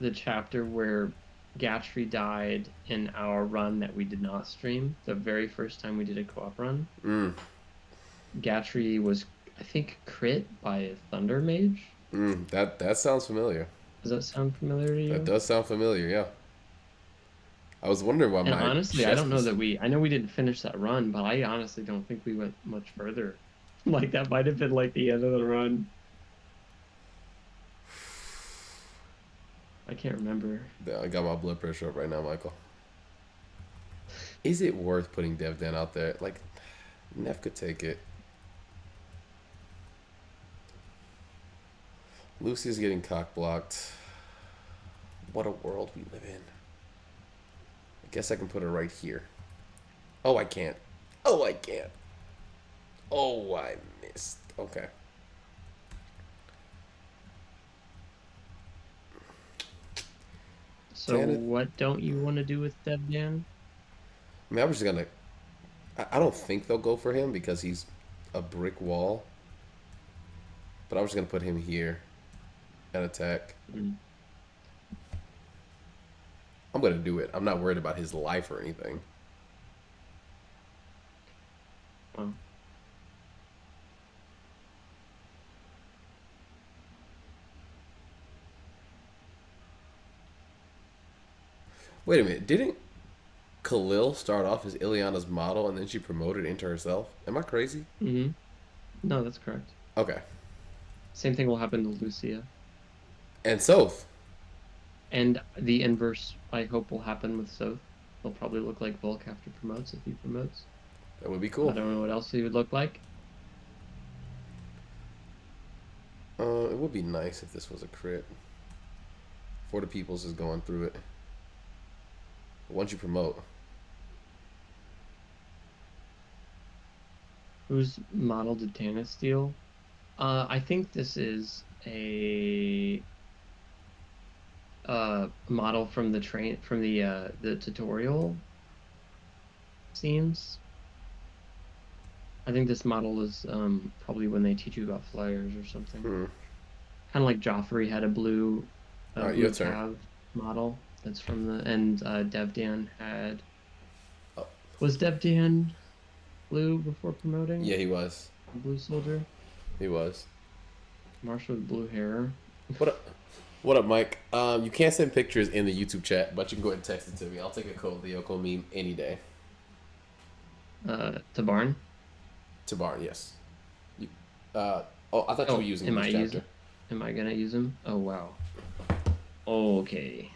the chapter where Gatry died in our run that we did not stream. The very first time we did a co-op run. Gatry was, I think, crit by a Thunder Mage. that sounds familiar. Does that sound familiar to you? That does sound familiar. Yeah. I was wondering why And my honestly, I chest don't know was. that I know we didn't finish that run, but I honestly don't think we went much further. Like that might have been like the end of the run. I can't remember. I got my blood pressure up right now, Michael. Is it worth putting Devdan out there? Like, Neff could take it. Lucy's getting cock blocked. What a world we live in. I guess I can put her right here. Oh, I can't. Oh, I can't. Oh, I missed. Okay. So what don't you want to do with Devdan? I mean, I'm just gonna. I don't think they'll go for him because he's a brick wall. But I'm just gonna put him here and attack. Mm. I'm gonna do it. I'm not worried about his life or anything. Well, Wait a minute. Didn't Khalil start off as Ileana's model and then she promoted into herself? Am I crazy? mm-hmm. No, that's correct. Okay. Same thing will happen to Lucia. And Soph. And the inverse, I hope, will happen with Soph. He'll probably look like Volk after promotes if he promotes. That would be cool. I don't know what else he would look like. It would be nice if this was a crit. For the Peoples is going through it. But once you promote. Whose model did Tannis steal? I think this is a model from the tutorial scenes. I think this model is probably when they teach you about flyers or something. Kind of like Joffrey had a blue cav model. That's from the Devdan had. Oh. Was Devdan blue before promoting? Yeah, he was. A blue soldier. He was. Marshall with blue hair. What up? What up, Mike? You can't send pictures in the YouTube chat, but you can go ahead and text it to me. I'll take a Code Lyoko meme any day. To Barn? To Barn, yes. I thought you were using him this chapter. Am I gonna use him? Oh, wow. Okay.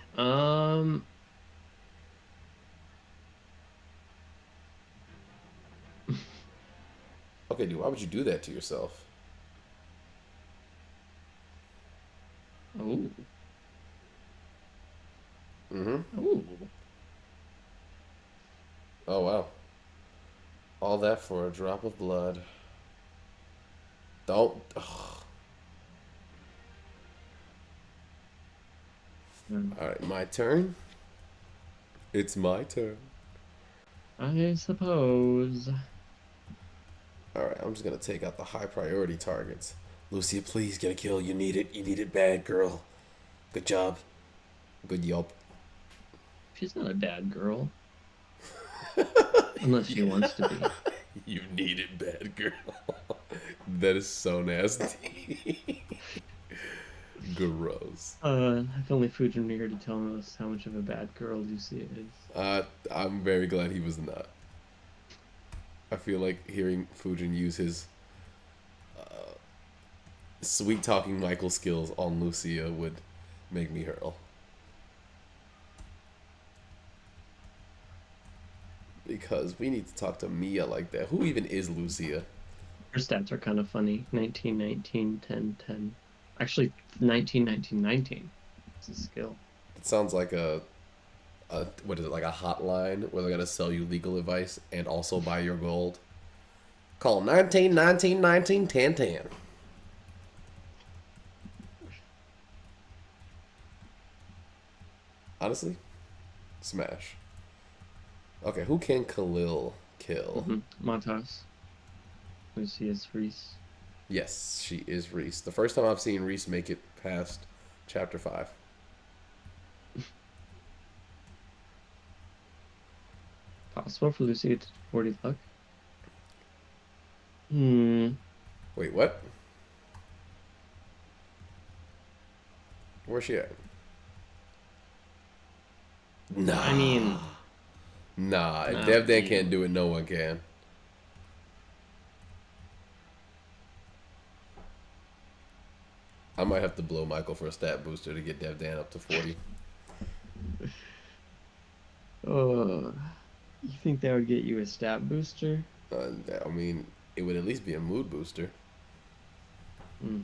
Okay, dude, why would you do that to yourself? Oh. Mm-hmm. Oh. Oh, wow. All that for a drop of blood. Don't... Ugh. Alright, my turn. It's my turn. I suppose. Alright, I'm just gonna take out the high priority targets. Lucia, please get a kill. You need it. You need it bad, girl. Good job. Good yelp. She's not a bad girl. Unless she wants to be. You need it bad, girl. That is so nasty. Gross. If only Fujin were here to tell us how much of a bad girl Lucia is. I'm very glad he was not. I feel like hearing Fujin use his sweet talking Michael skills on Lucia would make me hurl. Because we need to talk to Mia like that. Who even is Lucia? Her stats are kind of funny. 19, 19, 10, 10. Actually, 19, 19, 19. It's a skill. It sounds like a what is it, like a hotline where they're going to sell you legal advice and also buy your gold? Call 19, 19, 19, 10, 10. Honestly, smash. Okay, who can Khalil kill? Montas. Lucy is Reese. Yes, she is Reese. The first time I've seen Reese make it past chapter 5. Possible for Lucy to get to 40 luck? Wait, what? Where's she at? Nah. I mean, Nah, if Not Devdan you. can't do it, no one can. I might have to blow Michael for a stat booster to get Devdan up to 40. Oh, you think that would get you a stat booster? I mean, it would at least be a mood booster. Hmm.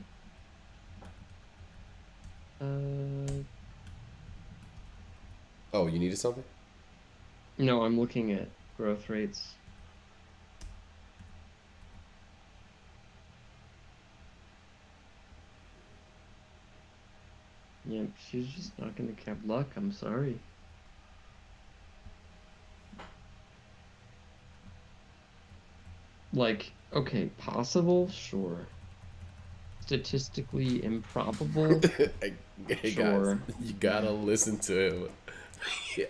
Uh, Oh, you needed something? no, I'm looking at growth rates. Yep, she's just not gonna cap luck. I'm sorry. Like, okay, possible, sure. Statistically improbable, Hey guys, sure. you gotta listen to him.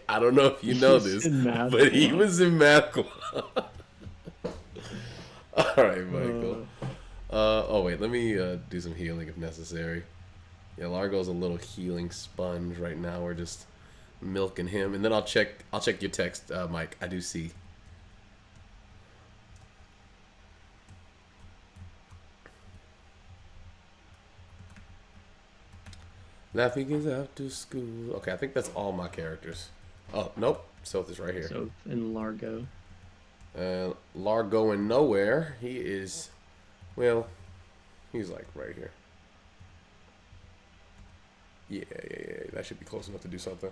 I don't know if you know He's this, in math but he club. was in math club. All right, Michael. Uh, Oh wait, let me do some healing if necessary. Yeah, Largo's a little healing sponge right now. We're just milking him, and then I'll check. I'll check your text, Mike. I do see. Laughing is after school. Okay, I think that's all my characters. Oh nope, Sylph is right here. so in Largo. Largo and nowhere. He is, well, he's like right here. Yeah. That should be close enough to do something.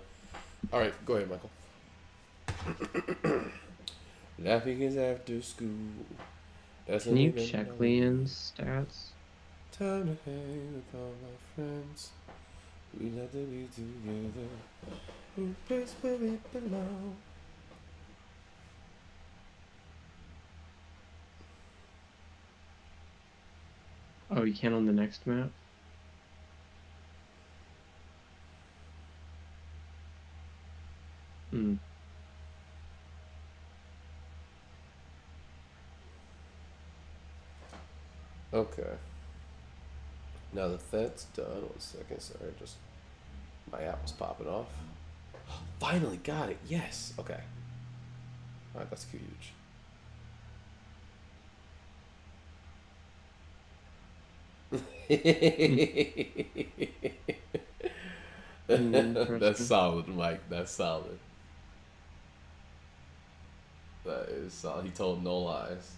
All right, go ahead, Michael. Laughing is after school. That's Can you check Leon's stats? time to hang with all my friends. We like to be together. In a place where we belong. Oh, you can on the next map? Hmm. Okay. Now that that's done, 1 second, sorry, just my app was popping off. Finally got it, yes. Okay. Alright, that's huge. That's solid, Mike. That's solid. That is solid. He told no lies.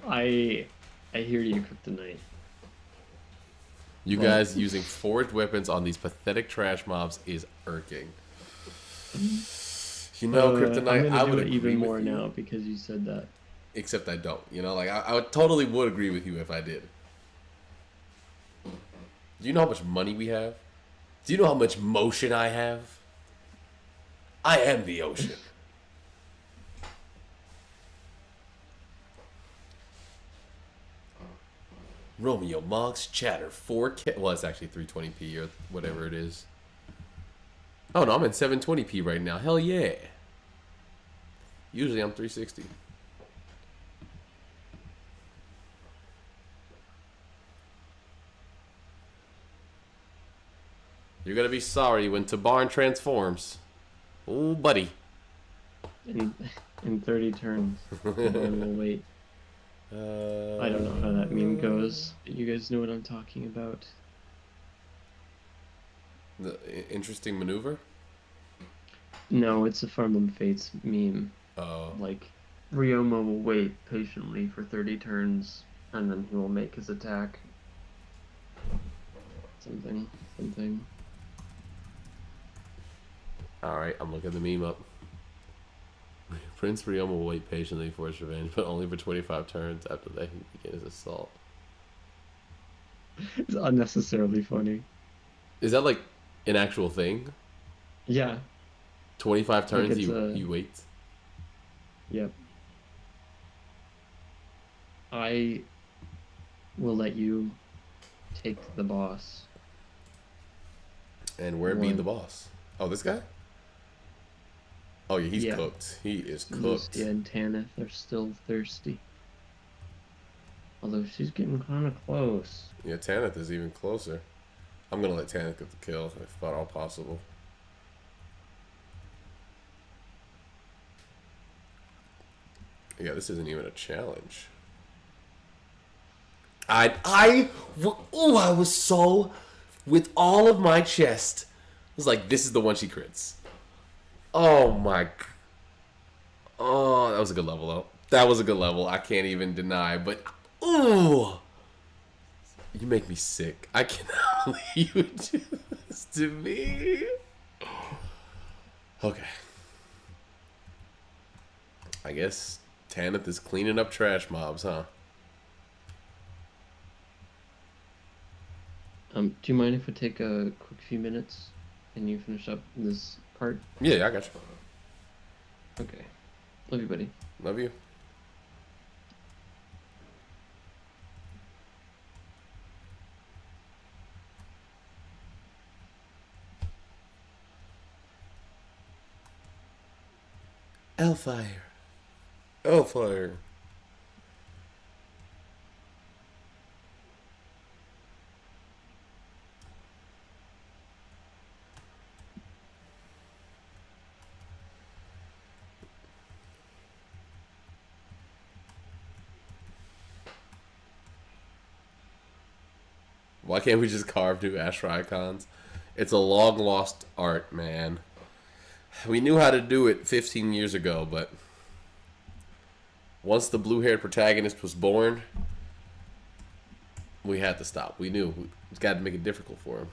I hear you, Kryptonite. You Well- guys using forged weapons on these pathetic trash mobs is irking. You know, Kryptonite, I'm I gonna would do it agree even with more you, now because you said that. except I don't. You know, like I would totally would agree with you if I did. Do you know how much money we have? Do you know how much motion I have? I am the ocean. Romeo Monk's chatter 4K. Well, it's actually 320p or whatever it is. Oh no, I'm in 720p right now. Hell yeah. Usually I'm 360. You're gonna be sorry when Tabarn transforms. Oh, buddy. In 30 turns. Tabarn will wait. I don't know how that meme goes, but you guys know what I'm talking about. The interesting maneuver. No, it's a Farmland Fates meme. Oh. Like, Ryoma will wait patiently for 30 turns, and then he will make his attack. Something. All right, I'm looking the meme up. Prince Ryoma will wait patiently for his revenge, but only for 25 turns. After that, he begins his assault. It's unnecessarily funny. Is that like an actual thing? Yeah. 25 turns, it's you wait? Yep. I will let you take the boss. And where be One. the boss? Oh, this guy? Oh, yeah, he's Yeah. cooked. He is cooked. Lucia and Tanith are still thirsty. Although she's getting kind of close. Yeah, Tanith is even closer. I'm gonna let Tanith get the kill if at all possible. Yeah, this isn't even a challenge. I was so, with all of my chest, I was like, this is the one she crits. Oh my. Oh, that was a good level though. That was a good level. I can't even deny. But ooh, you make me sick. I cannot believe you would do this to me. Okay. I guess Tanith is cleaning up trash mobs, huh? Do you mind if I take a quick few minutes and you finish up this part? Yeah, I got you. Okay. Love you, buddy. Love you. Hellfire. Hellfire. Why can't we just carve new Ashera icons? It's a long lost art, man. We knew how to do it 15 years ago, but once the blue-haired protagonist was born, we had to stop. We knew. We got to make it difficult for him.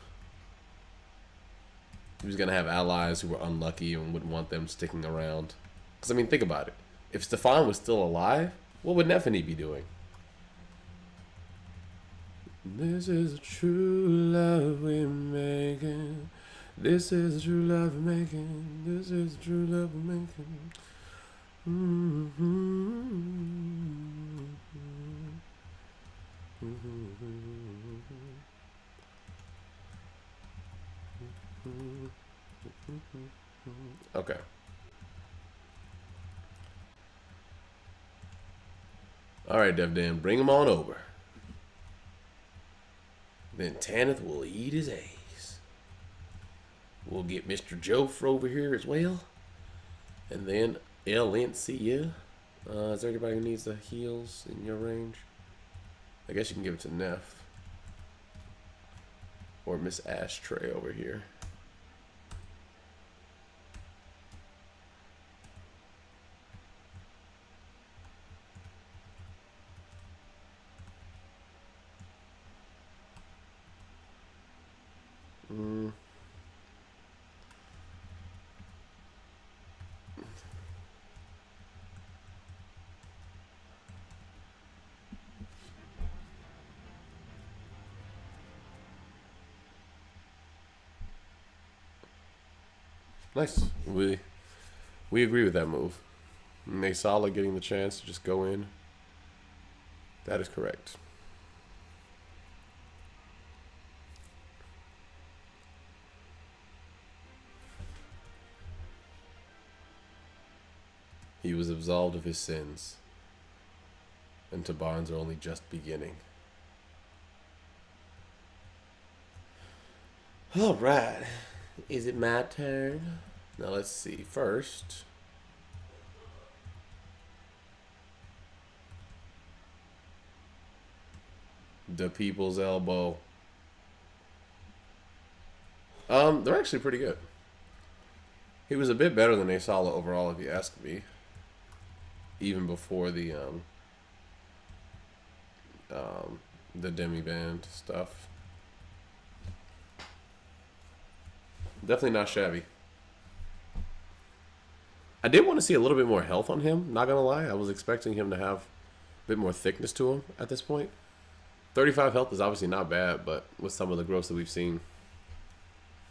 He was going to have allies who were unlucky and wouldn't want them sticking around. Because, I mean, think about it. If Stefan was still alive, what would Nephany be doing? This is a true love we're making. This is a true love we're making. This is a true love we're making. Okay. All right, Devdan, bring him on over. Then Tanith will eat his eggs. We'll get Mr. Jofre over here as well. And then Alencia. Is there anybody who needs the heals in your range? I guess you can give it to Neff. Or Miss Ashtray over here. Nice. We agree with that move. Naysala getting the chance to just go in. That is correct. He was absolved of his sins. And Tabarns are only just beginning. Alright. Is it my turn? Now let's see. First, the People's Elbow. They're actually pretty good. He was a bit better than Naysala overall, if you ask me. Even before the demi-band stuff. Definitely not shabby. I did want to see a little bit more health on him, not gonna lie. I was expecting him to have a bit more thickness to him at this point. 35 health is obviously not bad, but with some of the growths that we've seen,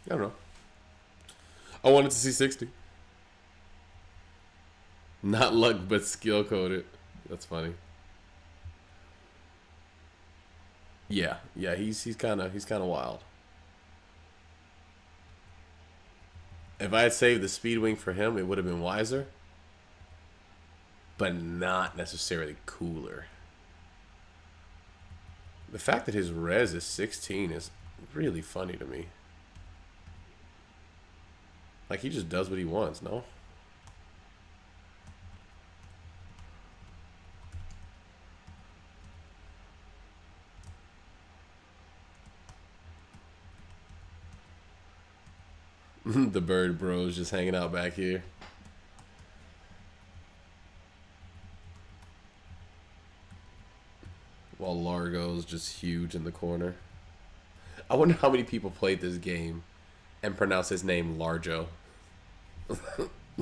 I don't know. I wanted to see 60. Not luck, but skill coded. That's funny. Yeah, he's kind of wild. If I had saved the speed wing for him, it would have been wiser, but not necessarily cooler. The fact that his res is 16 is really funny to me. Like, he just does what he wants, no? The bird bros just hanging out back here. While Largo's just huge in the corner. I wonder how many people played this game and pronounce his name Largo.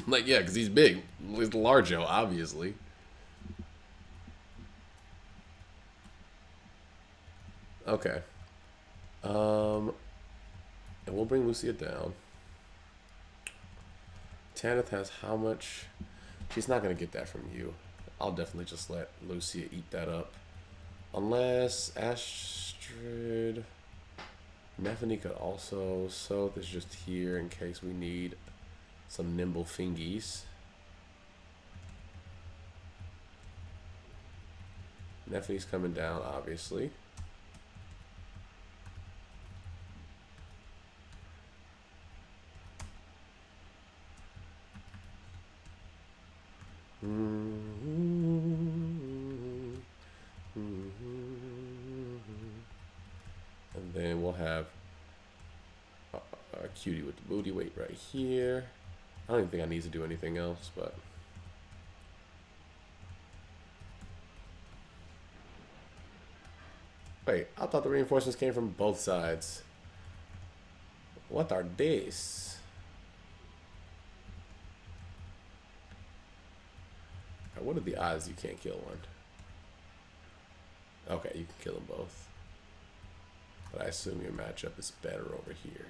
Like, yeah, because he's big. It's Largo, obviously. Okay. And we'll bring Lucia down. Tanith has how much? She's not going to get that from you. I'll definitely just let Lucia eat that up. Unless Astrid... Nethany could also... So this is just here in case we need some nimble fingies. Nethany's coming down, obviously. And then we'll have a cutie with the booty weight right here. I don't even think I need to do anything else, but... Wait, I thought the reinforcements came from both sides. What are these? What are the odds you can't kill one? Okay, you can kill them both. But I assume your matchup is better over here.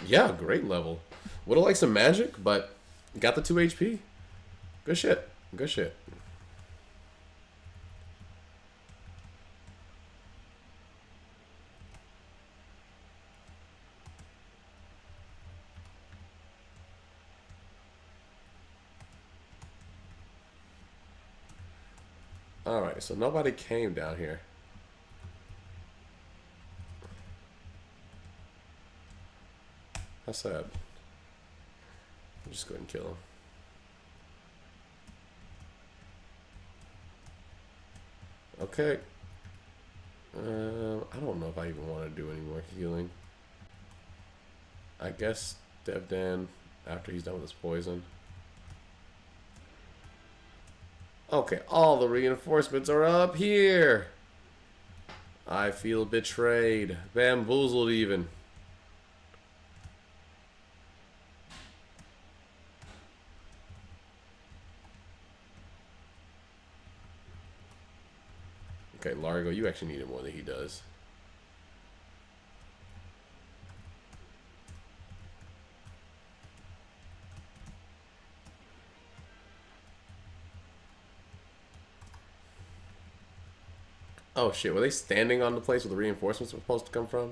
Yeah, great level. Would've liked some magic, but got the 2 HP. Good shit. Good shit. Alright, so nobody came down here. How sad. I'll just go ahead and kill him. Okay. I don't know if I even want to do any more healing. I guess Devdan, after he's done with his poison. Okay, all the reinforcements are up here. I feel betrayed. Bamboozled even. Okay, Largo, you actually need it more than he does. Oh shit, were they standing on the place where the reinforcements were supposed to come from?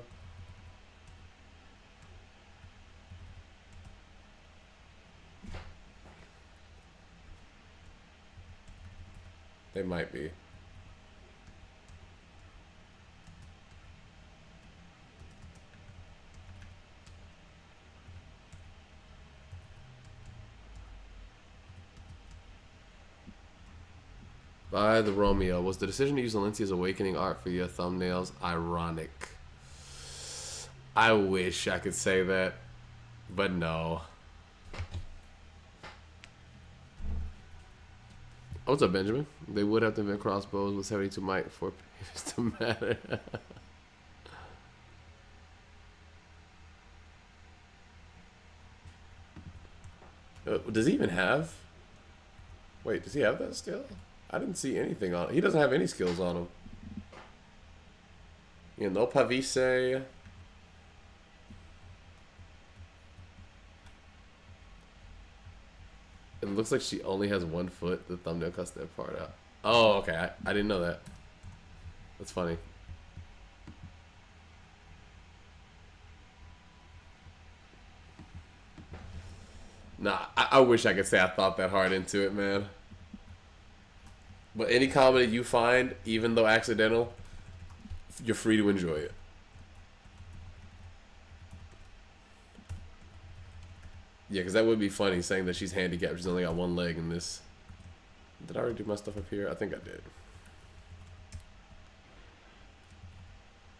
They might be. By the Romeo, was the decision to use Valencia's awakening art for your thumbnails ironic? I wish I could say that, but no. Oh, what's up, Benjamin? They would have to invent crossbows with 72 might for it to matter. Does he even have? Wait, does he have that skill? I didn't see anything on it. He doesn't have any skills on him. You know, no pavise. It looks like she only has 1 foot. The thumbnail cuts that part out. Oh, okay. I didn't know that. That's funny. Nah, I wish I could say I thought that hard into it, man. But any comedy you find, even though accidental, you're free to enjoy it. Yeah, because that would be funny, saying that she's handicapped. She's only got one leg in this. Did I already do my stuff up here? I think I did.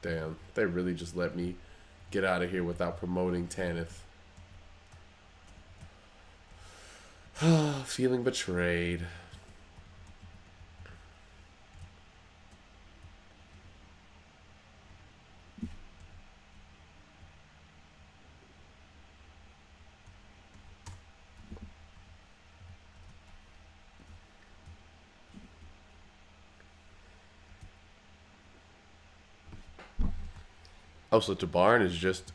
Damn, they really just let me get out of here without promoting Tanith. Feeling betrayed. Oh, so Tabarn is just...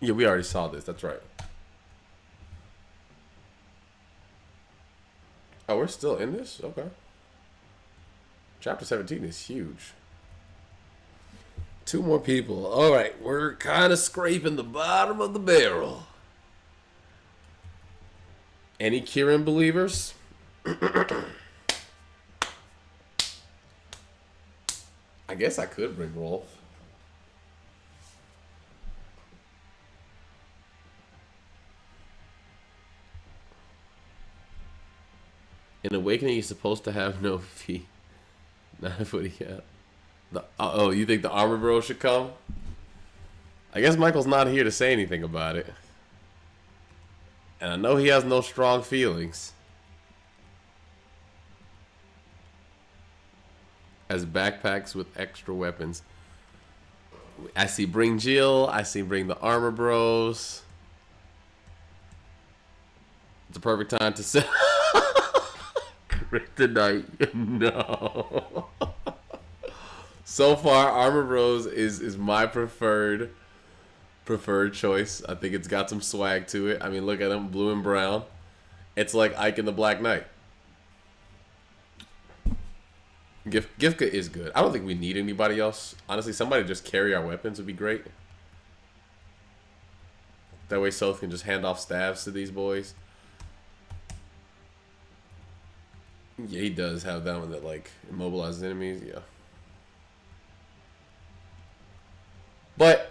Yeah, we already saw this. That's right. Oh, we're still in this? Okay. Chapter 17 is huge. 2 more people. All right, we're kind of scraping the bottom of the barrel. Any Kieran believers? I guess I could bring Rolf. In Awakening, he's supposed to have no feet. Not a footy yet. Oh, you think the armor bro should come? I guess Michael's not here to say anything about it. And I know he has no strong feelings. As backpacks with extra weapons. I see bring Jill. I see bring the armor bros. It's a perfect time to say Kryptonite. No. So far, armor bros is my preferred choice. I think it's got some swag to it. I mean, look at him, blue and brown. It's like Ike and the Black Knight. Gifka is good. I don't think we need anybody else. Honestly, somebody just carry our weapons would be great. That way Soph can just hand off staves to these boys. Yeah, he does have that one that, like, immobilizes enemies. Yeah. But,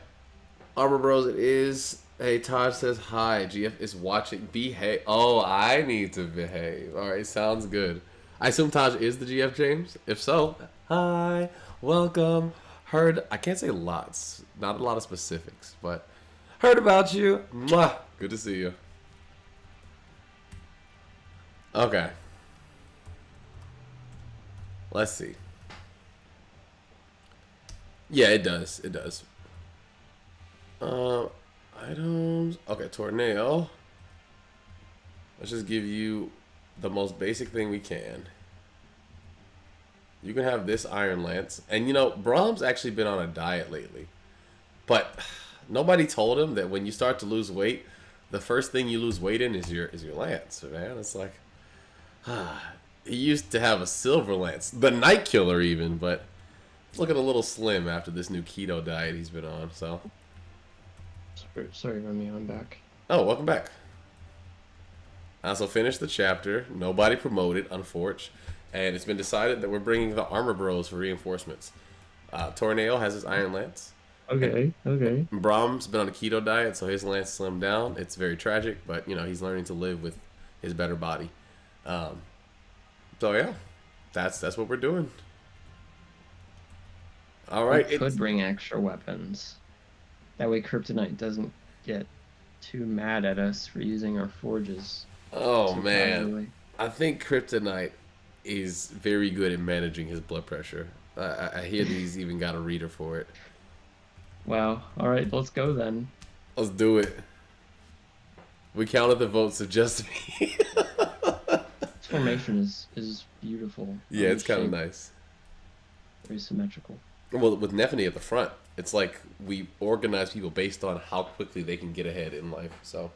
Armor Bros, it is. Hey, Taj says hi. GF is watching. Behave. Oh, I need to behave. Alright, sounds good. I assume Taj is the GF, James? If so, hi, welcome. Heard, I can't say lots, not a lot of specifics, but heard about you. Mwah. Good to see you. Okay. Let's see. Yeah, it does. It does. Items. Okay, Tornado. Let's just give you the most basic thing we can. You can have this Iron Lance. And you know, Brahm's actually been on a diet lately. But nobody told him that when you start to lose weight, the first thing you lose weight in is your lance, man. It's like he used to have a silver lance, the Night Killer even, but it's looking a little slim after this new keto diet he's been on, so. Sorry, Romeo, I'm back. Oh, welcome back. I also finished the chapter. Nobody promoted, unfortunately. And it's been decided that we're bringing the Armor Bros for reinforcements. Tornado has his Iron Lance. Okay. Brahm's been on a keto diet, so his lance slimmed down. It's very tragic, but, you know, he's learning to live with his better body. So, yeah, that's what we're doing. All right. We could bring extra weapons. That way Kryptonite doesn't get too mad at us for using our forges. Oh, man. Casually. I think Kryptonite is very good at managing his blood pressure. I hear that he's even got a reader for it. Wow. All right, let's go then. Let's do it. We counted the votes of just me. This formation is beautiful. Yeah, it's kind of nice. Very symmetrical. Well, with Nephany at the front, it's like we organize people based on how quickly they can get ahead in life. So,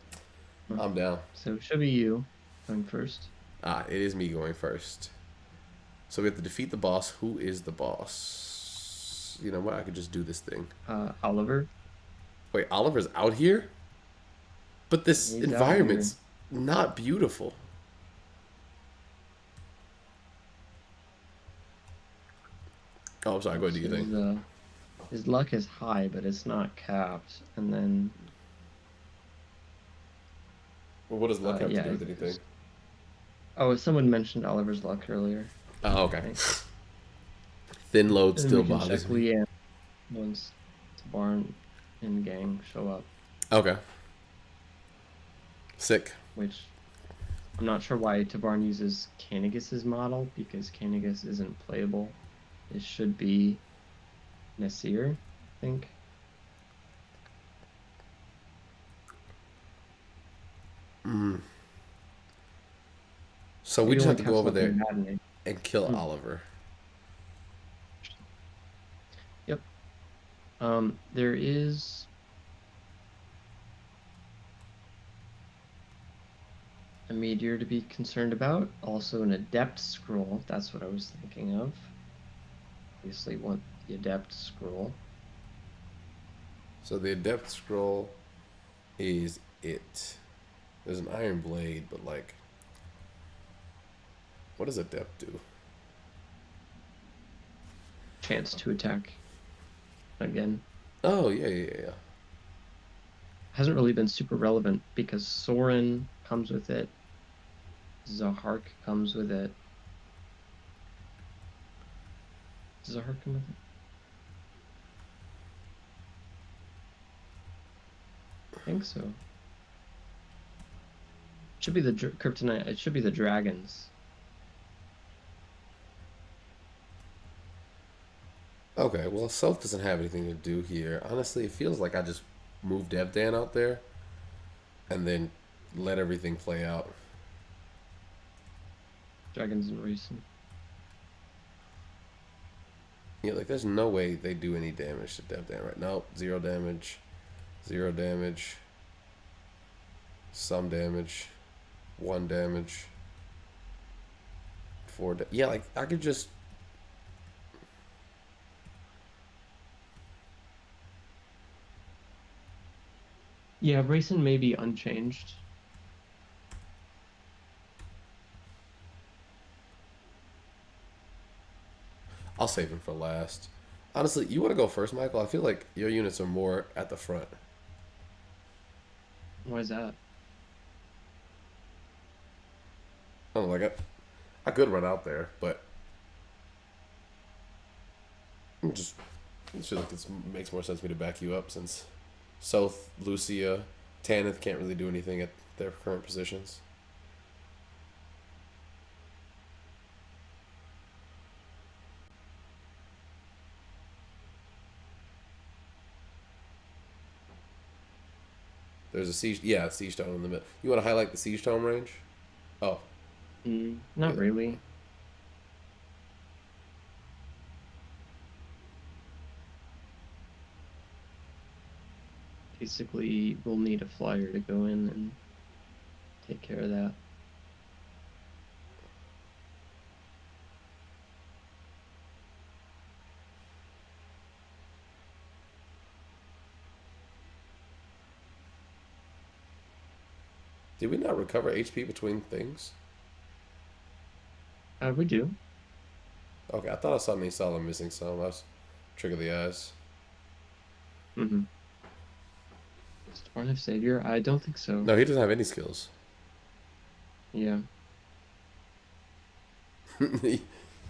I'm down. So it should be you going first. It is me going first. So we have to defeat the boss. Who is the boss? You know what? I could just do this thing. Oliver. Wait, Oliver's out here? But this He's out here. environment's not beautiful. Oh, I'm sorry. Go ahead, do you think? His luck is high, but it's not capped. And then, Well, what does luck have to yeah. do with anything? Oh, someone mentioned Oliver's luck earlier. Oh, okay. Right. Thin load And then still we can check bothers me. Leanne once Tabarn and gang show up, Okay. Sick. which I'm not sure why Tabarn uses Kanagus's model, because Kanagus isn't playable. It should be Nasir, I think. So we Maybe just have only to go caps over luck in there Madden. and kill Hmm. Oliver. Yep. There is a meteor to be concerned about. Also an adept scroll. That's what I was thinking of. Obviously want the adept scroll. So the adept scroll is it. There's an iron blade, but like, what does adept do? Chance to attack again. Oh yeah. Hasn't really been super relevant because Soren comes with it. Zahark comes with it. Does Zahark come with it? I think so. Should be the kryptonite. It should be the dragons. Okay, well, Self doesn't have anything to do here. Honestly, it feels like I just moved Devdan out there and then let everything play out. Dragons and racing. Yeah, like there's no way they do any damage to Devdan right now. Zero damage, zero damage, some damage, one damage, yeah, like I could just. Yeah, racing may be unchanged. I'll save him for last. Honestly, you want to go first, Michael? I feel like your units are more at the front. Why is that? I don't know, like I could run out there, but I'm just I feel like this makes more sense for me to back you up since South, Lucia, Tanith can't really do anything at their current positions. There's a siege, yeah, siege tome in the middle. You want to highlight the siege tome range? Oh, Not yeah. really. Basically, we'll need a flyer to go in and take care of that. Did we not recover HP between things? We do. Okay, I thought I saw them missing some. I was trigger the eyes. Mm-hmm. Storm of Savior? I don't think so. No, he doesn't have any skills. Yeah.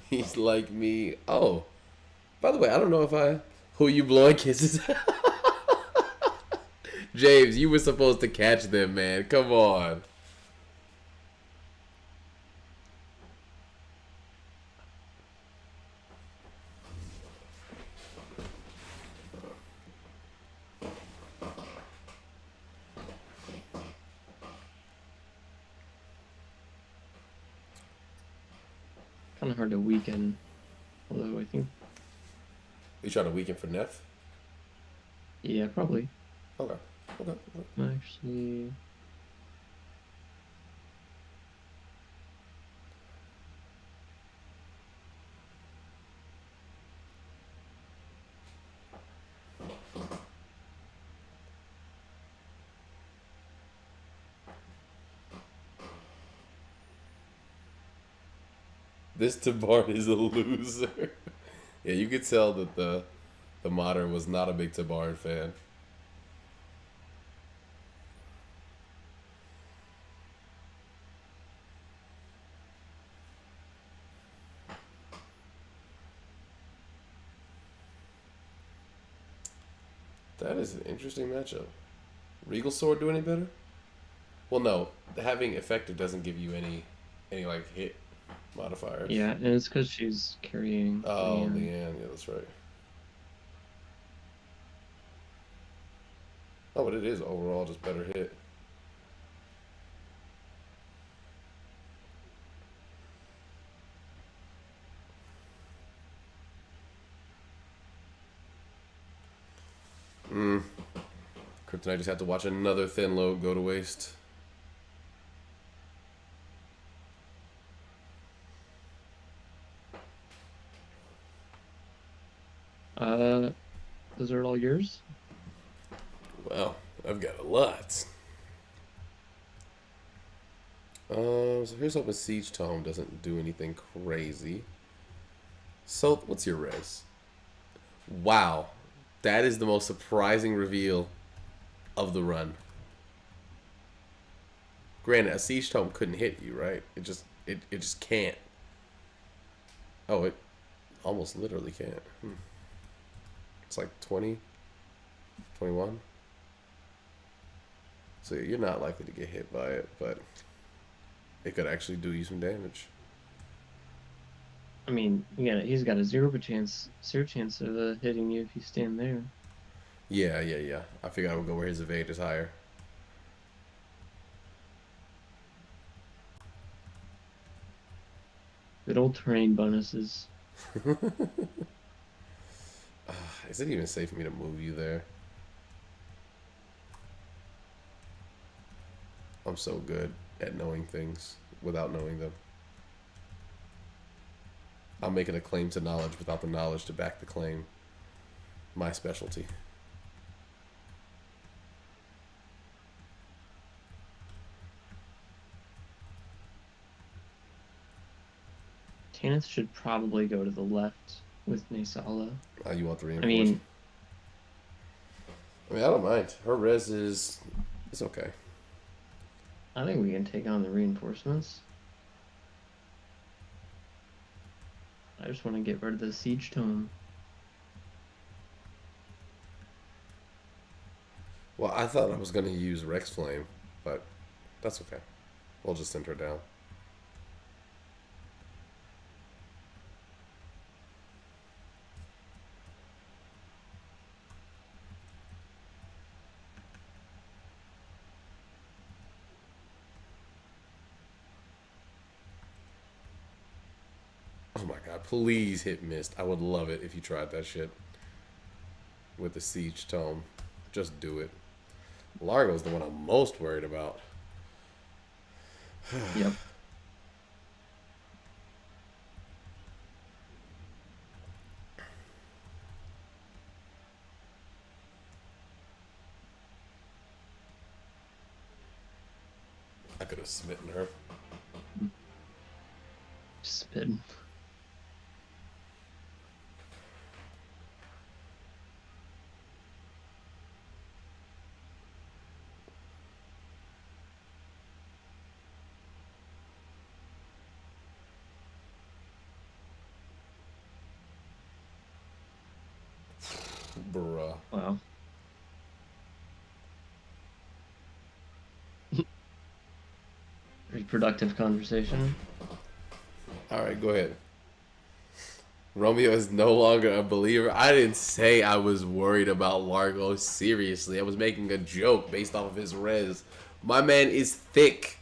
He's like me. Oh, by the way, I don't know if I who you blowing kisses. James, you were supposed to catch them, man. Come on. Kind of hard to weaken. Although I think, You trying to weaken for Neff? yeah, probably. Okay. Okay. Actually, This Tabard is a loser. Yeah, you could tell that the modern was not a big Tabard fan. That is an interesting matchup. Regal Sword do any better? Well, no. Having effective doesn't give you any like hit modifiers. Yeah, and it's because she's carrying Oh, Leanne. Leanne. Yeah, that's right. Oh, but it is overall just better hit. Kryptonite just had to watch another thin load go to waste. Uh, those are all yours? Well, I've got a lot. So here's hoping Siege Tome doesn't do anything crazy. So, what's your res? Wow. That is the most surprising reveal of the run. Granted, a Siege Tome couldn't hit you, right? It just can't. Oh, it almost literally can't. It's like 20, 21. So you're not likely to get hit by it, but it could actually do you some damage. I mean, yeah, he's got a zero chance of hitting you if you stand there. Yeah. I figured I would go where his evade is higher. Good old terrain bonuses. Is it even safe for me to move you there? I'm so good at knowing things without knowing them. I'm making a claim to knowledge without the knowledge to back the claim. My specialty. Tanith should probably go to the left with Nasala. You want the I reinforcement? mean, I don't mind. Her res is... It's okay. I think we can take on the reinforcements. I just want to get rid of the Siege Tome. Well, I thought I was going to use Rex Flame, but that's okay. We'll just send her down. Oh my god, please hit Mist. I would love it if you tried that shit with the Siege Tome. Just do it. Largo's the one I'm most worried about. Yep. I could have smitten her. Spin. Bruh. Wow. Reproductive conversation. Alright, go ahead. Romeo is no longer a believer. I didn't say I was worried about Largo. Seriously, I was making a joke based off of his res. My man is thick.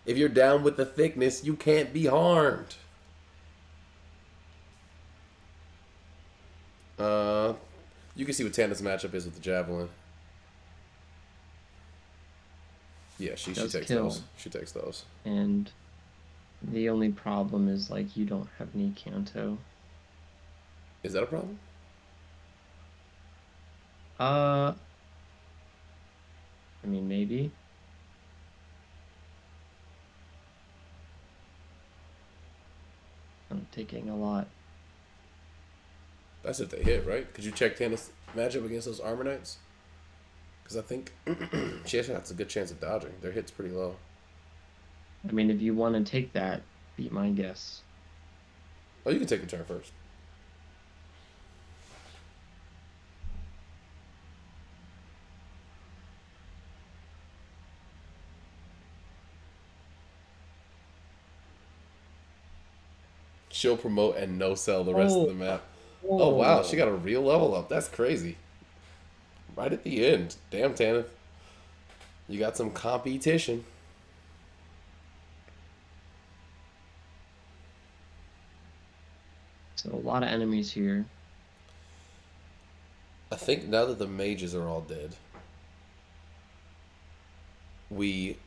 If you're down with the thickness, you can't be harmed. You can see what Tana's matchup is with the Javelin. Yeah, she takes those. She takes those. And the only problem is, like, you don't have any Kanto. Is that a problem? I mean, maybe. taking a lot. That's if they hit, right? Could you check Tanith's matchup against those Armor Knights? Because I think she actually has a good chance of dodging. Their hit's pretty low. I mean, if you want to take that, be my guess. Oh, you can take a turn first. She'll promote and no sell the rest of the map. Oh, wow. She got a real level up. That's crazy. Right at the end. Damn, Tanith. You got some competition. So a lot of enemies here. I think now that the mages are all dead, we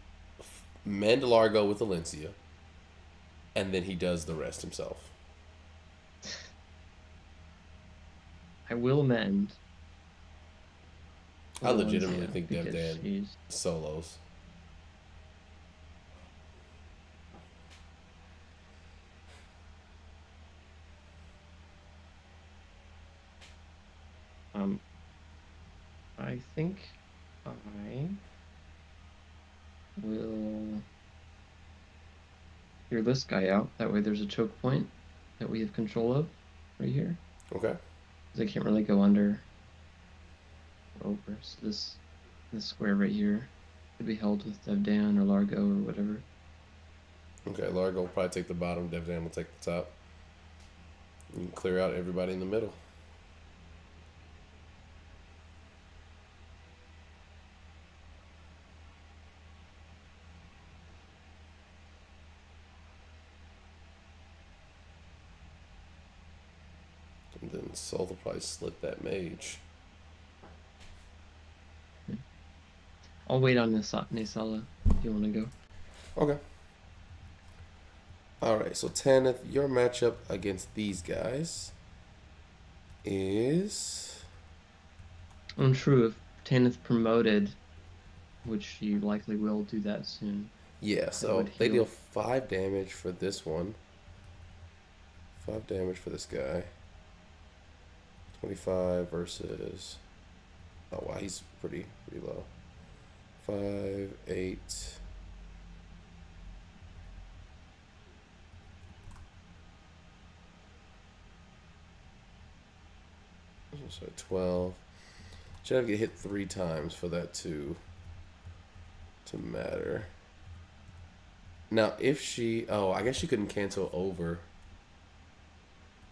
mend Largo with Valencia, and then he does the rest himself. I will mend. I legitimately Valencia, think because Devdan she's- solos. I think I will clear this guy out. That way there's a choke point that we have control of right here. Okay. Because I can't really go under or over. So this square right here could be held with Devdan or Largo or whatever. Okay, Largo will probably take the bottom. Devdan will take the top. You can clear out everybody in the middle. And then Sol will probably slit that mage. I'll wait on Nisala if you want to go. Okay. Alright, so Tanith, your matchup against these guys is... Untrue, if Tanith promoted, which she likely will do that soon. Yeah, so would they heal. deal 5 damage for this one. 5 damage for this guy. 25 versus... Oh, wow, he's pretty low. 5, 8... So 12. Should have to get hit 3 times for that to matter. Now, if she... Oh, I guess she couldn't cancel over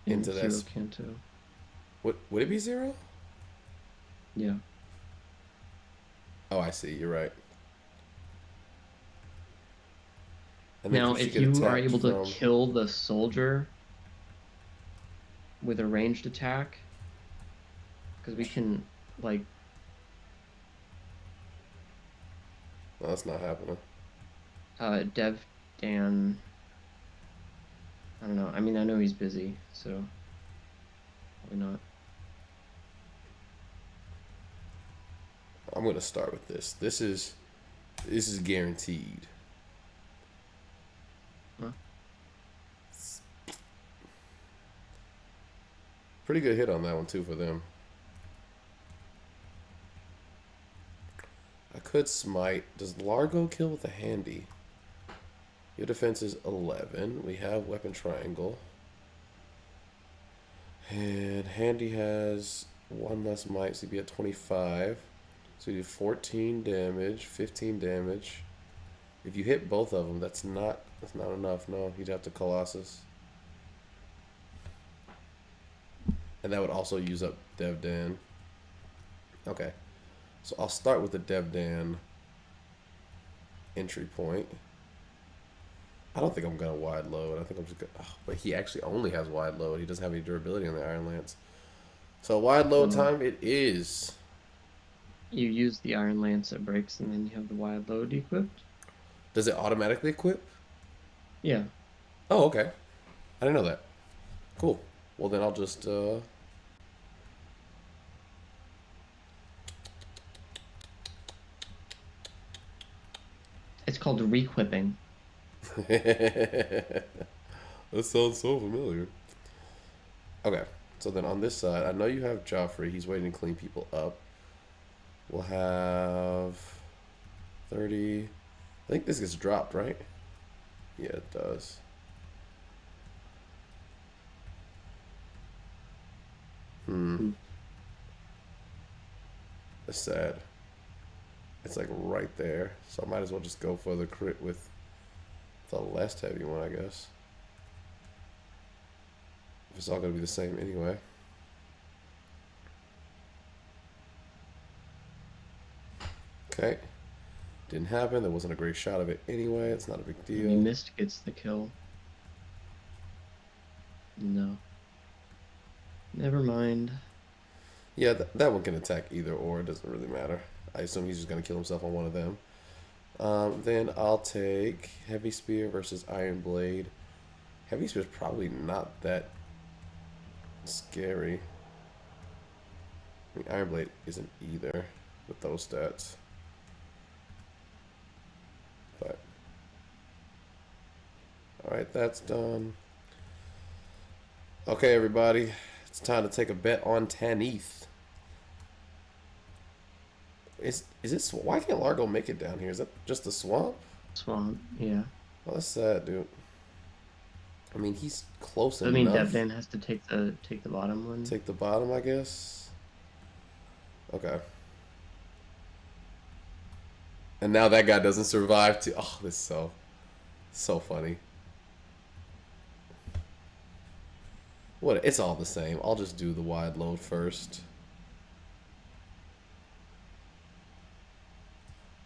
into that... Zero Kanto. Would it be 0? Yeah. Oh, I see. You're right. And Now, she if could you are attack able to from- kill the soldier with a ranged attack, because we can, like, No, that's not happening. Devdan, I don't know. I mean, I know he's busy, so probably not. I'm going to start with this. This is guaranteed. Huh? Pretty good hit on that one, too, for them. I could smite. Does Largo kill with a handy? Your defense is 11. We have weapon triangle. And handy has 1 less might, so you'd be at 25. So you do 14 damage, 15 damage. If you hit both of them, that's not enough. No, you'd have to Colossus. And that would also use up Devdan. Okay. So I'll start with the Devdan entry point. I don't think I'm going to wide load. I think I'm just going to... Oh, but he actually only has wide load. He doesn't have any durability on the Iron Lance. So wide load time it is. You use the Iron Lance that breaks, and then you have the wide load equipped. Does it automatically equip? Yeah. Oh, okay. I didn't know that. Cool. Well, then I'll just... It's called requipping. That sounds so familiar. Okay, so then on this side, I know you have Joffrey. He's waiting to clean people up. We'll have 30. I think this gets dropped, right? Yeah, it does. Hmm. That's sad. It's like right there. So I might as well just go for the crit with the less heavy one, I guess. If it's all going to be the same anyway. Okay. Didn't happen. There wasn't a great shot of it anyway. It's not a big Maybe deal. Mist gets the kill. No. Never mind. Yeah, that one can attack either or. It doesn't really matter. I assume he's just going to kill himself on one of them. Then I'll take Heavy Spear versus Iron Blade. Heavy Spear is probably not that scary. I mean, Iron Blade isn't either with those stats. But alright, that's done. Okay, everybody. It's time to take a bet on Tanith. Is it? Why can't Largo make it down here? Is that just the swamp? Swamp, yeah. Oh, that's sad, dude. I mean, he's close I mean, enough. Devdan has to take the bottom one. Take the bottom, I guess. Okay. And now that guy doesn't survive too. Oh, this is so funny. What? It's all the same. I'll just do the wide load first.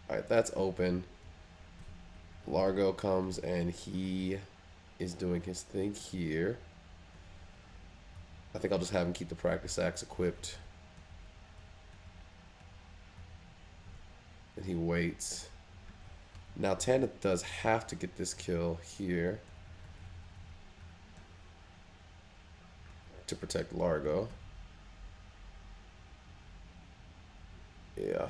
Alright, that's open. Largo comes and he is doing his thing here. I think I'll just have him keep the practice axe equipped. And he waits. Now Tanith does have to get this kill here to protect Largo. Yeah.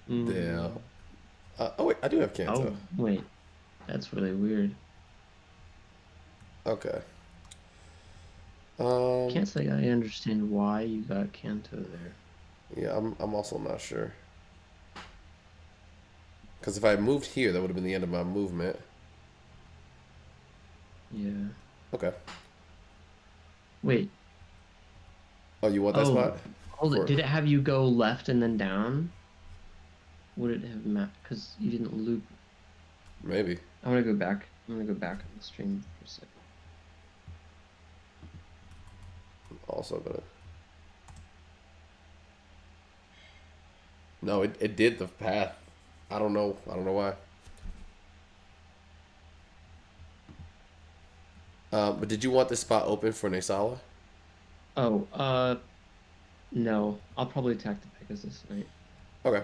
Yeah. Oh wait, I do have Kanto. Oh, wait. That's really weird. Okay. Can't say I understand why you got Kanto there. Yeah, I'm also not sure. Because if I moved here, that would have been the end of my movement. Yeah. Okay. Wait. Oh, you want that spot? Hold it. Did it have you go left and then down? Would it have mapped? Because you didn't loop. Maybe. I'm gonna go back. I'm gonna go back on the stream for a second. Also gonna. No, it did the path. I don't know. I don't know why. But did you want this spot open for Nesala? Oh, no. I'll probably attack the Pegasus tonight. Okay.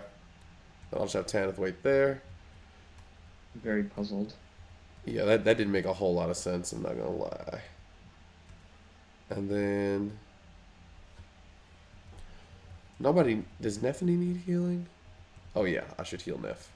Then I'll just have Tanith wait there. I'm very puzzled. Yeah, that didn't make a whole lot of sense, I'm not gonna lie. And then nobody does Neffany need healing? Oh yeah, I should heal Neff.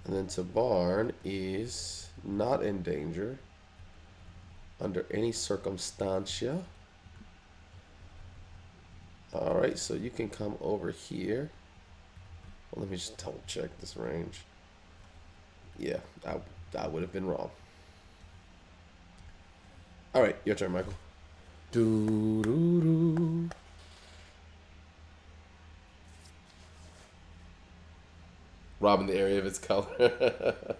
And then Tabarn is not in danger under any circumstancia. Alright, so you can come over here. Well, let me just double check this range. Yeah, I would have been wrong. Alright, your turn, Michael. Doo doo doo. Robbing the area of its color.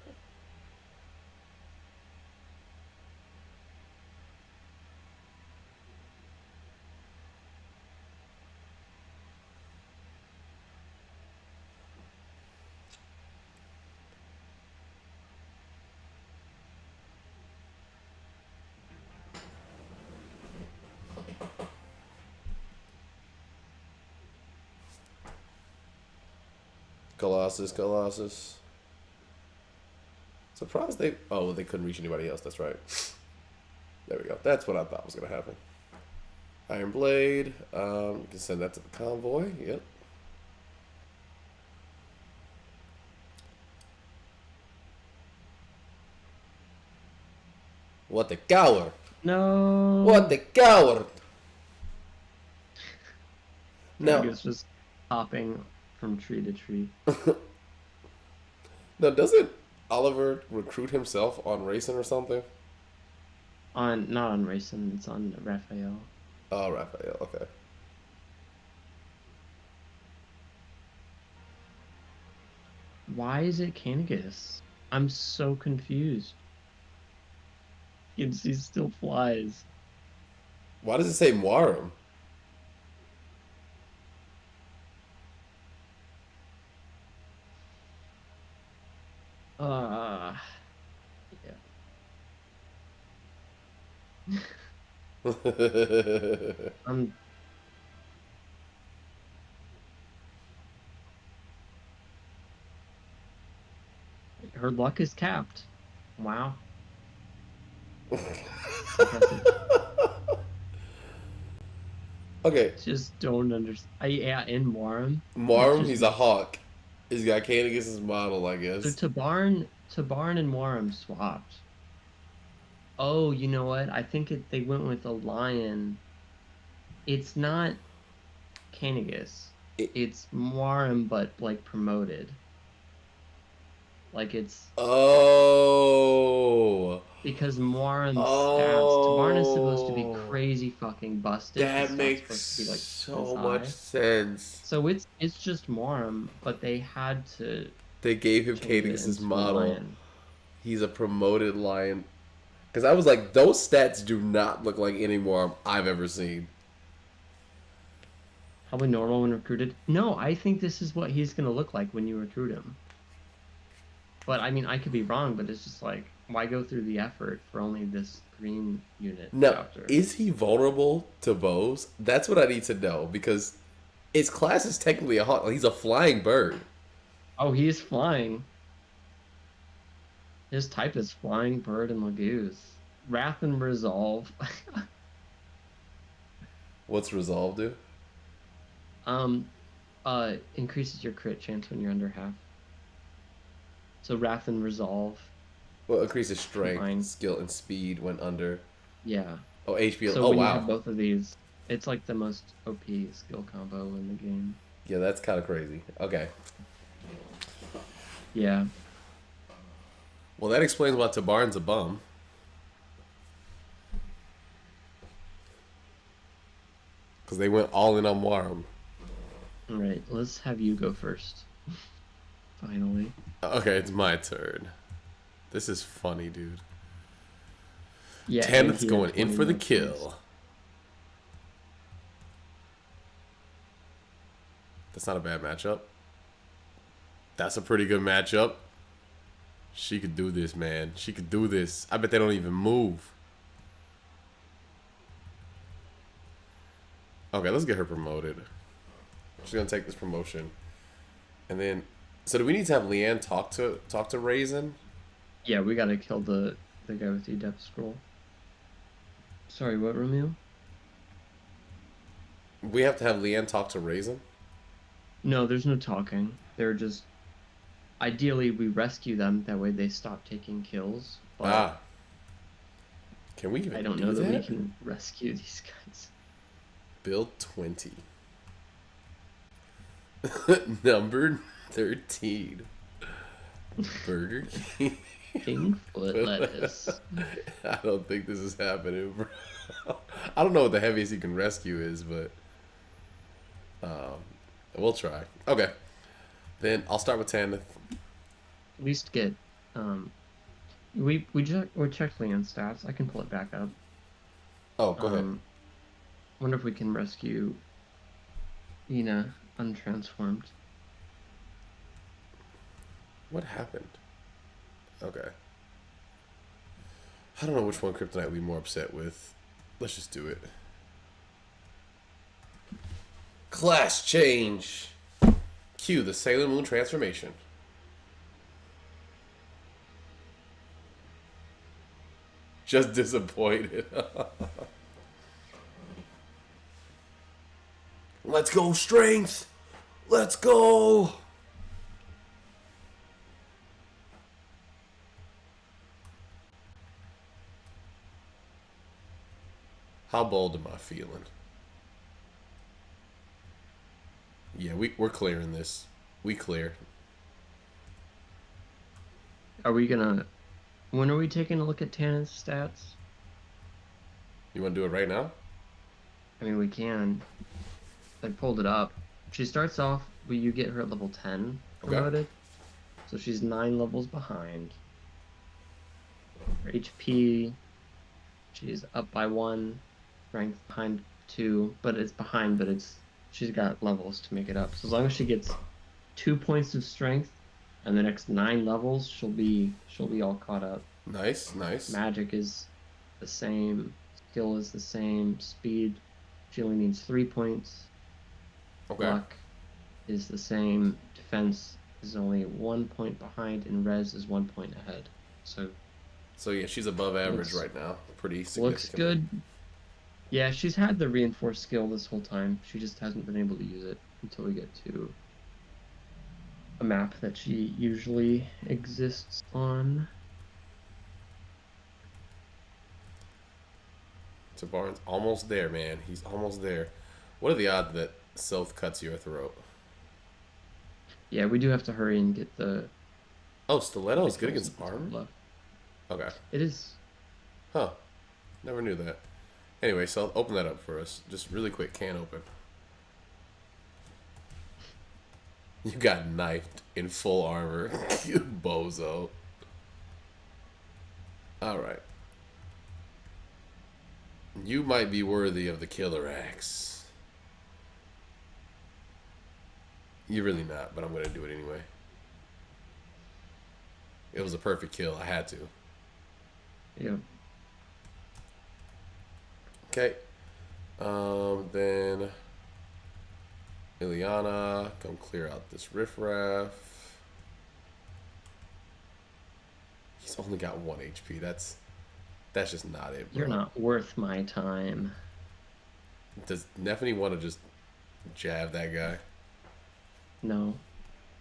Colossus. It's Surprised they. Oh, they couldn't reach anybody else. That's right. There we go. That's what I thought was gonna happen. Iron Blade. You can send that to the convoy. Yep. What the coward! No. What the coward! No. Now, It's just hopping from tree to tree. now, doesn't Oliver recruit himself on racing or something? Not on Racing, it's on Raphael. Oh, Raphael. Okay. Why is it Canagus? I'm so confused. You can see still flies. Why does it say Muarum? Yeah. Her luck is capped. Wow. Okay. Just don't understand. Yeah, in Warren. Muarum, he's a hawk. He's got Canagus's model, I So guess. Tabarn and Warren swapped. Oh, you know what? I think they went with a lion. It's not Canagus. It's Warren, but like promoted. Like it's because Warren's stats. Tabarn is supposed to be crazy fucking busted. That His stats makes supposed to be like so high. much sense. So it's just Warren, but they had to. They gave him change it Cadix's into a model. lion. He's a promoted lion. Because I was like, those stats do not look like any Muarum I've ever seen. Probably normal when recruited. No, I think this is what he's gonna look like when you recruit him. But I mean, I could be wrong, but it's just like, why go through the effort for only this green unit? Now, chapter? is he vulnerable to bows? That's what I need to know, because his class is technically a hawk. He's a flying bird. Oh, he's flying. His type is flying bird and Lagoose. Wrath and Resolve. What's resolve do? Increases your crit chance when you're under half. So Wrath and Resolve. Well, increases strength, Fine. skill, and speed when under. Yeah. Oh, HP. So Oh, when you wow. have both of these, it's like the most OP skill combo in the game. Yeah, that's kind of crazy. Okay. Yeah. Well, that explains why Tabarn's a bum. Because they went all in on Muarum. All right, let's have you go first. Finally. Okay, it's my turn. This is funny, dude. Yeah. Tanith's he had going in 20 for the more kill. points. That's not a bad matchup. That's a pretty good matchup. She could do this, man. She could do this. I bet they don't even move. Okay, let's get her promoted. She's gonna take this promotion. And then, so do we need to have Leanne talk to Raisin? Yeah, we gotta kill the guy with the Adept Scroll. Sorry, what, Romeo? We have to have Leanne talk to Raisin? No, there's no talking. They're just... Ideally, we rescue them. That way they stop taking kills. But Can we even I don't do know that we that? can rescue these guys. Build 20. Number 13. Burger King. King foot lettuce. I don't think this is happening, bro. I don't know what the heaviest you can rescue is, but we'll try. Okay. Then I'll start with Tanith. At least get we checked Leon's stats. I can pull it back up. Oh, go ahead. Wonder if we can rescue Ina untransformed. What happened? Okay. I don't know which one Kryptonite would be more upset with. Let's just do it. Class change. Cue the Sailor Moon transformation. just disappointed. Let's go, strength. Let's go. How bold am I feeling? Yeah, we're clearing this. We clear. Are we gonna? When are we taking a look at Tana's stats? You want to do it right now? I mean, we can. I pulled it up. She starts off, but you get her at level 10 promoted. Okay. So she's 9 levels behind. Her HP, she's up by 1. Strength behind 2, but it's behind, but she's got levels to make it up. So as long as she gets 2 points of strength and the next 9 levels, she'll be all caught up. Nice, nice. Magic is the same. Skill is the same. Speed, she only needs 3 points. Okay. Luck is the same. Defense is only 1 point behind, and res is 1 point ahead. So yeah, she's above average right now. Pretty significant. Looks good. Yeah, she's had the reinforced skill this whole time. She just hasn't been able to use it until we get to a map that she usually exists on. So Barnes almost there, man. He's almost there. What are the odds that Sylph cuts your throat? Yeah, we do have to hurry and get the. Oh, stiletto is good against armor? Left. Okay. It is. Huh. Never knew that. Anyway, so I'll open that up for us. Just really quick, can open. You got knifed in full armor. You bozo. Alright. You might be worthy of the killer axe. You're really not, but I'm going to do it anyway. It was a perfect kill. I had to. Yeah. Okay. Then Ileana, come clear out this riffraff. He's only got 1 HP. That's just not it, bro. You're not worth my time. Does Neffany want to just jab that guy? No.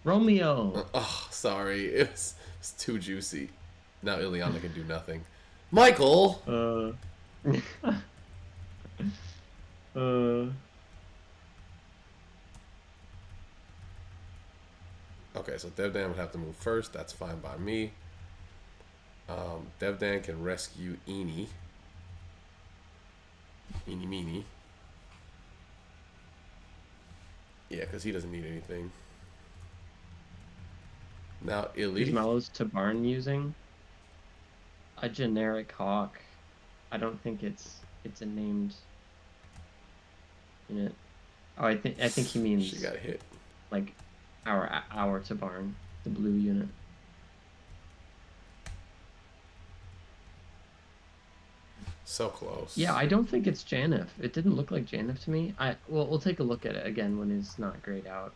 Romeo! Oh, sorry. It's too juicy. Now Ileana can do nothing. Michael! Okay, so Devdan would have to move first. That's fine by me. Devdan can rescue Eenie. Eenie meenie. Yeah, because he doesn't need anything. Now, Illy. Is Mellow's Tabarn using a generic hawk? I don't think it's a named unit. Oh, I think he means She got hit. like our Tabarn, the blue unit. So close. Yeah, I don't think it's Janif. It didn't look like Janif to me. We'll take a look at it again when it's not grayed out.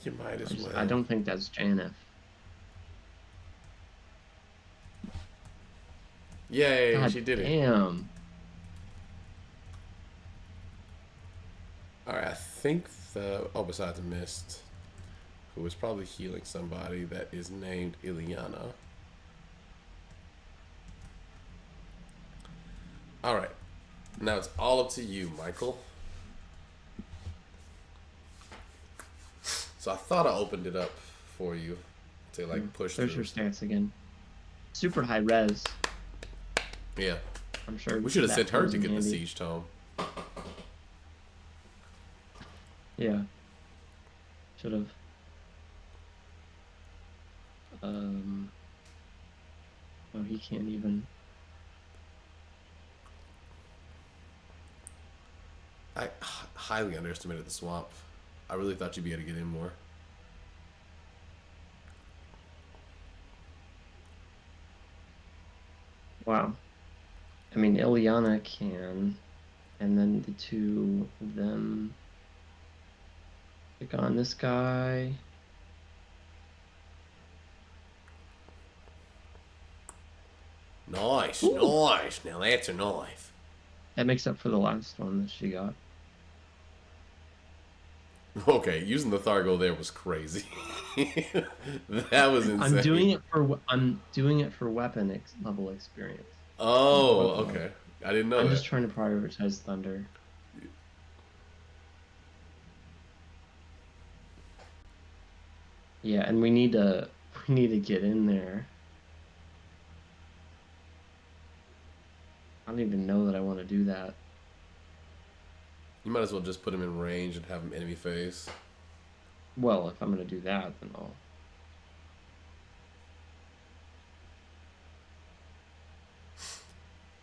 You might as well. I don't think that's Janif. Yay, God she did it. Damn. Alright, I think besides Mist, who is probably healing somebody that is named Ileana. Alright. Now it's all up to you, Michael. So I thought I opened it up for you to like push There's through. your stance again. Super high res. Yeah. I'm sure We should have that sent her comes to in get the handy. siege tome. Yeah. Should have. Oh, he can't even. I highly underestimated the swamp. I really thought you'd be able to get in more. Wow. I mean, Ileana can, and then the two of them pick on this guy. Nice, Ooh, nice. Now that's a knife. that makes up for the last one that she got. Okay, using the Thargo there was crazy. That was insane. I'm doing it for level experience. Not Oh, weapon level. okay. I didn't know I'm that. just trying to prioritize Thunder. Yeah, and we need to get in there. I don't even know that I want to do that. You might as well just put him in range and have him enemy face. Well, if I'm gonna do that, then I'll.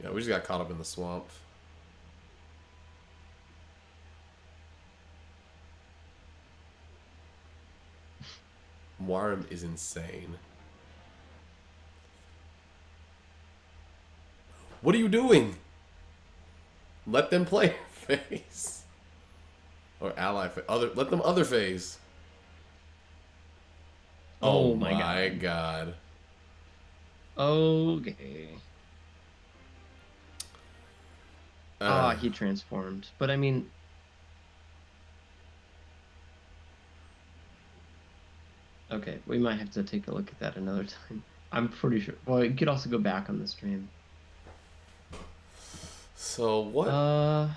Yeah, we just got caught up in the swamp. Warren is insane. What are you doing? Let them play face. Or ally face. Let them other phase. Oh Oh my my god. god. Okay. Uh, Ah, he transformed. But I mean, okay, we might have to take a look at that another time. I'm pretty sure. Well, you could also go back on the stream. so what Uh,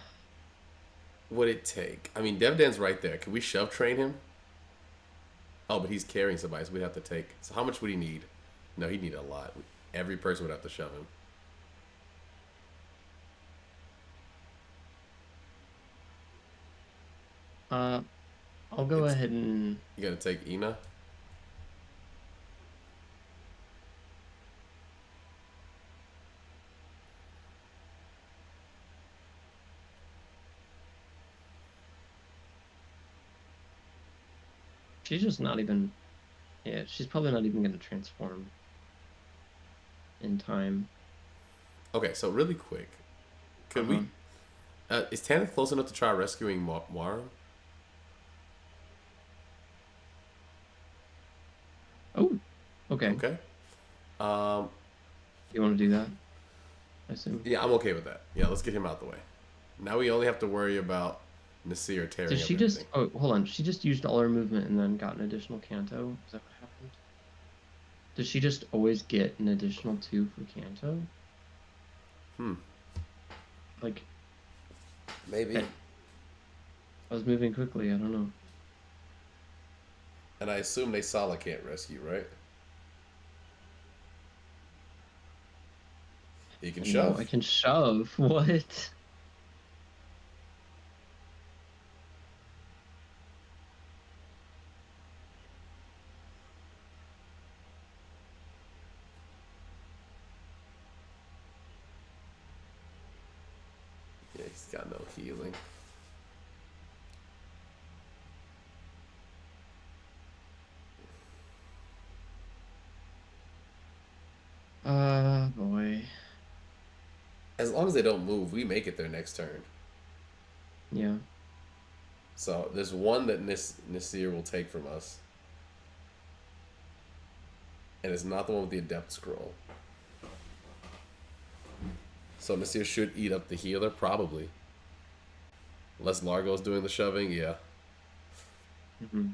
would it take? I mean, Devdan's right there. Can we shove train him? Oh, but he's carrying somebody, so we'd have to take. So how much would he need? No, he'd need a lot. Every person would have to shove him. uh, I'll go It's ahead and. You gotta take Ina. She's just not even. Yeah, she's probably not even gonna transform in time. Okay, so really quick, could Uh-huh. we? Is Tanith close enough to try rescuing Warren? Oh, okay. Okay. Um. You want to do that? I assume. Yeah, I'm okay with that. Yeah, let's get him out the way. Now we only have to worry about Nasir Did tearing up she just? everything. Oh, hold on. She just used all her movement and then got an additional Canto. Is that what happened? Does she just always get an additional 2 for Canto? Hmm. Like, Maybe. I was moving quickly. I don't know. And I assume Nasala can't rescue, right? He can No, shove. I can shove. What? Yeah, he's got no healing. Boy. As long as they don't move, we make it their next turn. Yeah. So there's one that Nasir will take from us. And it's not the one with the Adept Scroll. So Nasir should eat up the healer, probably. Unless Largo's doing the shoving, yeah. hmm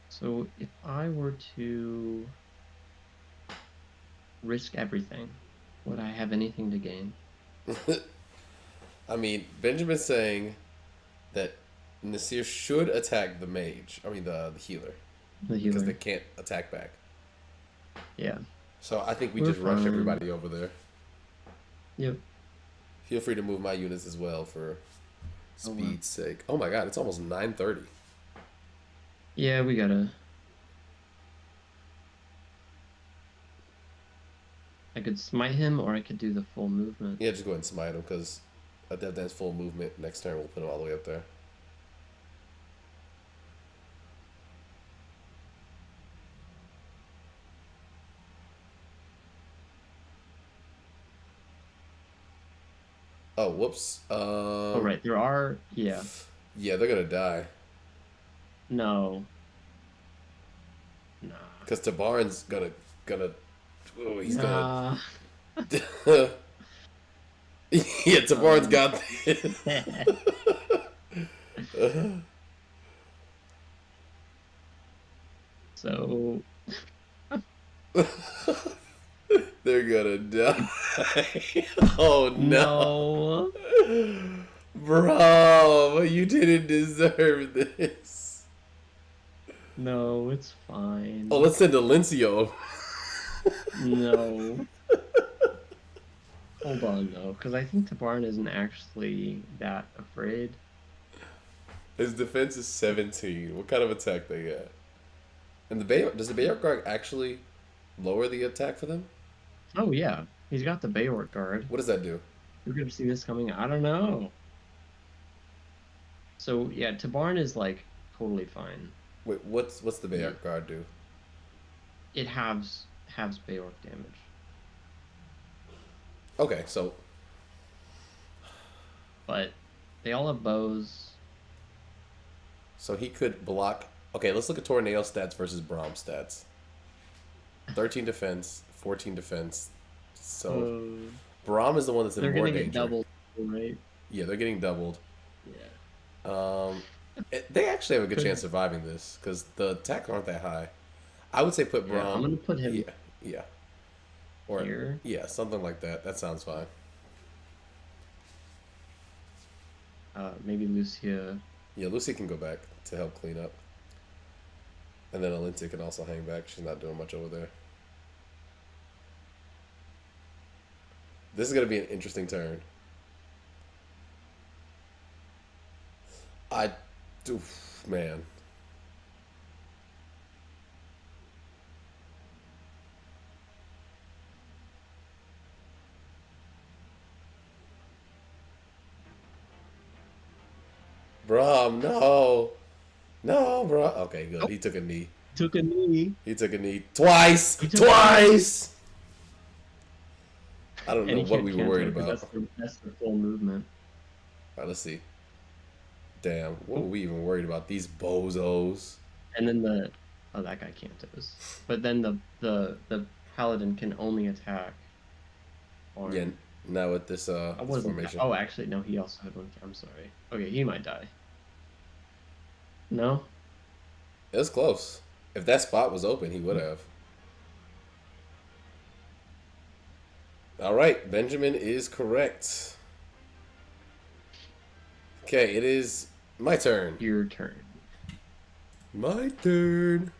So if I were to risk everything, would I have anything to gain? I mean, Benjamin's saying that Nasir should attack the mage. I mean, the healer. The Because they healer. can't attack back. Yeah. So I think we We're just rush fine. everybody over there. Yep. Feel free to move my units as well for Oh wow. speed's sake. Oh my god, it's almost 9:30. Yeah, we gotta. I could smite him, or I could do the full movement. Yeah, just go ahead and smite him because a Death Dance full movement next turn will put him all the way up there. Oh, whoops. Oh right, there are. Yeah. Yeah, they're gonna die. No. Nah. Because Tabarin's gonna. Oh, he's gonna. Nah. Yeah, Tabarin's got this. So They're gonna die. Oh no. no. Bro, you didn't deserve this. No, it's fine. Oh, let's send Alencio. No. Hold on though, because I think Tabarin isn't actually that afraid. His defense is 17. What kind of attack they got? And does the Bayard guard actually lower the attack for them? Oh yeah, he's got the Bayork guard. What does that do? You're gonna see this coming. I don't know. So yeah, Tabarin is like totally fine. Wait, what's the Bayard guard do? It halves Bayork damage. Okay, so But they all have bows. he could block. Okay, let's look at Tornado stats versus Braum stats. 13 defense, 14 defense. So Braum is the one that's in They're more gonna danger. get doubled, right? Yeah, they're getting doubled. Yeah. They actually have a good chance of surviving this because the attacks aren't that high. I would say put Braum. Yeah, I'm gonna put him Yeah. Or here. yeah, something like that. That sounds fine. Maybe Lucia. Yeah, Lucy can go back to help clean up. And then Alintia can also hang back. She's not doing much over there. This is going to be an interesting turn. Man. Bro, no. No, bro. Okay, good. He took a knee. Took a knee. He took a knee twice. He took Twice. I don't And know he what we can't were worried cancel, about. That's the full movement. All right, let's see. Damn, what were we even worried about? These bozos. And then that guy cantos. But then the paladin can only attack. On, Yeah, now with this I this wasn't. formation. Oh, actually, no. He also had one. I'm sorry. Okay, he might die. No. It was close. If that spot was open, he would have. All right, Benjamin is correct. Okay, it is my turn. Your turn. My turn.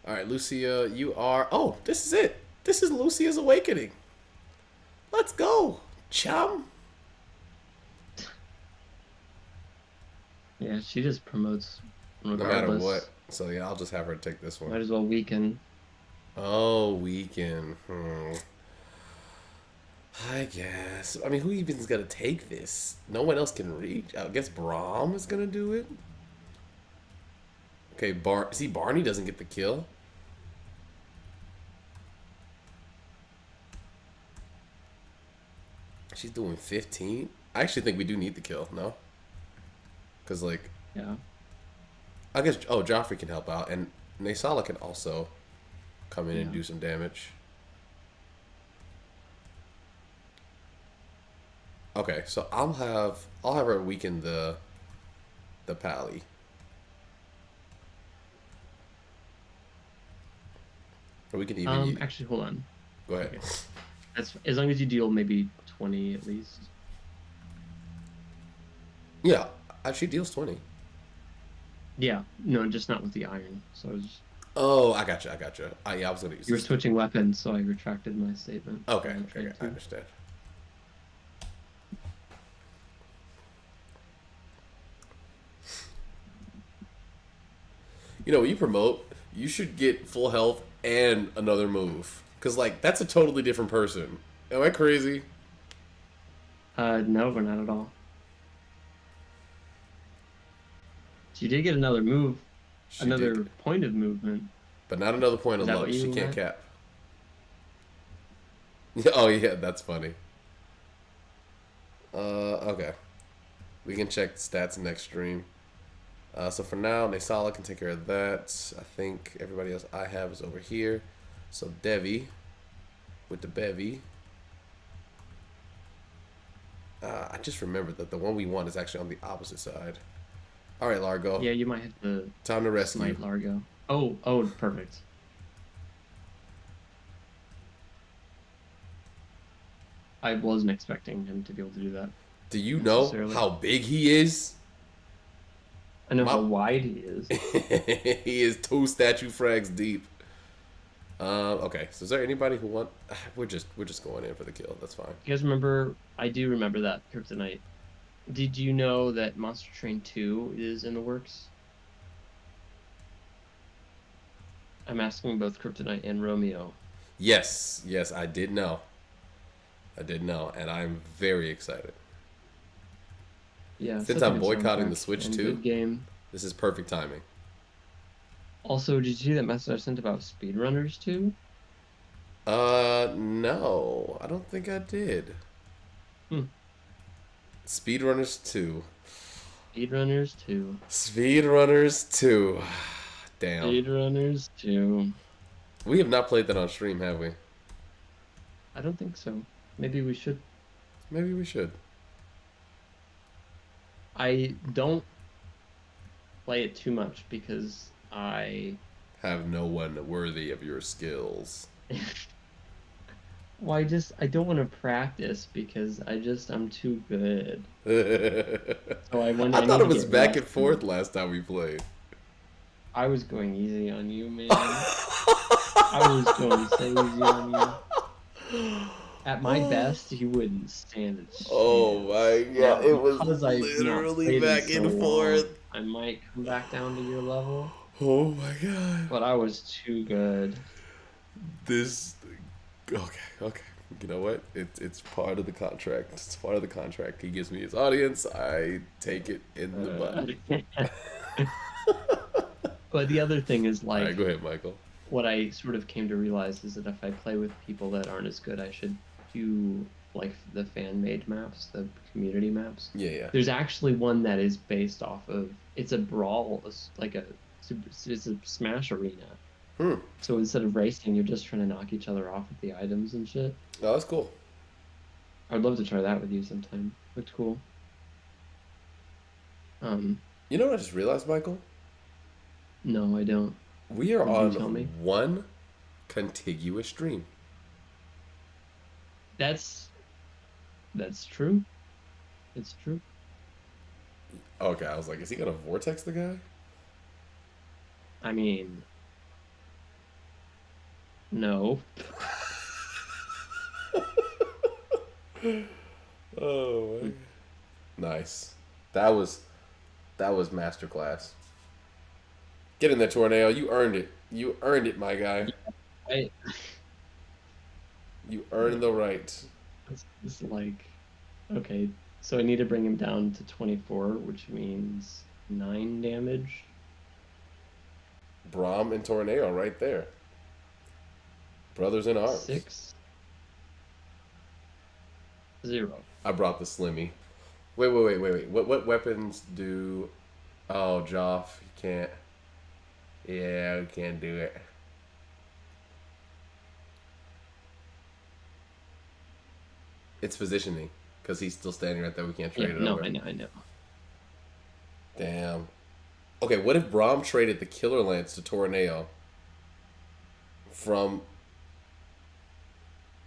All right, Lucia, you are... Oh, this is it. This is Lucia's Awakening. Let's go, chum. Yeah, she just promotes No regardless. matter what. So, yeah, I'll just have her take this one. Might as well weaken. Oh, weekend. I guess. I mean, who even's gonna take this? No one else can reach. I guess Braum is gonna do it. Okay, see, Barney doesn't get the kill. She's doing 15. I actually think we do need the kill. No, because like, Yeah. I guess. Oh, Joffrey can help out, and Naysala can also come in and Yeah. do some damage. Okay, so I'll have her weaken the pally. Or we can even Actually, hold on. go ahead. Okay. That's as long as you deal maybe 20 at least. Yeah, she deals 20. Yeah. No, just not with the iron. So I was just, Oh, I got you. Yeah, I was gonna use. you were this. switching weapons, so I retracted my statement. Okay, I'm trying I to- understand. You know, when you promote, you should get full health and another move. Because, like, that's a totally different person. Am I crazy? No, but not at all. So you did get another move, She another did. point of movement. But not another point of Is that luck. what you She can't meant? cap. Oh, yeah, that's funny. Okay. We can check stats next stream. So for now, Nasala can take care of that. I think everybody else I have is over here. So Devi with the bevy. I just remembered that the one we want is actually on the opposite side. All right, Largo. Yeah, you might have to Time to rescue. smite Largo. Oh, perfect. I wasn't expecting him to be able to do that Do you know necessarily. how big he is? I know how wide he is. He is 2 statue frags deep. Okay, so is there anybody who want? We're just going in for the kill. That's fine. You guys remember? I do remember that Kryptonite. Did you know that Monster Train 2 is in the works? I'm asking both Kryptonite and Romeo. Yes, I did know. And I'm very excited. Yeah, Since I'm boycotting the Switch too, game. This is perfect timing. Also, did you see that message I sent about speedrunners too? No, I don't think I did. Speedrunners 2. Speedrunners 2. Speedrunners 2. Damn. Speedrunners 2. We have not played that on stream, have we? I don't think so. Maybe we should. Maybe we should. I don't play it too much because I have no one worthy of your skills. Well, I don't want to practice because I'm too good. So I thought it was back and forth last time we played. I was going easy on you, man. I was going so easy on you. At my best, you wouldn't stand a chance. Oh my god, it was literally back and forth. I might come back down to your level. Oh my god. But I was too good. Okay. You know what? It's part of the contract. It's part of the contract. He gives me his audience. I take it in the butt. But the other thing is, like... Alright, go ahead, Michael. What I sort of came to realize is that if I play with people that aren't as good, I should do, like, the fan-made maps, the community maps. Yeah. There's actually one that is based off of... It's a brawl, it's a Smash arena. So instead of racing, you're just trying to knock each other off with the items and shit. Oh, that's cool. I'd love to try that with you sometime. Looked cool. You know what I just realized, Michael? No, I don't. We are on one contiguous stream. That's true. It's true. Okay, I was like, is he gonna vortex the guy? I mean... No. Oh my. Nice. That was masterclass. Get in there, Tornado. You earned it. You earned it, my guy. You earned the right. It's like, okay, so I need to bring him down to 24, which means 9 damage. Braum and Tornado right there. Brothers in arms. 6. 0. I brought the Slimmy. Wait. What weapons do... Oh, Joff. You can't... Yeah, we can't do it. It's positioning. Because he's still standing right there. We can't trade it over. I know. Damn. Okay, what if Braum traded the Killer Lance to Tornado from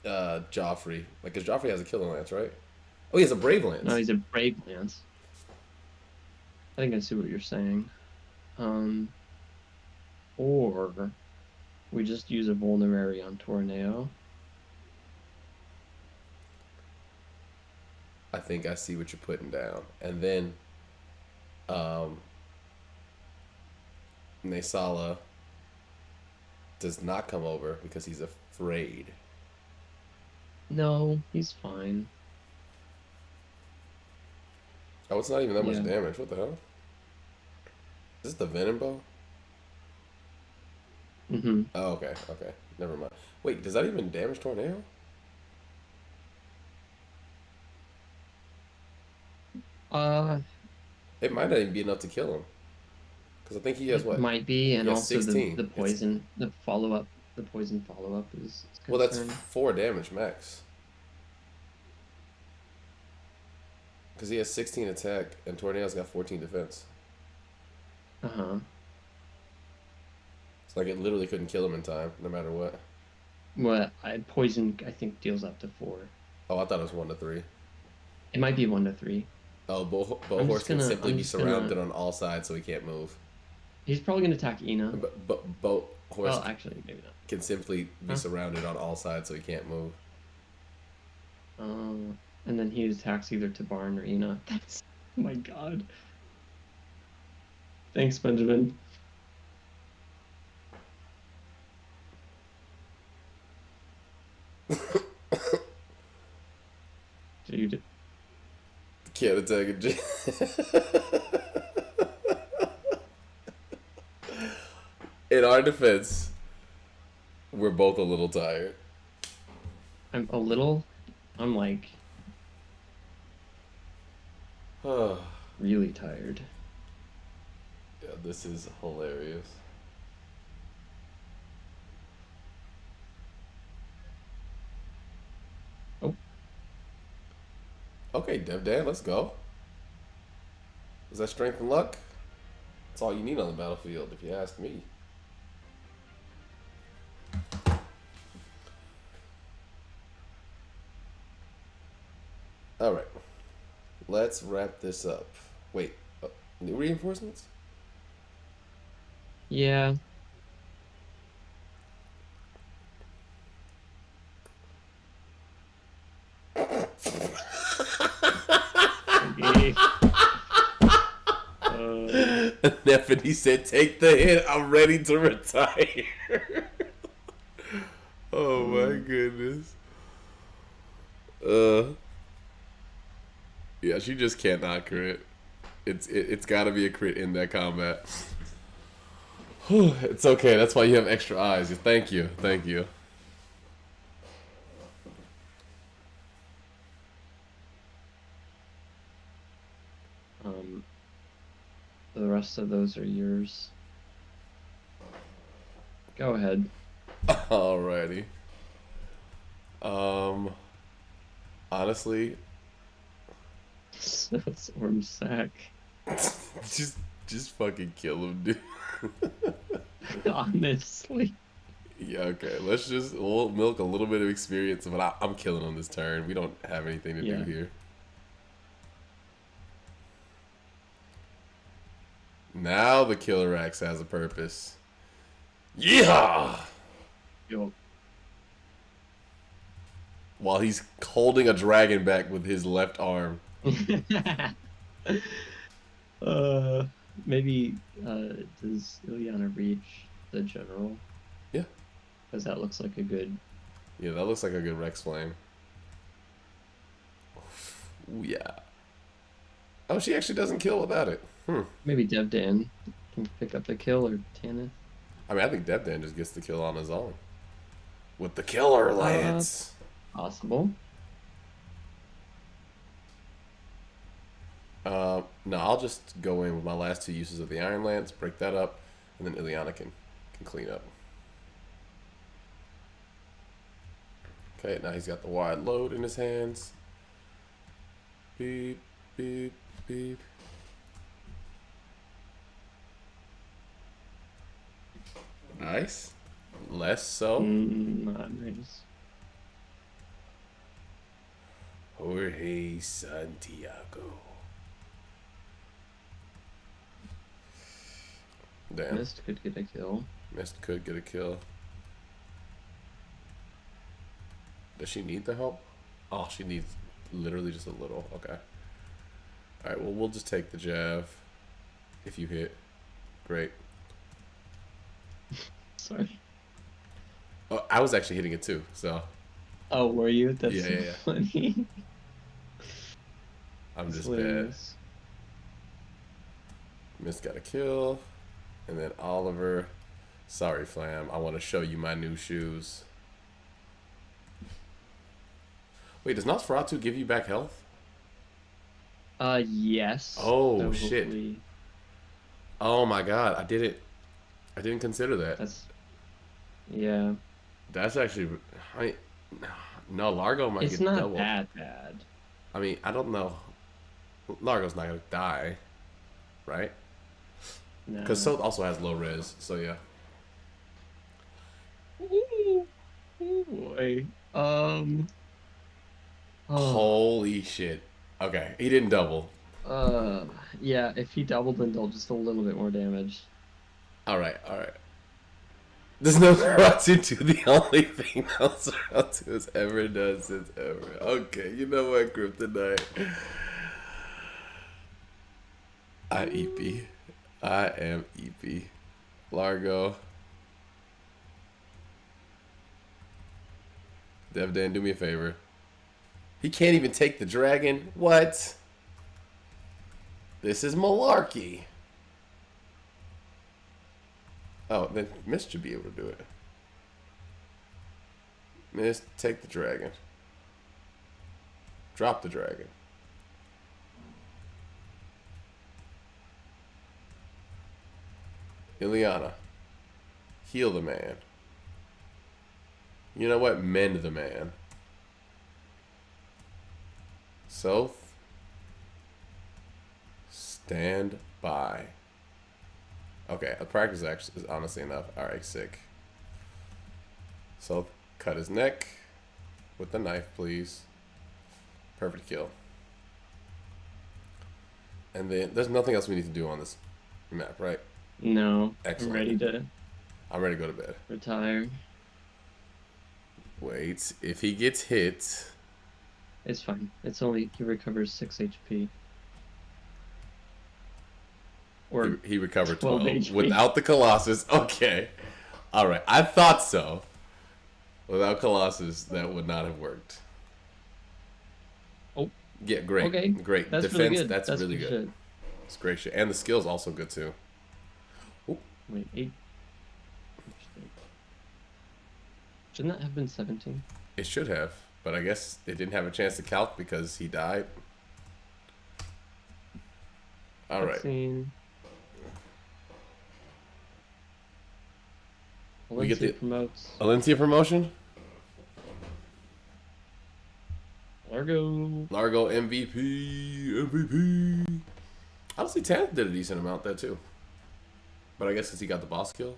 Joffrey? Like, because Joffrey has a Killer Lance, right? Oh, he has a Brave Lance. No, he's a Brave Lance. I think I see what you're saying. Or we just use a Vulnerary on Tornado. I think I see what you're putting down. And then Nasala does not come over because he's afraid. No, he's fine. Oh, it's not even that much damage. What the hell? Is this the Venom Bow? Mm-hmm. Oh, okay. Never mind. Wait, does that even damage Tornado? It might not even be enough to kill him. Because I think he has It what? might be, He and has also 16. the It's poison, the poison follow up is well, that's concern. 4 damage max. Because he has 16 attack, and Tornado's got 14 defense. Uh-huh. It's like it literally couldn't kill him in time, no matter what. Well, poison I think deals up to 4. Oh, I thought it was 1 to 3. It might be 1 to 3. Bow I'm Horse just can gonna simply I'm be just gonna surrounded on all sides, so he can't move. He's probably gonna attack Ina. But Bow Horse Well, actually, maybe not. can simply be Huh? surrounded on all sides, so he can't move. And then he attacks either Tabarn or Ina. That's oh my god. Thanks, Benjamin. Dude. Can't attack a G. In our defense, we're both a little tired. I'm a little. I'm like Yeah, really tired. this is hilarious. Oh. Okay, Devdan, let's go. Is that strength and luck? That's all you need on the battlefield, if you ask me. Alright. Let's wrap this up. Wait, new reinforcements? Yeah. Okay. Stephanie said, take the hit. I'm ready to retire. Oh my goodness. Yeah, she just cannot crit. It's got to be a crit in that combat. It's okay. That's why you have extra eyes. Thank you. Thank you. The rest of those are yours. Go ahead. Alrighty. Honestly, Storm sack. just fucking kill him, dude. Honestly. Yeah, okay. We'll milk a little bit of experience, but I'm killing on this turn. We don't have anything to do here. Now the Killer Axe has a purpose. Yeah. Yo. While he's holding a dragon back with his left arm. Maybe does Ilyana reach the general? Yeah. Because that looks like a good. Yeah, that looks like a good Rex Flame. Ooh, yeah. Oh, she actually doesn't kill without it. Maybe Devdan can pick up the kill, or Tanith. I mean, I think Devdan just gets the kill on his own. With the Killer Lance. Possible. No, I'll just go in with my last 2 uses of the Iron Lance, break that up, and then Ilyana can clean up. Okay, now he's got the wide load in his hands. Beep, beep, beep. Nice. Less so. Not nice. Jorge Santiago. Damn. Mist could get a kill. Mist could get a kill. Does she need the help? Oh, she needs literally just a little. Okay. Alright, well, we'll just take the jab. If you hit. Great. Sorry. Oh, I was actually hitting it too, so. Oh, were you? That's Yeah. funny. I'm just bad. Hilarious. Mist got a kill. And then Oliver. Sorry, Flam. I want to show you my new shoes. Wait, does Nosferatu give you back health? Yes. Oh, So shit. hopefully- Oh my god, I didn't consider that. Yeah. That's actually, I no, Largo might It's get not doubled. that bad. I mean, I don't know. Largo's not gonna die, right? Because No. Soth also has low res, so yeah. Ooh, oh boy. Oh. Holy shit. Okay, he didn't double. Uh. Yeah. If he doubled, then dealt just a little bit more damage. All right, all right. Does Nosferatu do the only thing Nosferatu has ever done since ever? Okay, you know what, Kryptonite? I EP. I am EP. Largo. Devdan, do me a favor. He can't even take the dragon. What? This is malarkey. Oh, then Mist should be able to do it. Mist, take the dragon. Drop the dragon. Ileana, heal the man. You know what? Mend the man. Soth, stand by. Okay, a practice actually is honestly enough. Alright, sick. Soth, cut his neck with the knife, please. Perfect kill. And then there's nothing else we need to do on this map, right? No. Excellent. I'm ready to go to bed. retire. Wait, if he gets hit, It's fine. It's only he recovers 6 HP. Or he recovered 12 12 HP. without the Colossus. Okay, all right. I thought so. Without Colossus, that would not have worked. Oh, Yeah, great. okay. Great. That's Defense, really good. that's really good. Shit. It's great shit. And the skill's also good too. Wait, 8. Interesting. Shouldn't that have been 17? It should have, but I guess it didn't have a chance to calc because he died. All right. Cutscene. We get Valencia the promotes. Valencia promotion. Largo. Largo MVP. Honestly, Tanith did a decent amount there too. But I guess since he got the boss kill,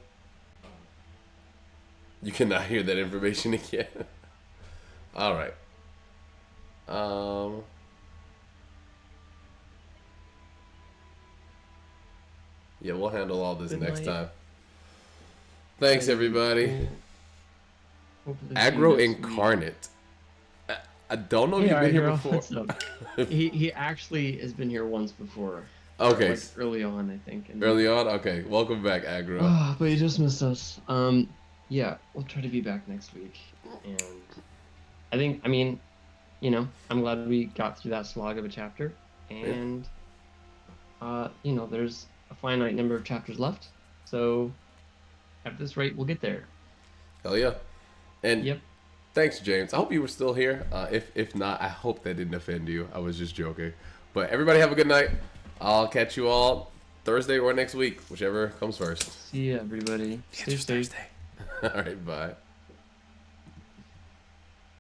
you cannot hear that information again. All right. Yeah, we'll handle all this Good next night. time. Thanks, everybody. Hopefully see you Aggro next week. Incarnate. I don't know if Hey, you've been here Aggro, before. what's up? he actually has been here once before. Okay. Like early on, I think. And Early on? Okay. Welcome back, Aggro. but he just missed us. Yeah, we'll try to be back next week. And I mean, I'm glad we got through that slog of a chapter. And, there's a finite number of chapters left. So, at this rate, we'll get there. Hell yeah. And Yep. thanks, James. I hope you were still here. If not, I hope that didn't offend you. I was just joking. But everybody have a good night. I'll catch you all Thursday or next week, whichever comes first. See ya, everybody. Stay safe. All right, bye.